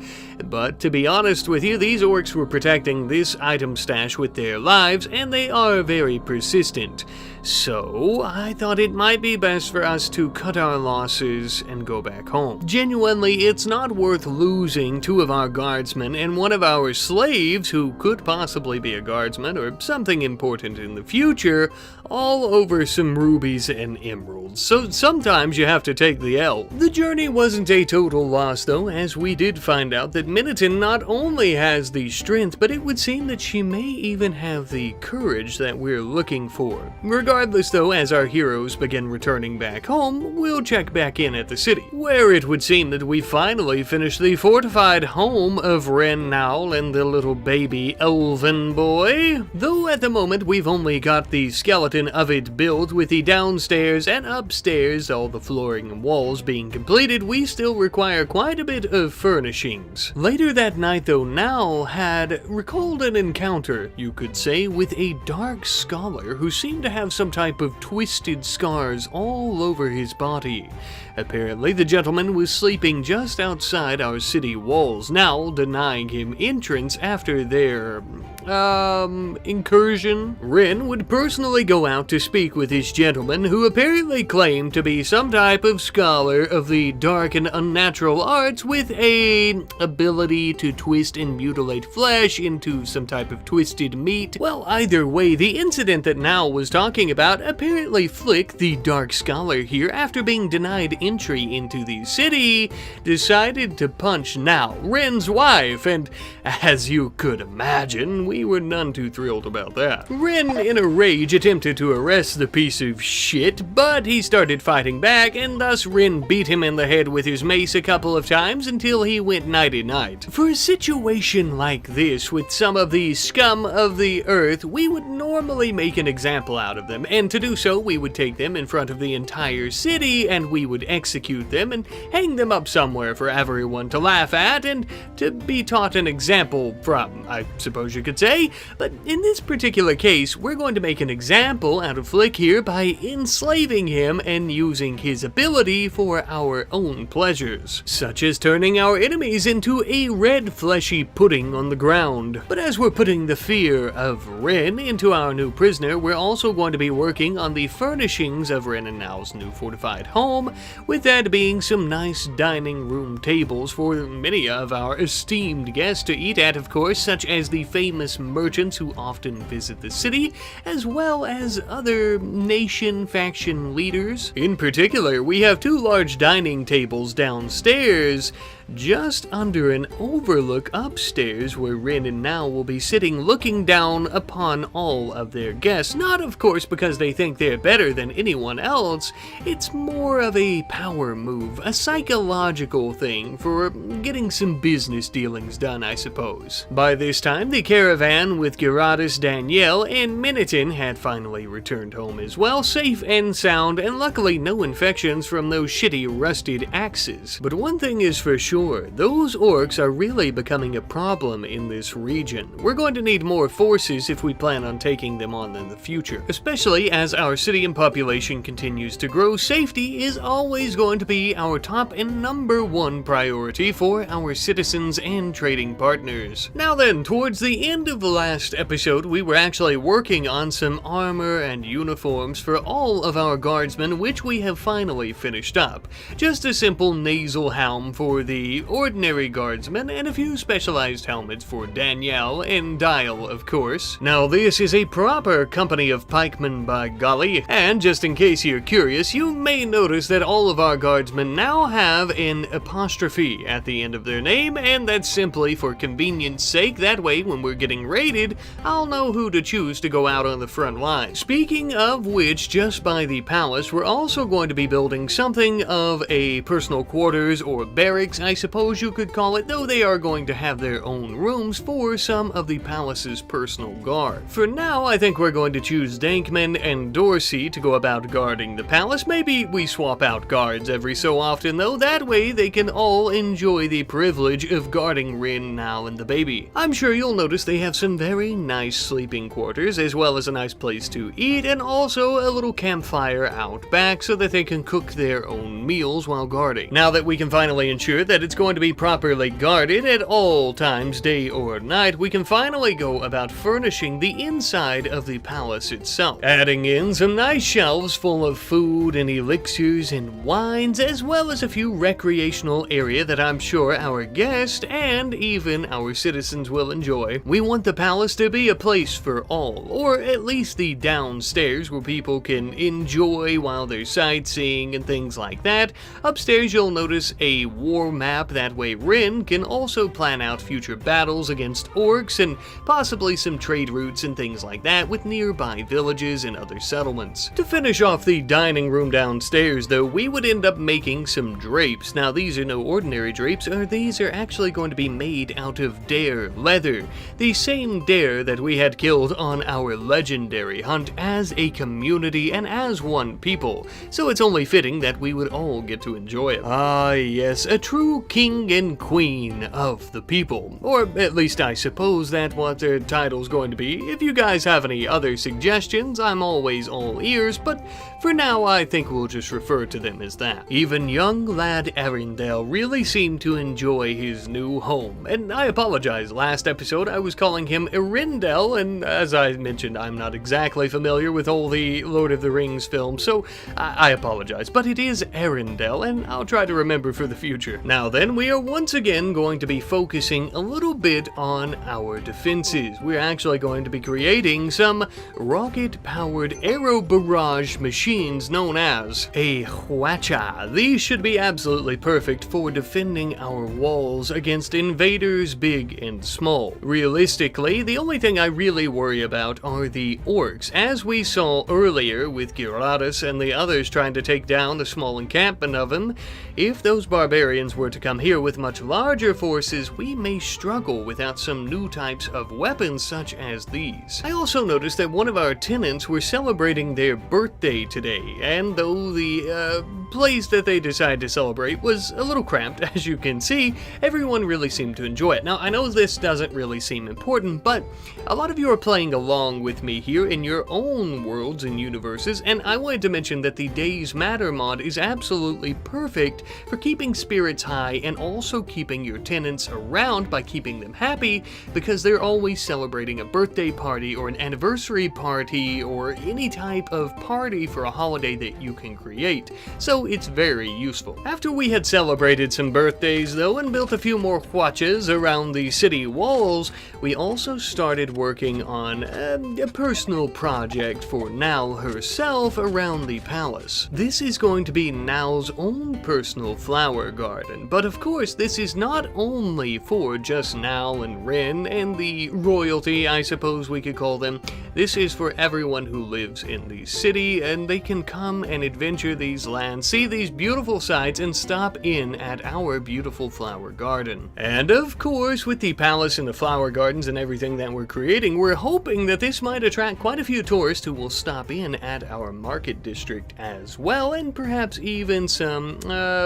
But to be honest with you, these orcs were protecting this item stash with their lives, and they are very persistent. So I thought it might be best for us to cut our losses and go back home. Genuinely, it's not worth losing two of our guardsmen and one of our slaves, who could possibly be a guardsman or something important in the future, all over some rubies and emeralds. So sometimes you have to take the L. The journey wasn't a total loss though, as we did find out that Miniton not only has the strength, but it would seem that she may even have the courage that we're looking for. Regardless though, as our heroes begin returning back home, we'll check back in at the city, where it would seem that we finally finished the fortified home of Ren Nowl and the little baby elven boy. Though at the moment we've only got the skeleton of it built, with the downstairs and upstairs, all the flooring and walls being completed, we still require quite a bit of furnishings. Later that night though, Nowl had recalled an encounter, you could say, with a dark scholar who seemed to have some type of twisted scars all over his body. Apparently, the gentleman was sleeping just outside our city walls, Nowl denying him entrance after their incursion. Ren would personally go out to speak with his gentleman, who apparently claimed to be some type of scholar of the dark and unnatural arts with a ability to twist and mutilate flesh into some type of twisted meat. Well, either way, the incident that Nowl was talking about, apparently Flick, the dark scholar here, after being denied entry into the city, decided to punch Nowl, Ren's wife, and as you could imagine, we were none too thrilled about that. Ren, in a rage, attempted to arrest the piece of shit, but he started fighting back, and thus Ren beat him in the head with his mace a couple of times until he went nighty-night. For a situation like this, with some of the scum of the earth, we would normally make an example out of them, and to do so, we would take them in front of the entire city, and we would execute them and hang them up somewhere for everyone to laugh at and to be taught an example from, I suppose you could say. But in this particular case, we're going to make an example out of Flick here by enslaving him and using his ability for our own pleasures, such as turning our enemies into a red fleshy pudding on the ground. But as we're putting the fear of Ren into our new prisoner, we're also going to be working on the furnishings of Ren and Nowl's new fortified home, with that being some nice dining room tables for many of our esteemed guests to eat at, of course, such as the famous merchants who often visit the city, as well as other nation faction leaders. In particular, we have two large dining tables downstairs, just under an overlook upstairs, where Ren and Nowl will be sitting looking down upon all of their guests. Not, of course, because they think they're better than anyone else. It's more of a power move, a psychological thing for getting some business dealings done, I suppose. By this time, the caravan with Geratus, Danielle, and Miniton had finally returned home as well, safe and sound, and luckily no infections from those shitty rusted axes. But one thing is for sure, those orcs are really becoming a problem in this region. We're going to need more forces if we plan on taking them on in the future. Especially as our city and population continues to grow, safety is always going to be our top and number one priority for our citizens and trading partners. Now then, towards the end of the last episode, we were actually working on some armor and uniforms for all of our guardsmen, which we have finally finished up. Just a simple nasal helm for the the ordinary guardsmen, and a few specialized helmets for Danielle and Dial, of course. Now this is a proper company of pikemen, by golly, and just in case you're curious, you may notice that all of our guardsmen now have an apostrophe at the end of their name, and that's simply for convenience sake. That way, when we're getting raided, I'll know who to choose to go out on the front line. Speaking of which, just by the palace, we're also going to be building something of a personal quarters or barracks, I suppose you could call it, though they are going to have their own rooms for some of the palace's personal guard. For now, I think we're going to choose Dankman and Dorsey to go about guarding the palace. Maybe we swap out guards every so often, though. That way they can all enjoy the privilege of guarding Rin now and the baby. I'm sure you'll notice they have some very nice sleeping quarters, as well as a nice place to eat, and also a little campfire out back so that they can cook their own meals while guarding. Now that we can finally ensure that it's going to be properly guarded at all times, day or night, we can finally go about furnishing the inside of the palace itself, adding in some nice shelves full of food and elixirs and wines, as well as a few recreational area that I'm sure our guests and even our citizens will enjoy. We want the palace to be a place for all, or at least the downstairs where people can enjoy while they're sightseeing and things like that. Upstairs you'll notice a war map, that way Rin can also plan out future battles against orcs and possibly some trade routes and things like that with nearby villages and other settlements. To finish off the dining room downstairs though, we would end up making some drapes. Now these are no ordinary drapes, these are actually going to be made out of dare leather, the same dare that we had killed on our legendary hunt as a community and as one people, so it's only fitting that we would all get to enjoy it. Ah yes, a true king and queen of the people, or at least I suppose that's what their title's going to be. If you guys have any other suggestions, I'm always all ears, but for now I think we'll just refer to them as that. Even young lad Arendelle really seemed to enjoy his new home, and I apologize, last episode I was calling him Arendelle, and as I mentioned, I'm not exactly familiar with all the Lord of the Rings films, so I apologize, but it is Arendelle, and I'll try to remember for the future. Now then, we are once again going to be focusing a little bit on our defenses. We're actually going to be creating some rocket-powered arrow barrage machines known as a Hwacha. These should be absolutely perfect for defending our walls against invaders big and small. Realistically, the only thing I really worry about are the orcs, as we saw earlier with Gyarados and the others trying to take down the small encampment of them. If those barbarians were to come here with much larger forces, we may struggle without some new types of weapons such as these. I also noticed that one of our tenants were celebrating their birthday today, and though the place that they decided to celebrate was a little cramped, as you can see, everyone really seemed to enjoy it. Now, I know this doesn't really seem important, but a lot of you are playing along with me here in your own worlds and universes, and I wanted to mention that the Days Matter mod is absolutely perfect for keeping spirits high and also keeping your tenants around by keeping them happy, because they're always celebrating a birthday party or an anniversary party or any type of party for a holiday that you can create. So it's very useful. After we had celebrated some birthdays though and built a few more Hwachas around the city walls, we also started working on a personal project for Nao herself around the palace. This is going to be Nao's own personal flower garden, but of course this is not only for just Nao and Rin and the royalty, I suppose we could call them. This is for everyone who lives in the city, and they can come and adventure these lands, see these beautiful sights, and stop in at our beautiful flower garden. And of course, with the palace and the flower gardens and everything that we're creating, we're hoping that this might attract quite a few tourists who will stop in at our market district as well, and perhaps even some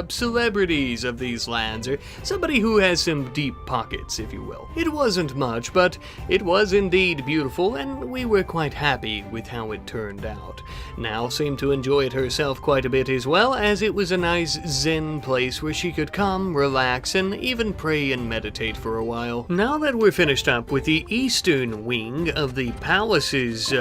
celebrities of these lands, or somebody who has some deep pockets, if you will. It wasn't much, but it was indeed beautiful, and we were quite happy with how it turned out. Nao seemed to enjoy it herself quite a bit as well, as it was a nice zen place where she could come, relax, and even pray and meditate for a while. Now that we're finished up with the eastern wing of the palace's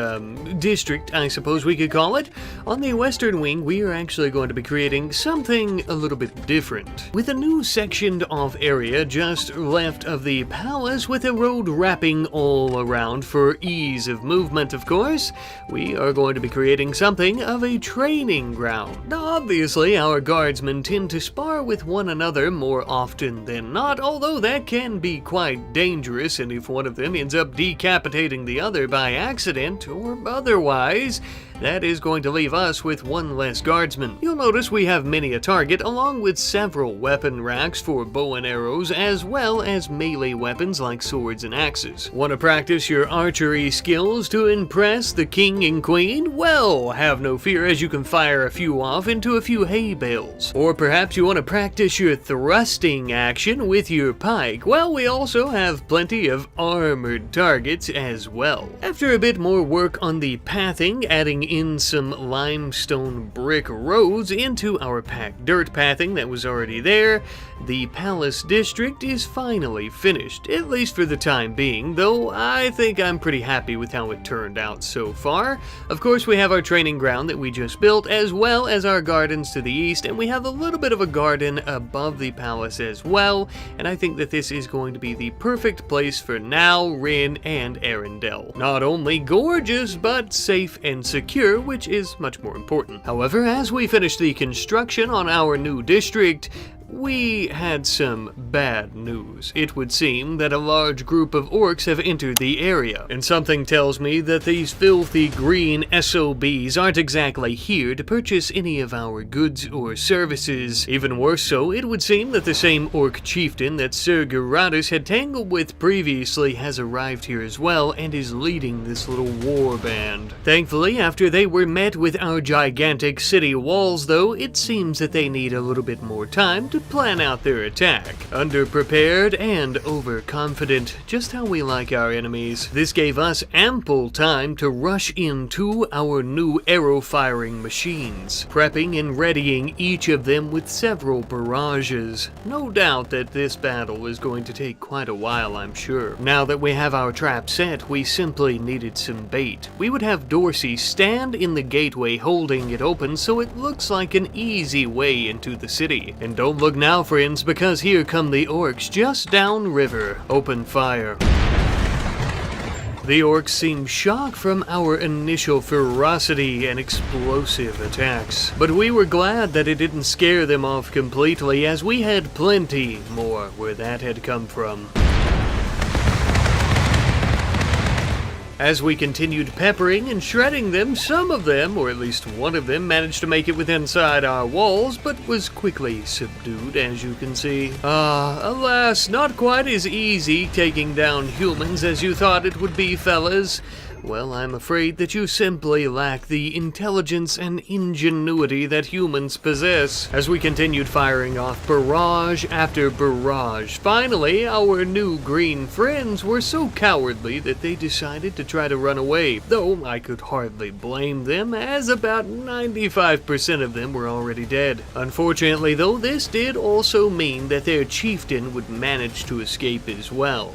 district, I suppose we could call it, on the western wing we are actually going to be creating something a little bit different. With a new new sectioned off area just left of the palace with a road wrapping all around for ease of movement, of course. We are going to be creating something of a training ground. Now, obviously, our guardsmen tend to spar with one another more often than not, although that can be quite dangerous, and if one of them ends up decapitating the other by accident or otherwise, that is going to leave us with one less guardsman. You'll notice we have many a target, along with several weapon racks for bow and arrows, as well as melee weapons like swords and axes. Want to practice your archery skills to impress the king and queen? Well, have no fear, as you can fire a few off into a few hay bales. Or perhaps you want to practice your thrusting action with your pike. Well, we also have plenty of armored targets as well. After a bit more work on the pathing, adding in some limestone brick roads into our packed dirt pathing that was already there, the palace district is finally finished, at least for the time being, though I think I'm pretty happy with how it turned out so far. Of course, we have our training ground that we just built, as well as our gardens to the east, and we have a little bit of a garden above the palace as well, and I think that this is going to be the perfect place for Now, Rin, and Arendelle. Not only gorgeous, but safe and secure, which is much more important. However, as we finish the construction on our new district, we had some bad news. It would seem that a large group of orcs have entered the area, and something tells me that these filthy green SOBs aren't exactly here to purchase any of our goods or services. Even worse so, it would seem that the same orc chieftain that Sir Geratus had tangled with previously has arrived here as well and is leading this little war band. Thankfully, after they were met with our gigantic city walls though, it seems that they need a little bit more time to plan out their attack. Underprepared and overconfident, just how we like our enemies. This gave us ample time to rush into our new arrow-firing machines, prepping and readying each of them with several barrages. No doubt that this battle is going to take quite a while, I'm sure. Now that we have our trap set, we simply needed some bait. We would have Dorsey stand in the gateway holding it open so it looks like an easy way into the city. And don't look now, friends, because here come the orcs just downriver. Open fire. The orcs seemed shocked from our initial ferocity and explosive attacks, but we were glad that it didn't scare them off completely, as we had plenty more where that had come from. As we continued peppering and shredding them, some of them, or at least one of them, managed to make it within inside our walls, but was quickly subdued, as you can see. Alas, not quite as easy taking down humans as you thought it would be, fellas. Well, I'm afraid that you simply lack the intelligence and ingenuity that humans possess. As we continued firing off barrage after barrage, finally, our new green friends were so cowardly that they decided to try to run away, though I could hardly blame them, as about 95% of them were already dead. Unfortunately, though, this did also mean that their chieftain would manage to escape as well.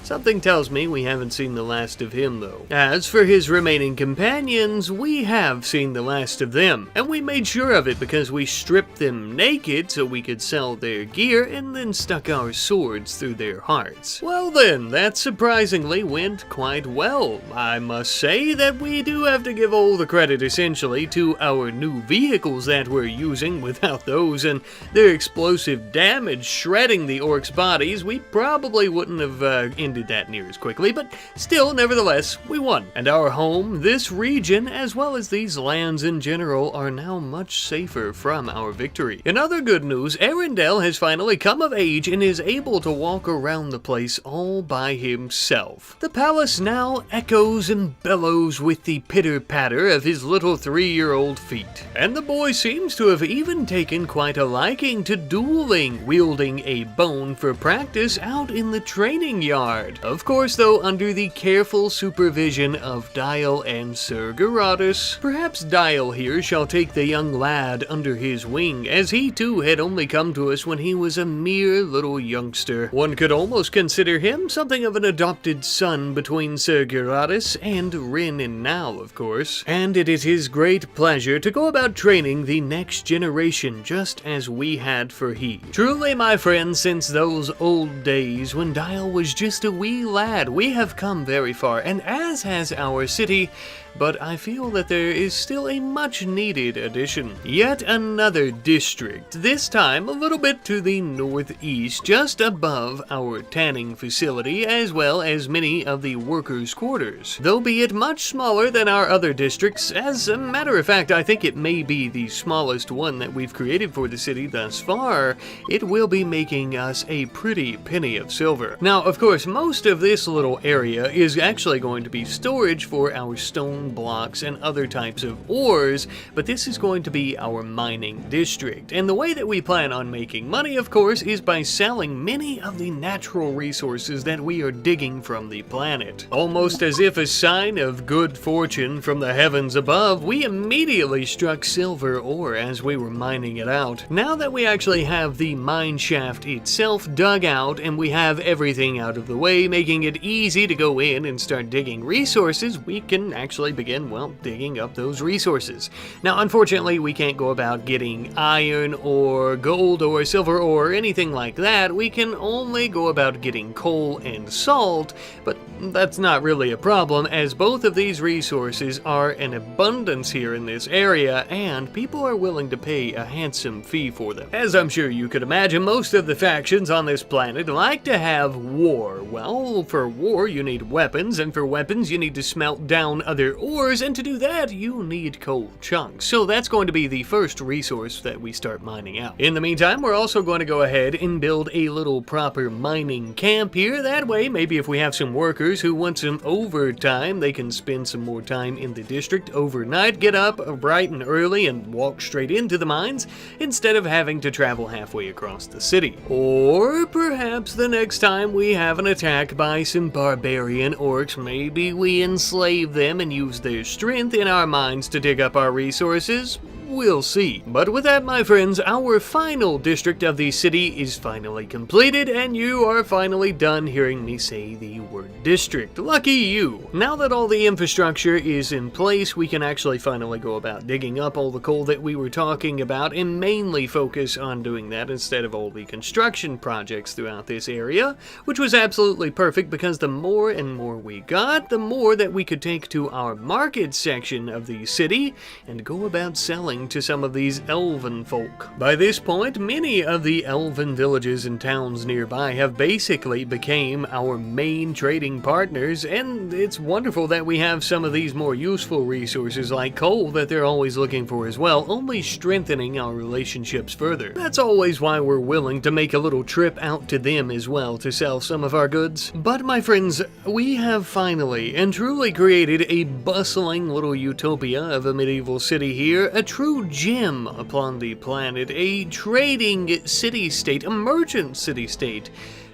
Something tells me we haven't seen the last of him, though. As for his remaining companions, we have seen the last of them, and we made sure of it because we stripped them naked so we could sell their gear and then stuck our swords through their hearts. Well then, that surprisingly went quite well. I must say that we do have to give all the credit essentially to our new vehicles that we're using. Without those and their explosive damage shredding the orcs' bodies, we probably wouldn't have ended that near as quickly, but still, nevertheless, we won. And our home, this region, as well as these lands in general, are now much safer from our victory. In other good news, Arendelle has finally come of age and is able to walk around the place all by himself. The palace now echoes and bellows with the pitter-patter of his little 3-year-old feet. And the boy seems to have even taken quite a liking to dueling, wielding a bone for practice out in the training yard. guard. Of course, though, under the careful supervision of Dial and Sir Geratus. Perhaps Dial here shall take the young lad under his wing, as he too had only come to us when he was a mere little youngster. One could almost consider him something of an adopted son between Sir Geratus and Rin and Now, of course. And it is his great pleasure to go about training the next generation just as we had for he. Truly, my friends, since those old days when Dial was just a wee lad, we have come very far, and as has our city, but I feel that there is still a much-needed addition. Yet another district, this time a little bit to the northeast, just above our tanning facility, as well as many of the workers' quarters. Though be it much smaller than our other districts, as a matter of fact, I think it may be the smallest one that we've created for the city thus far, it will be making us a pretty penny of silver. Now, of course, most of this little area is actually going to be storage for our stone blocks and other types of ores, but this is going to be our mining district. And the way that we plan on making money, of course, is by selling many of the natural resources that we are digging from the planet. Almost as if a sign of good fortune from the heavens above, we immediately struck silver ore as we were mining it out. Now that we actually have the mine shaft itself dug out and we have everything out of the way, making it easy to go in and start digging resources, we can actually begin, well, digging up those resources. Now, unfortunately, we can't go about getting iron or gold or silver or anything like that. We can only go about getting coal and salt, but that's not really a problem, as both of these resources are in abundance here in this area, and people are willing to pay a handsome fee for them. As I'm sure you could imagine, most of the factions on this planet like to have war. Well, for war, you need weapons, and for weapons, you need to smelt down other ores, and to do that, you need coal chunks. So that's going to be the first resource that we start mining out. In the meantime, we're also going to go ahead and build a little proper mining camp here. That way, maybe if we have some workers who want some overtime, they can spend some more time in the district overnight, get up bright and early and walk straight into the mines instead of having to travel halfway across the city. Or perhaps the next time we have an attack by some barbarian orcs, maybe we enslave them and use their strength in our mines to dig up our resources. We'll see. But with that, my friends, our final district of the city is finally completed, and you are finally done hearing me say the word district. Lucky you! Now that all the infrastructure is in place, we can actually finally go about digging up all the coal that we were talking about and mainly focus on doing that instead of all the construction projects throughout this area, which was absolutely perfect because the more and more we got, the more that we could take to our market section of the city and go about selling to some of these elven folk. By this point, many of the elven villages and towns nearby have basically became our main trading partners, and it's wonderful that we have some of these more useful resources like coal that they're always looking for as well, only strengthening our relationships further. That's always why we're willing to make a little trip out to them as well to sell some of our goods. But my friends, we have finally and truly created a bustling little utopia of a medieval city here, a true gem upon the planet, a trading city-state, a merchant city-state,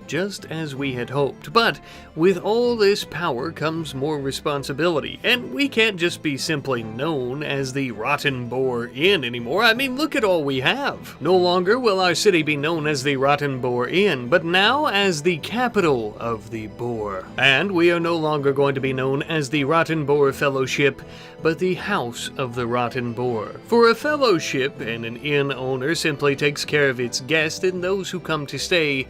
just as we had hoped. But with all this power comes more responsibility, and we can't just be simply known as the Rotten Boar Inn anymore. I mean, look at all we have. No longer will our city be known as the Rotten Boar Inn, but now as the capital of the boar. And we are no longer going to be known as the Rotten Boar Fellowship, but the House of the Rotten Boar. For a fellowship and an inn owner simply takes care of its guests and those who come to stay,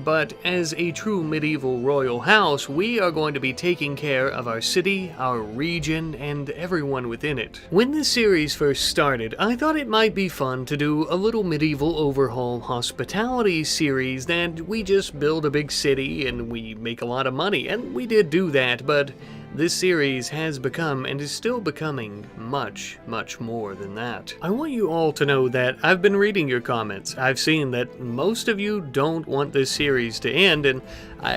but as a true medieval royal house, we are going to be taking care of our city, our region, and everyone within it. When this series first started, I thought it might be fun to do a little medieval overhaul hospitality series that we just build a big city and we make a lot of money, and we did do that, but this series has become and is still becoming much, much more than that. I want you all to know that I've been reading your comments. I've seen that most of you don't want this series to end, and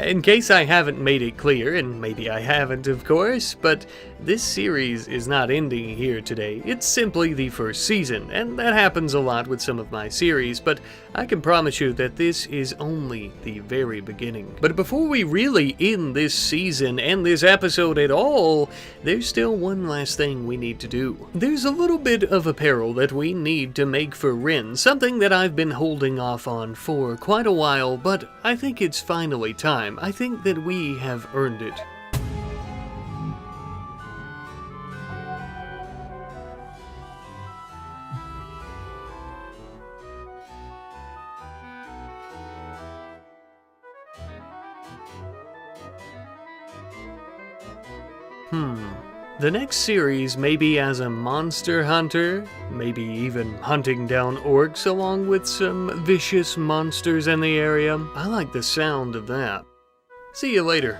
in case I haven't made it clear, and maybe I haven't of course, but This series is not ending here today, it's simply the first season, and that happens a lot with some of my series, but I can promise you that this is only the very beginning. But before we really end this season and this episode at all, there's still one last thing we need to do. There's a little bit of apparel that we need to make for Rin, something that I've been holding off on for quite a while, but I think it's finally time. I think that we have earned it. The next series may be as a monster hunter, maybe even hunting down orcs along with some vicious monsters in the area. I like the sound of that. See you later.